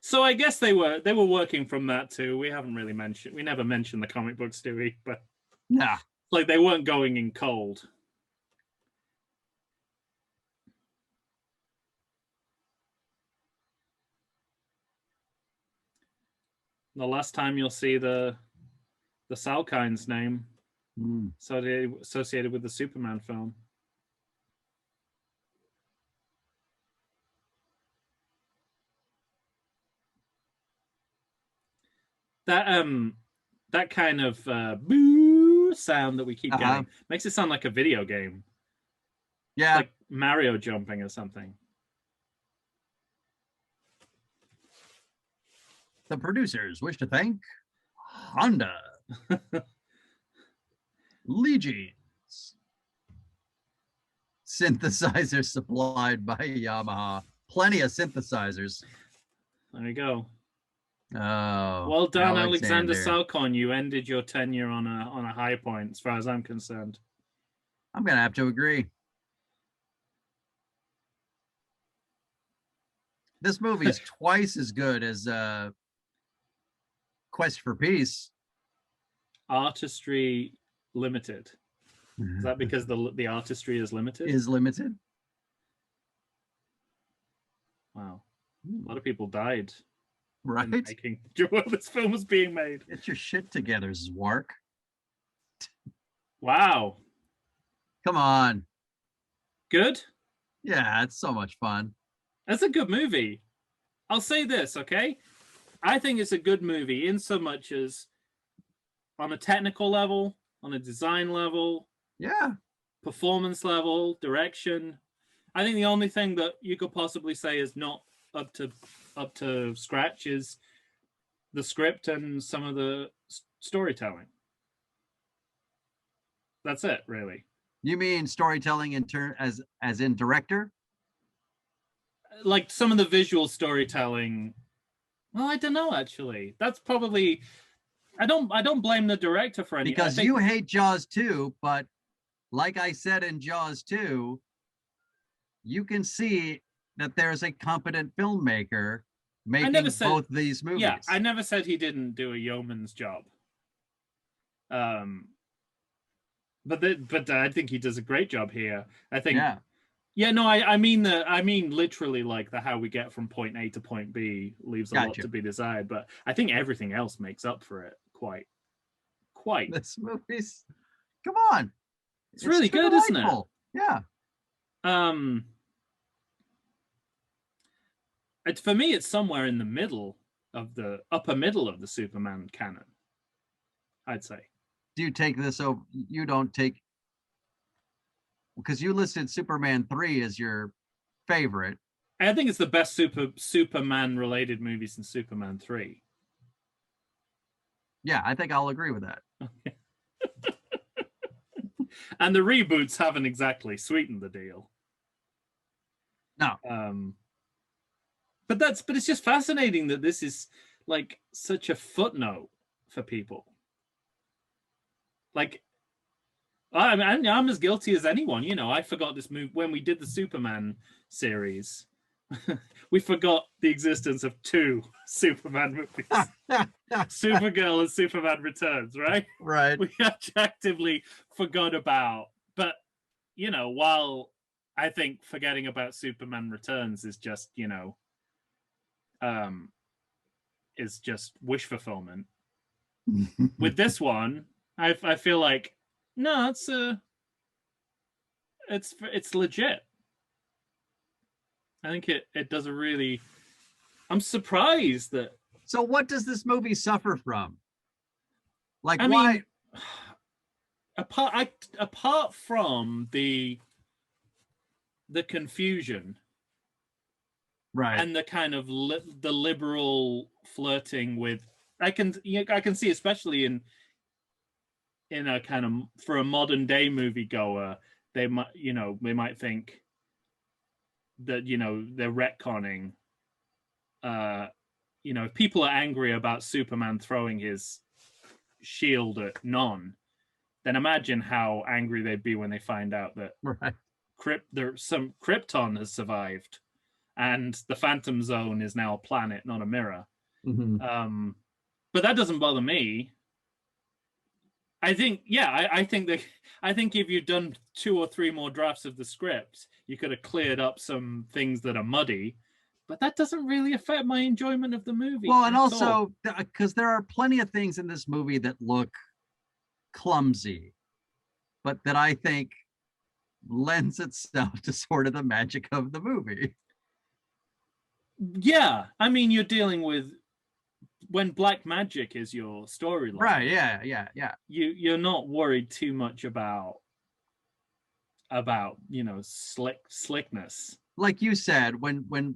So I guess they were working from that too. We never mentioned the comic books, do we? But yeah, like they weren't going in cold. The last time you'll see the Salkind's name associated with the Superman film. That kind of boo sound that we keep getting makes it sound like a video game. Yeah, like Mario jumping or something. The producers wish to thank Honda, Legions, synthesizers supplied by Yamaha. Plenty of synthesizers. There you go. Oh, well done, Alexander Salkind. You ended your tenure on a high point, as far as I'm concerned. I'm gonna have to agree. This movie is twice as good as Quest for Peace. Artistry limited. Is that because the artistry is limited? Is limited. Wow, a lot of people died. Right. While this film was being made. Get your shit together, Zwark. Wow. Come on. Good? Yeah, it's so much fun. It's a good movie. I'll say this, okay? I think it's a good movie in so much as on a technical level, on a design level, yeah, performance level, direction. I think the only thing that you could possibly say is not up to scratch is the script and some of the storytelling. That's it, really. You mean storytelling in as in director? Like some of the visual storytelling. Well, I don't know, actually. That's probably I don't blame the director for anything. Because you hate Jaws 2, but like I said in Jaws 2, you can see that there's a competent filmmaker making both these movies. Yeah, I never said he didn't do a yeoman's job. But I think he does a great job here. I think. Yeah. No, I mean literally like how we get from point A to point B leaves a lot to be desired. But I think everything else makes up for it quite. This movie's, come on, it's really good, isn't it? Yeah. For me, it's somewhere in the middle of the upper middle of the Superman canon, I'd say. Do you take this over? You don't take, because you listed Superman 3 as your favorite. I think it's the best Superman related movie since Superman 3. Yeah, I think I'll agree with that. And the reboots haven't exactly sweetened the deal. No. But it's just fascinating that this is like such a footnote for people. Like I mean, I'm as guilty as anyone. You know, I forgot this movie when we did the Superman series. We forgot the existence of two Superman movies, Supergirl and Superman Returns, right? Right. We objectively forgot about. But, you know, while I think forgetting about Superman Returns is just, you know, is just wish fulfillment. With this one, I feel like, no, it's legit. I think it does a really. I'm surprised that. So what does this movie suffer from? Like, I why? mean, apart from the confusion, right, and the kind of the liberal flirting with, I can see, especially in a kind of, for a modern day moviegoer, they might think that, you know, they're retconning. You know, if people are angry about Superman throwing his shield at Non, then imagine how angry they'd be when they find out that some Krypton has survived, and the Phantom Zone is now a planet, not a mirror. Mm-hmm. But that doesn't bother me. I think, yeah, I think if you'd done 2 or 3 more drafts of the script, you could have cleared up some things that are muddy, but that doesn't really affect my enjoyment of the movie. Well, and also because there are plenty of things in this movie that look clumsy, but that I think lends itself to sort of the magic of the movie. Yeah, I mean, you're dealing with, when black magic is your storyline, right? Yeah. You're not worried too much about you know, slickness. Like you said, when the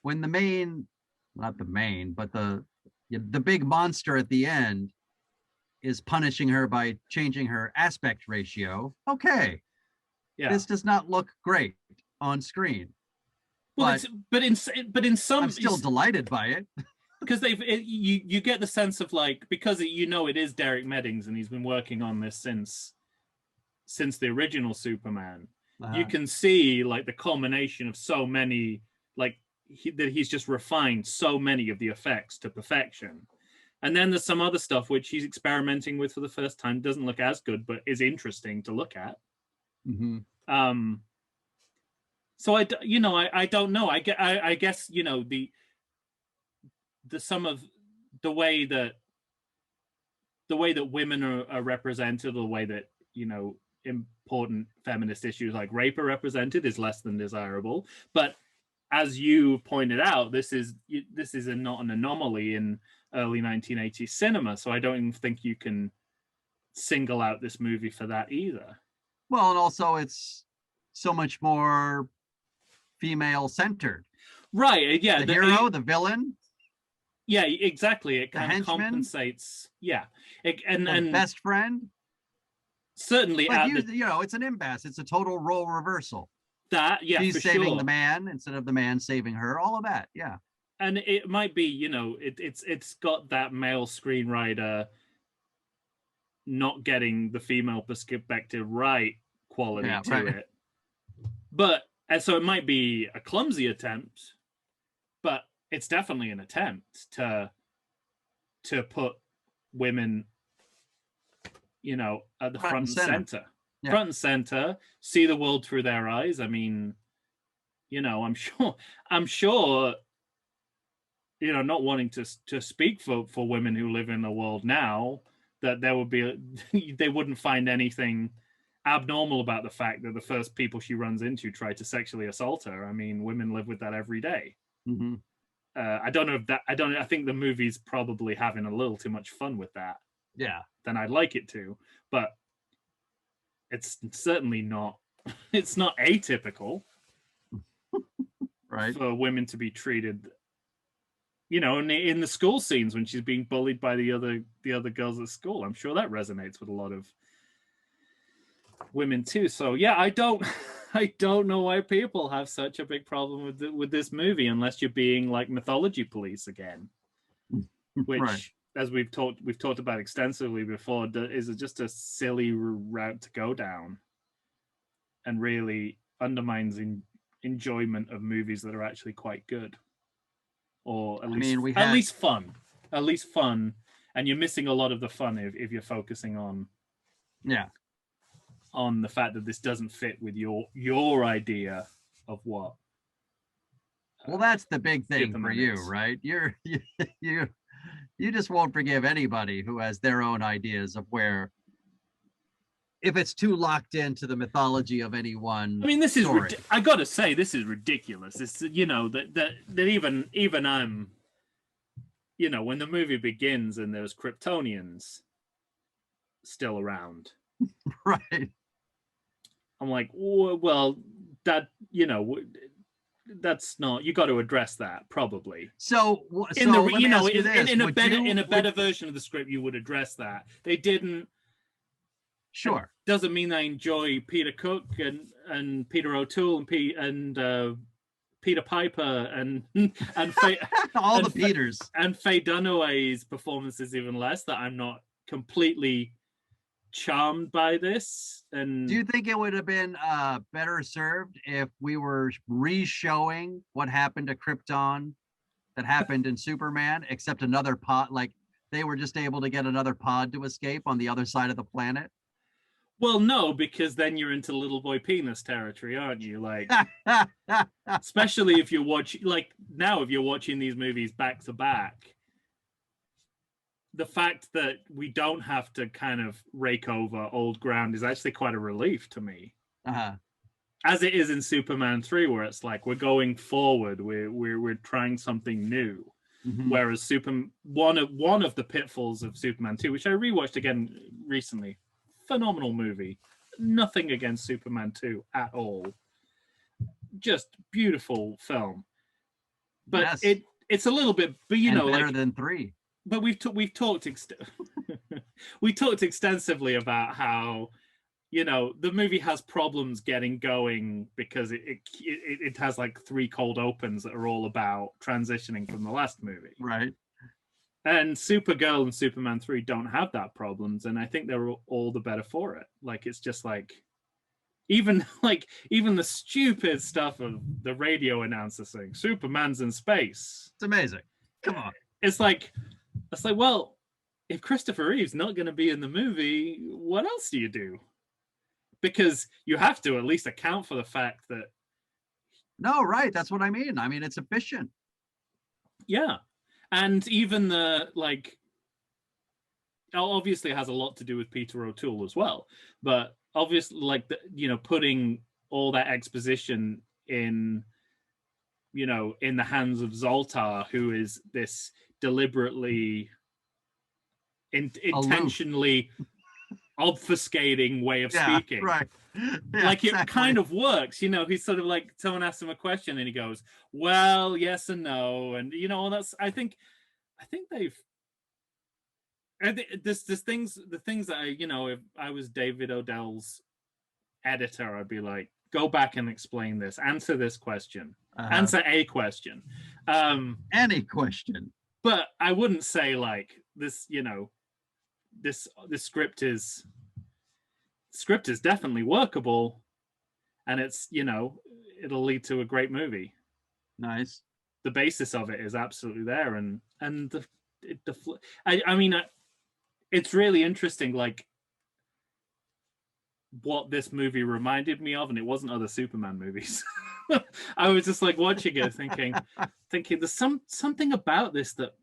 main, not the main, but the big monster at the end is punishing her by changing her aspect ratio. Okay, yeah, this does not look great on screen. Well, but in some, I'm still delighted by it, because you get the sense of, like, because you know it is Derek Meddings and he's been working on this since the original Superman. You can see, like, the culmination of so many, like, that he's just refined so many of the effects to perfection. And then there's some other stuff which he's experimenting with for the first time, doesn't look as good, but is interesting to look at. Mm-hmm. So I don't know. I guess, you know, the some of the way that women are represented, or the way that, you know, important feminist issues like rape are represented, is less than desirable. But as you pointed out, this is not an anomaly in early 1980s cinema. So I don't even think you can single out this movie for that either. Well, and also it's so much more female centered, right? Yeah, the hero, the villain. Yeah, exactly. It kind of compensates. Yeah, and best friend. Certainly, like you know, it's an impasse. It's a total role reversal. That, yeah, she's saving the man instead of the man saving her. All of that, yeah. And it might be, you know, it's got that male screenwriter not getting the female perspective right quality to it. But, and so it might be a clumsy attempt, but it's definitely an attempt to put women, you know, at the front and center. Yeah. Front and center, see the world through their eyes. I mean, you know, I'm sure, you know, not wanting to speak for women who live in the world now, that there would be they wouldn't find anything abnormal about the fact that the first people she runs into try to sexually assault her. I mean, women live with that every day. Mm-hmm. I don't know if that. I think the movie's probably having a little too much fun with that. Yeah. Than I'd like it to, but it's certainly not. It's not atypical, right, for women to be treated, you know, in the school scenes when she's being bullied by the other girls at school. I'm sure that resonates with a lot of women too. So yeah, I don't know why people have such a big problem with this movie, unless you're being like mythology police again, which as we've talked about extensively before, is just a silly route to go down, and really undermines enjoyment of movies that are actually quite good, or at least fun, and you're missing a lot of the fun if you're focusing on on the fact that this doesn't fit with your idea of what. Well, that's the big thing for you, right? You just won't forgive anybody who has their own ideas of where, if it's too locked into the mythology of any one. I mean, this is I gotta say, this is ridiculous. It's, you know, that even I'm, you know, when the movie begins and there's Kryptonians still around, right? I'm like, well, that, you know, that's not, you got to address that probably. So in the, you know, in a better version of the script, you would address that. They didn't. Sure. It doesn't mean I enjoy Peter Cook and Peter O'Toole and Peter Piper and all the Peters and Faye Dunaway's performances even less, that I'm not completely charmed by this. And do you think it would have been better served if we were re-showing what happened to Krypton that happened in Superman, except another pod, like they were just able to get another pod to escape on the other side of the planet? Well, no, because then you're into little boy penis territory, aren't you? Like, especially if you're watching, like now, if you're watching these movies back to back, the fact that we don't have to kind of rake over old ground is actually quite a relief to me. As it is in Superman 3, where it's like we're going forward, we're trying something new. Mm-hmm. Whereas one of the pitfalls of Superman 2, which I rewatched again recently, phenomenal movie, nothing against Superman 2 at all, just beautiful film, but yes. It's a little bit, but you know, better like than 3. But we talked extensively about how, you know, the movie has problems getting going because it has like 3 cold opens that are all about transitioning from the last movie, right? And Supergirl and Superman 3 don't have that problems, and I think they're all the better for it. Like, it's just like, even the stupid stuff of the radio announcer saying Superman's in space. It's amazing. Come on. It's like, well, if Christopher Reeve's not going to be in the movie, what else do you do? Because you have to at least account for the fact that. No, right. That's what I mean. I mean, it's efficient. Yeah. And even the, like, obviously it has a lot to do with Peter O'Toole as well. But obviously, like, you know, putting all that exposition in, you know, in the hands of Zoltar, who is this deliberately, intentionally obfuscating way of speaking. Right. Yeah, like, exactly. It kind of works, you know. He's sort of like, someone asks him a question and he goes, well, yes and no, and you know, that's, I think they've, the things that I, you know, if I was David Odell's editor, I'd be like, go back and explain this, answer this question, answer a question, any question. But I wouldn't say like this, you know, this script is definitely workable, and it's, you know, it'll lead to a great movie. Nice. The basis of it is absolutely there, and I mean, it's really interesting, like, what this movie reminded me of, and it wasn't other Superman movies. I was just like watching it, thinking there's something about this that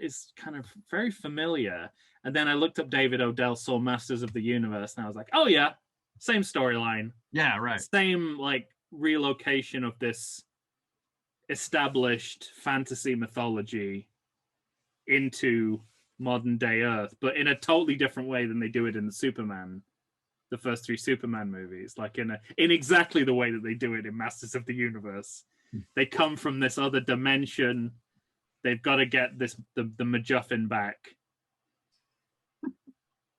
is kind of very familiar. And then I looked up David Odell, saw Masters of the Universe, and I was like, oh yeah, same storyline. Yeah, right. Same, like, relocation of this established fantasy mythology into modern day Earth, but in a totally different way than they do it in the first 3 Superman movies, like in exactly the way that they do it in Masters of the Universe. They come from this other dimension. They've got to get the MacGuffin back.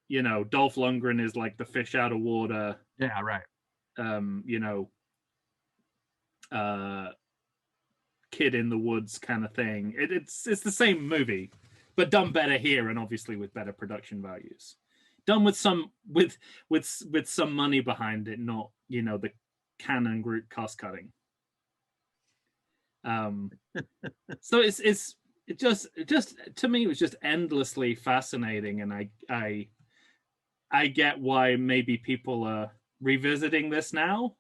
You know, Dolph Lundgren is like the fish out of water. Yeah, right. You know, kid in the woods kind of thing. It's the same movie, but done better here, and obviously with better production values. Done with some with some money behind it, not, you know, the Canon group cost cutting. So it just to me, it was just endlessly fascinating, and I get why maybe people are revisiting this now.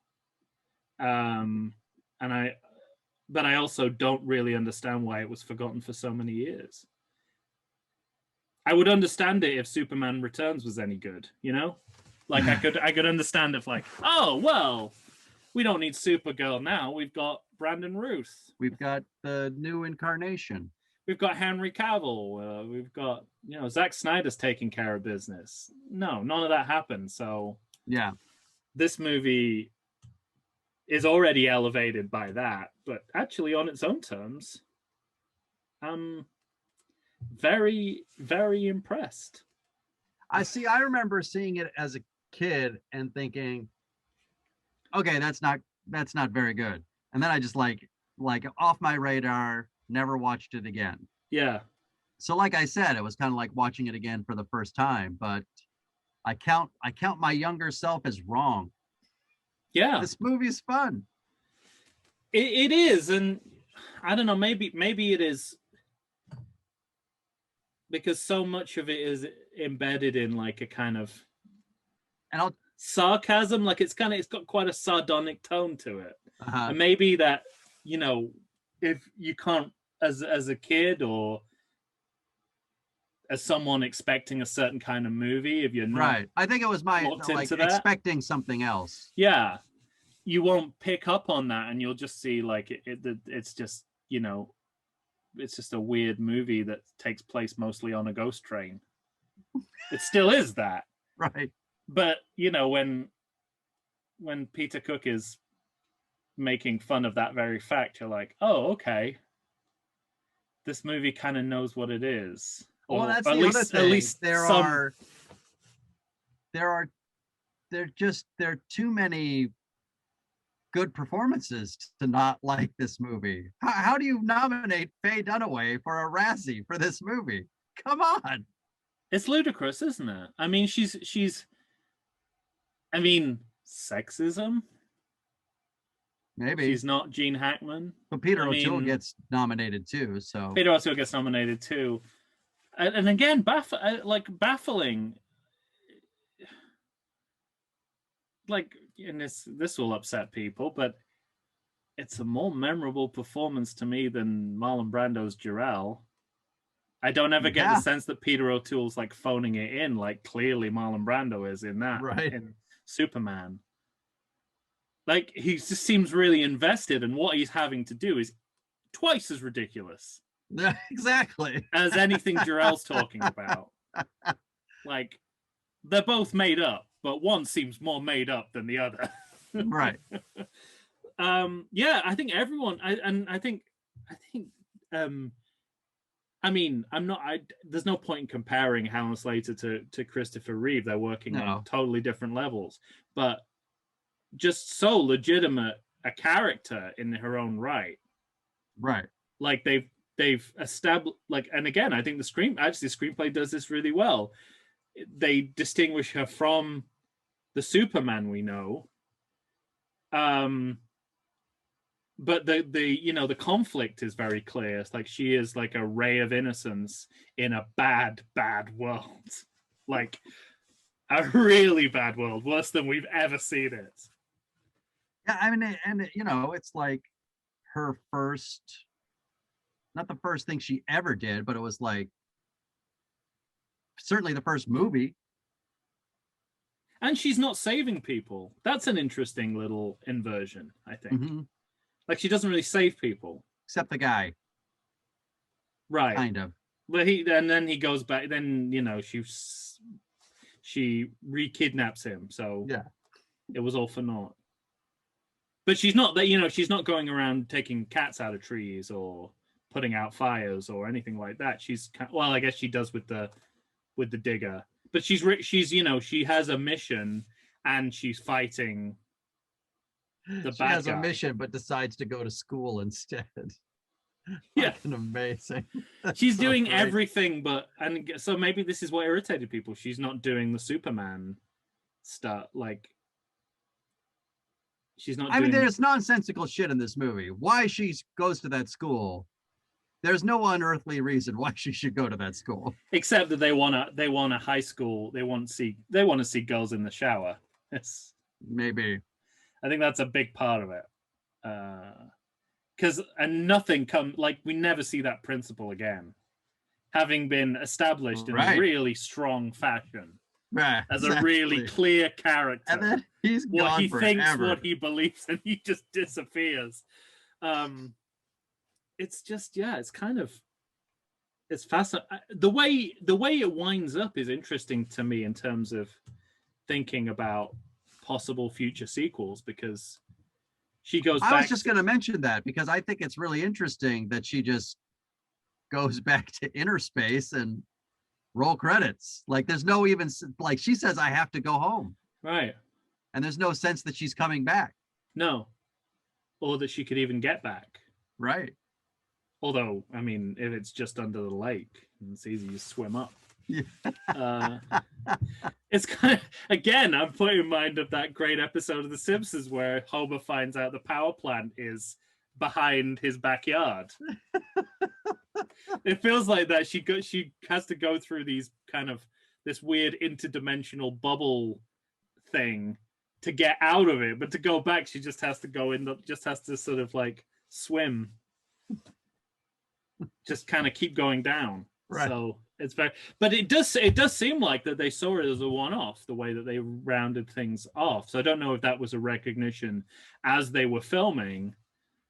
But I also don't really understand why it was forgotten for so many years. I would understand it if Superman Returns was any good, you know? Like I could understand if, like, oh well, we don't need Supergirl now. We've got Brandon Routh. We've got the new incarnation. We've got Henry Cavill. We've got, you know, Zack Snyder's taking care of business. No, none of that happened. So yeah, this movie is already elevated by that, but actually on its own terms, I'm very, very impressed. I remember seeing it as a kid and thinking, okay, that's not very good. And then I just like off my radar, never watched it again. Yeah. So like I said, it was kind of like watching it again for the first time, but I count my younger self as wrong. Yeah. This movie's fun. It is, and I don't know, maybe it is because so much of it is embedded in like a kind of sarcasm, like it's got quite a sardonic tone to it. And maybe that, you know, if you can't, as a kid or as someone expecting a certain kind of movie, if you're not right, I think it was my like expecting something else. Yeah, you won't pick up on that, and you'll just see like it's just, you know, it's just a weird movie that takes place mostly on a ghost train. It still is that, right? But you know, when Peter Cook is making fun of that very fact, you're like, oh, okay, this movie kind of knows what it is. Well, that's the other thing. At least there are too many good performances to not like this movie. How do you nominate Faye Dunaway for a Razzie for this movie? Come on. It's ludicrous, isn't it? I mean, she's I mean, sexism. Maybe she's not Gene Hackman, but Peter O'Toole gets nominated too. So Peter O'Toole gets nominated too, and again, baffling. Like, and this will upset people, but it's a more memorable performance to me than Marlon Brando's Jor-El. I don't ever get the sense that Peter O'Toole's like phoning it in, like clearly Marlon Brando is in that, right? In Superman. Like, he just seems really invested, and what he's having to do is twice as ridiculous. Exactly. As anything Jor-El's talking about. Like, they're both made up, but one seems more made up than the other. Right. Yeah, I think everyone, I mean, there's no point in comparing Helen Slater to Christopher Reeve. They're working on totally different levels, but just so legitimate a character in her own right. Right. Like they've established, like, and again, I think the screenplay does this really well. They distinguish her from the Superman we know. But the conflict is very clear. It's like she is like a ray of innocence in a bad world. Like a really bad world, worse than we've ever seen it. Yeah, I mean, and you know, it's like her first, not the first thing she ever did, but it was like certainly the first movie. And she's not saving people. That's an interesting little inversion, I think. Mm-hmm. Like, she doesn't really save people. Except the guy. Right. Kind of. But then he goes back, then, you know, she re-kidnaps him. So yeah, it was all for naught. But she's not that, you know, she's not going around taking cats out of trees or putting out fires or anything like that. Well, I guess she does with the digger. But she's you know, she has a mission and she's fighting the bad guy. She has a mission but decides to go to school instead. Yeah, amazing. She's so doing great. Everything, and so maybe this is what irritated people. She's not doing the Superman stuff. Like, she's not. I mean, there's nonsensical shit in this movie. Why she goes to that school? There's no unearthly reason why she should go to that school, except that they want a high school. They want to see girls in the shower. It's maybe. I think that's a big part of it. Because nothing we never see that principle again, having been established in a really strong fashion, as a really clear character. And then he's what he forever. Thinks, what he believes, and he just disappears. It's just it's kind of fascinating. The way it winds up is interesting to me in terms of thinking about possible future sequels, because she goes back. I was just going to mention that because I think it's really interesting that she just goes back to inner space and roll credits. Like, there's no even, like, she says, I have to go home. Right. And there's no sense that she's coming back. No. Or that she could even get back. Right. Although, I mean, if it's just under the lake, it's easy to swim up. Yeah. It's kind of, again, I'm putting in mind of that great episode of The Simpsons where Homer finds out the power plant is behind his backyard. It feels like that she has to go through this weird interdimensional bubble thing to get out of it, but to go back she just has to sort of like swim, just kind of keep going down. Right. So it's very, but it does seem like that they saw it as a one-off, the way that they rounded things off. So I don't know if that was a recognition as they were filming.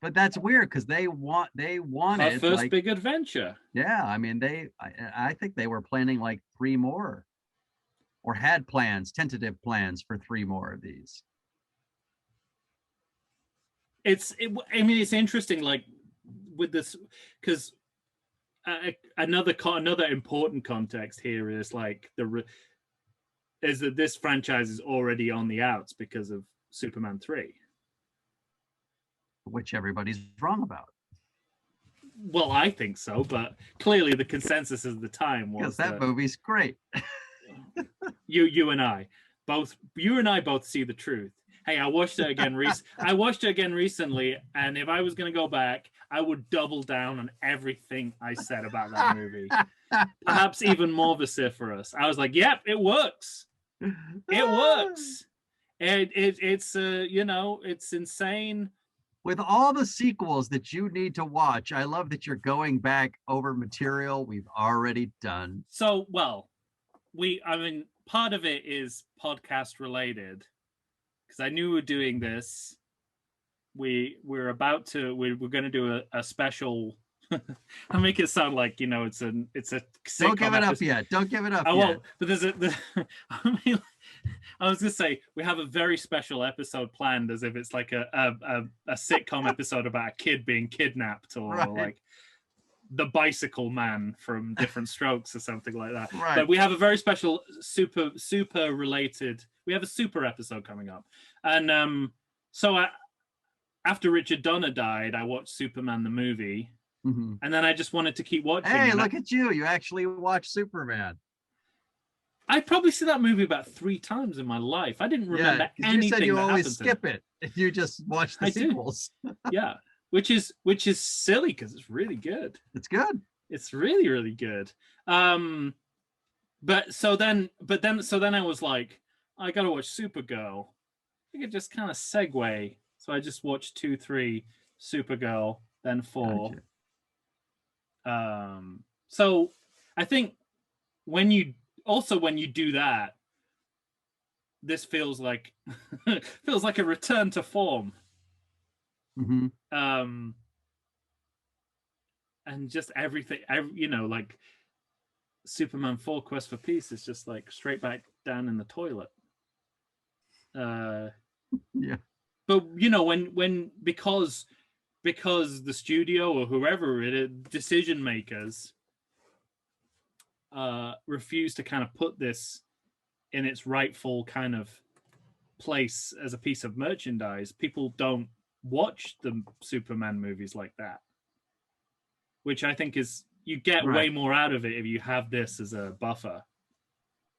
But that's weird because they wanted our first big adventure. Yeah, I mean I think they were planning like 3 more, or had tentative plans for 3 more of these. I mean, it's interesting, like with this, because another important context here is like is that this franchise is already on the outs because of Superman 3. Which everybody's wrong about. Well, I think so, but clearly the consensus at the time was that movie's great. you and I both see the truth. Hey, I watched it again recently, and if I was going to go back, I would double down on everything I said about that movie. Perhaps even more vociferous. I was like, "Yep, it works. It works." It's it's insane. With all the sequels that you need to watch, I love that you're going back over material we've already done. So, well, part of it is podcast related, because I knew we were doing this. We're going to do a special. I make it sound like it's a. Don't give it up yet. Don't give it up. I won't. But I was gonna say we have a very special episode planned, as if it's like a sitcom episode about a kid being kidnapped, or like the Bicycle Man from Different Strokes or something like that. Right. But we have a very special super related. We have a super episode coming up, and so after Richard Donner died, I watched Superman the movie. Mm-hmm. And then I just wanted to keep watching. Hey, look at you. You actually watched Superman. I probably see that movie about 3 times in my life. I didn't remember anything. You said you always skip it. You just watch the sequels. Yeah, which is silly because it's really good. It's good. It's really, really good. But then I was like, I gotta watch Supergirl. I could just kind of segue. So I just watched 2, 3, Supergirl, then 4. Gotcha. So I think when you do that, this feels like a return to form. Mm-hmm. And just everything, like Superman 4 Quest for Peace is just like straight back down in the toilet. Yeah. But when because the studio or whoever decision makers refuse to kind of put this in its rightful kind of place as a piece of merchandise, people don't watch the Superman movies like that. which I think is, you get way more out of it if you have this as a buffer,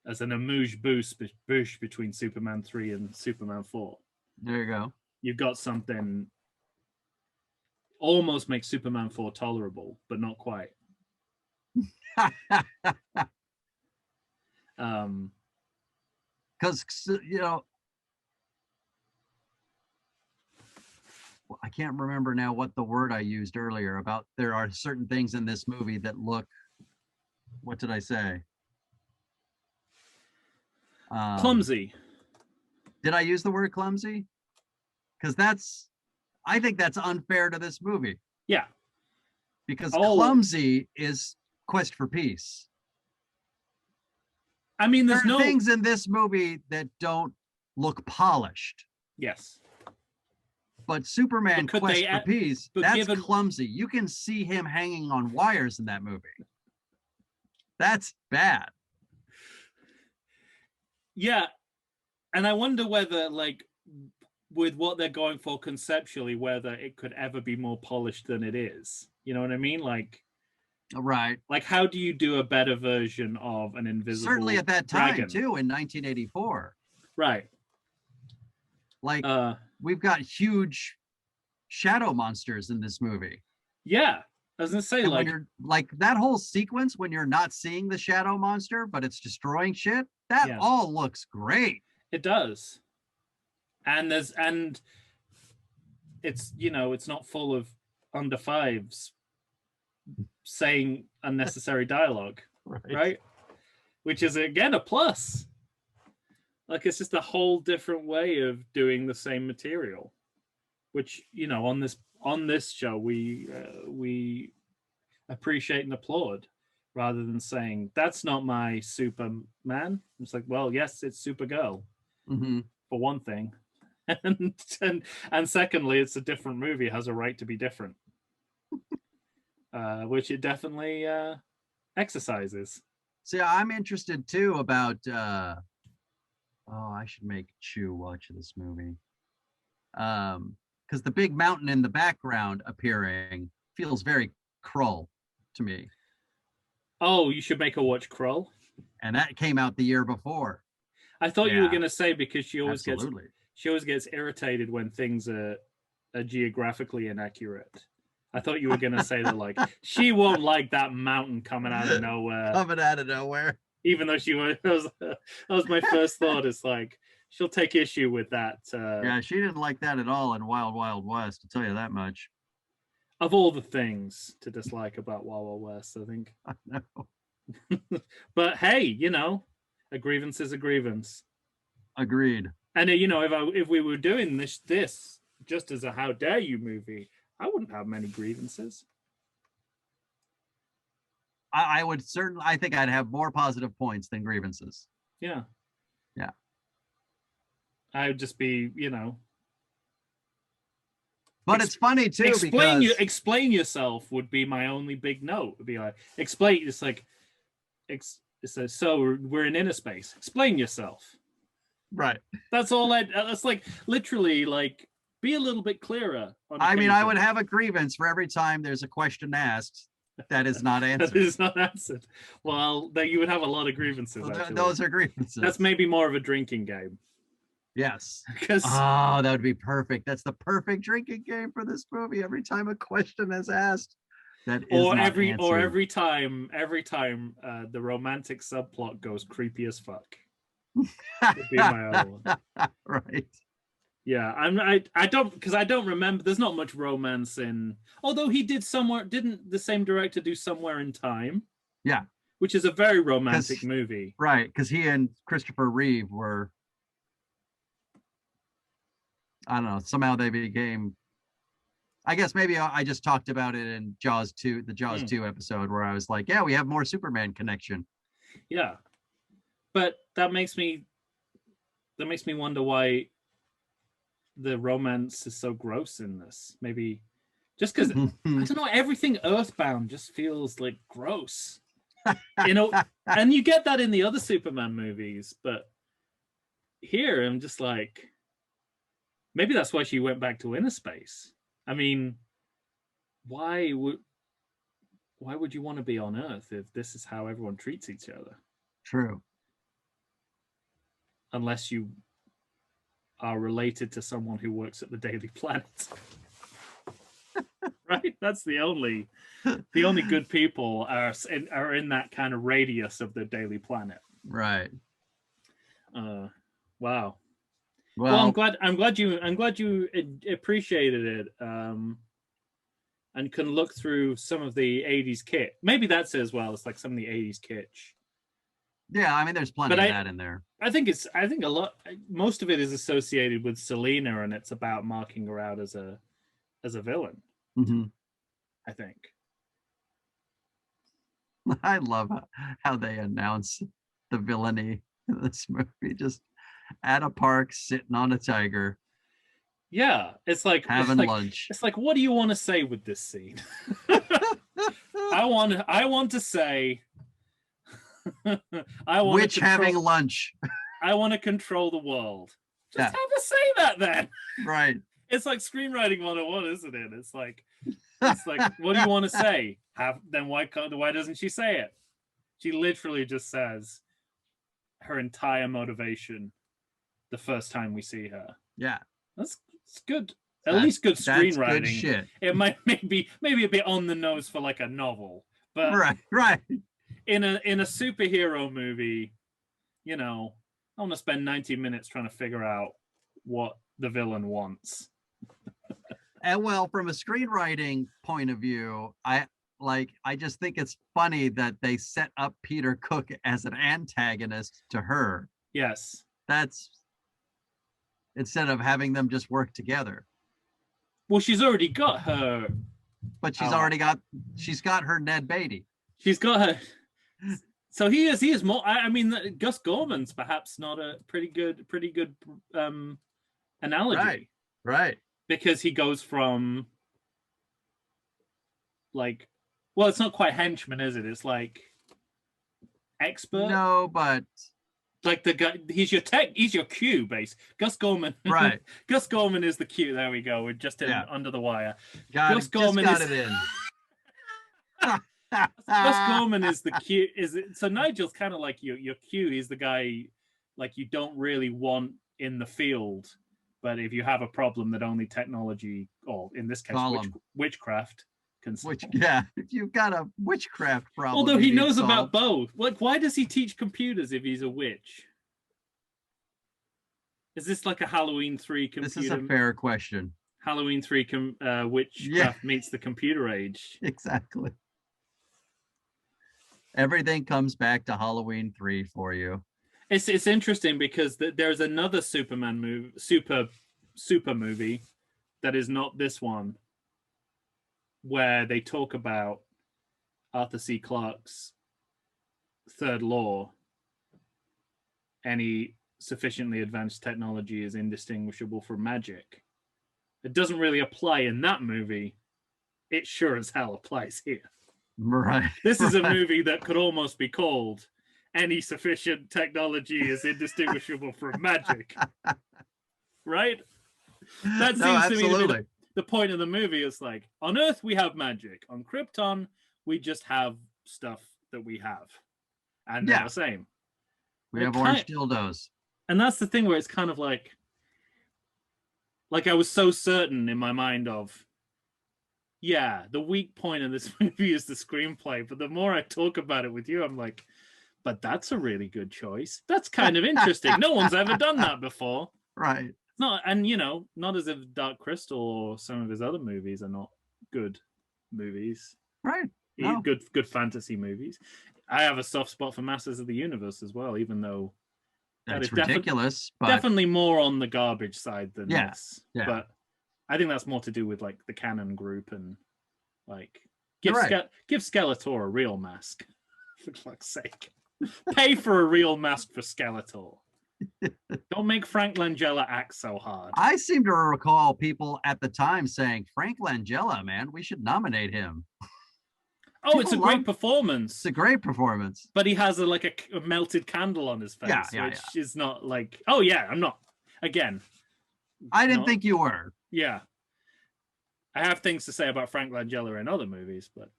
as an amuse boost between Superman 3 and Superman 4. There you go. You've got something almost makes Superman 4 tolerable, but not quite. Because, you know, I can't remember now what the word I used earlier about there are certain things in this movie that look, what did I say? Clumsy. Did I use the word clumsy? Because I think that's unfair to this movie. Yeah. Because clumsy is Quest for Peace. I mean, there are things in this movie that don't look polished. Yes. But Superman Quest for Peace, that's clumsy. You can see him hanging on wires in that movie. That's bad. Yeah. And I wonder whether, like, with what they're going for conceptually, whether it could ever be more polished than it is. You know what I mean? Like, right. Like, how do you do a better version of an invisible Certainly at that time, dragon? too, in 1984. Right. Like, we've got huge shadow monsters in this movie. Yeah. I was going to say, like, when you're, like, that whole sequence when you're not seeing the shadow monster, but it's destroying shit, that all looks great. It does. And it's, you know, it's not full of under fives saying unnecessary dialogue, right? Which is, again, a plus. Like, it's just a whole different way of doing the same material, which, you know, on this show we appreciate and applaud, rather than saying that's not my Superman. It's like, well, yes, it's Supergirl, for one thing. And secondly, it's a different movie. It has a right to be different, which it definitely exercises. See, I'm interested too about. I should make Chew watch this movie, because the big mountain in the background appearing feels very Krull to me. Oh, you should make her watch Krull. And that came out the year before. I thought you were going to say because she always gets irritated when things are geographically inaccurate. I thought you were going to say that, like, she won't like that mountain coming out of nowhere. Coming out of nowhere. Even though that was my first thought. It's like, she'll take issue with that. Yeah, she didn't like that at all in Wild Wild West, to tell you that much. Of all the things to dislike about Wild Wild West, I think. I know. But hey, you know, a grievance is a grievance. Agreed. And you know, if we were doing this just as a How Dare You movie, I wouldn't have many grievances. I would certainly. I think I'd have more positive points than grievances. Yeah. Yeah. I would just be, you know. But it's funny too. Explain yourself would be my only big note. Would be like, explain. It's like, so we're in inner space. Explain yourself. Right. That's all. That's like literally like, be a little bit clearer. I mean, I would have a grievance for every time there's a question asked that is not answered. That is not answered. Well, then you would have a lot of grievances. Well, those are grievances. That's maybe more of a drinking game. Yes. Because that would be perfect. That's the perfect drinking game for this movie. Every time a question is asked, that is not answered. Or every time the romantic subplot goes creepy as fuck. Would be my other one. Right. Yeah, I don't remember. There's not much romance in. Although he did didn't the same director do Somewhere in Time? Yeah. Which is a very romantic movie. Right, because he and Christopher Reeve were, I don't know, somehow they became, I guess maybe I just talked about it in Jaws 2, the Jaws 2 episode, where I was like, yeah, we have more Superman connection. Yeah. But that makes me wonder why the romance is so gross in this. Maybe just because I don't know, everything Earthbound just feels like gross. You know, and you get that in the other Superman movies, but here I'm just like, maybe that's why she went back to inner space. I mean, why would why would you want to be on Earth if this is how everyone treats each other? True. Unless you are related to someone who works at the Daily Planet. Right? That's the only good people are in that kind of radius of the Daily Planet. Right. Wow. Well, I'm glad you appreciated it, and can look through some of the 80s kit. Maybe that's it as well. It's like some of the 80s kitsch. Yeah, I mean, there's plenty of that in there. I think a lot. Most of it is associated with Selena, and it's about marking her out as a villain. Mm-hmm. I think. I love how they announce the villainy in this movie. Just at a park, sitting on a tiger. Yeah, it's like having lunch. It's like, what do you want to say with this scene? I want to say. Which having lunch. I want to control the world. Just have her say that then. Right. It's like screenwriting 101, isn't it? It's like, what do you want to say? Why doesn't she say it? She literally just says her entire motivation the first time we see her. Yeah. That's good. At least good screenwriting. Good shit. It might maybe a bit on the nose for like a novel. But right. In a superhero movie, I want to spend 90 minutes trying to figure out what the villain wants. And well, from a screenwriting point of view, I just think it's funny that they set up Peter Cook as an antagonist to her. Yes. That's instead of having them just work together. Well, she's already got her. But she's got her Ned Beatty. She's got her. So he is more. I mean, Gus Gorman's perhaps not a pretty good analogy. Right. Because he goes from like, well, it's not quite henchman, is it? It's like expert. No, but like the guy, he's your Q base. Gus Gorman. Right. Gus Gorman is the Q. There we go. We're just under the wire. Gus Gorman got it in. Gus Gorman is the Q. So Nigel's kind of like your Q. He's the guy like you don't really want in the field, but if you have a problem that only technology, or in this case, witchcraft can solve. If you've got a witchcraft problem. Although he knows about both. Like, why does he teach computers if he's a witch? Is this like a Halloween 3 computer? This is a fair question. Halloween 3 witchcraft meets the computer age. Exactly. Everything comes back to Halloween 3 for you. It's interesting because there's another Superman movie, super movie that is not this one, where they talk about Arthur C. Clarke's third law. Any sufficiently advanced technology is indistinguishable from magic. It doesn't really apply in that movie. It sure as hell applies here. Right. This is a movie that could almost be called Any Sufficient Technology is Indistinguishable from Magic. Right? That seems to me to be the point of the movie. Is like, on Earth we have magic. On Krypton, we just have stuff that we have. And they're the same. We have orange dildos. And that's the thing where it's kind of like I was so certain in my mind of, the weak point of this movie is the screenplay. But the more I talk about it with you, I'm like, but that's a really good choice. That's kind of interesting. No one's ever done that before. Right. Not as if Dark Crystal or some of his other movies are not good movies. Right. No. Good fantasy movies. I have a soft spot for Masters of the Universe as well, even though that's ridiculous. But definitely more on the garbage side than this. Yeah. But I think that's more to do with like the canon group and like give Skeletor a real mask, for fuck's sake. Pay for a real mask for Skeletor. Don't make Frank Langella act so hard. I seem to recall people at the time saying, Frank Langella, man, we should nominate him. Oh, it's a great performance. It's a great performance. But he has a melted candle on his face, which is not like, I'm not. Again. I didn't think you were. Yeah. I have things to say about Frank Langella in other movies, but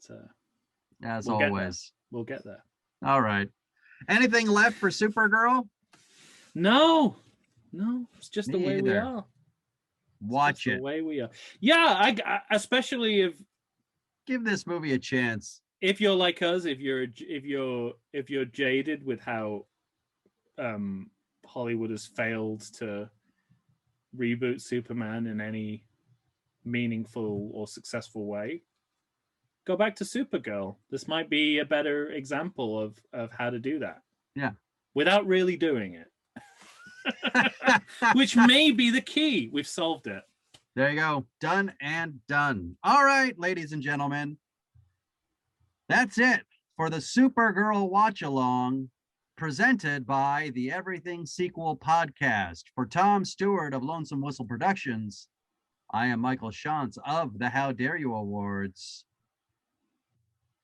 As always. We'll get there. All right. Anything left for Supergirl? No. It's just Me the way we either. are. Watch it. The way we are. Yeah, I especially if give this movie a chance. If you're like us, if you're jaded with how Hollywood has failed to reboot Superman in any meaningful or successful way, go back to Supergirl. This might be a better example of how to do that. Yeah. Without really doing it. Which may be the key. We've solved it. There you go. Done and done. All right, ladies and gentlemen. That's it for the Supergirl Watch Along, presented by the Everything Sequel podcast. For Tom Steward of Lonesome Whistle Productions, I am Michael Shantz of the How Dare You Awards.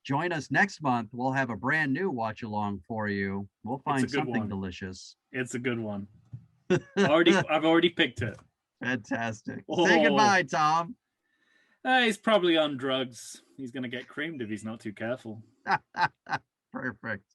Join us next month. We'll have a brand new watch along for you. We'll find something delicious. It's a good one. I've already picked it. Fantastic. Say goodbye, Tom. He's probably on drugs. He's going to get creamed if he's not too careful. Perfect.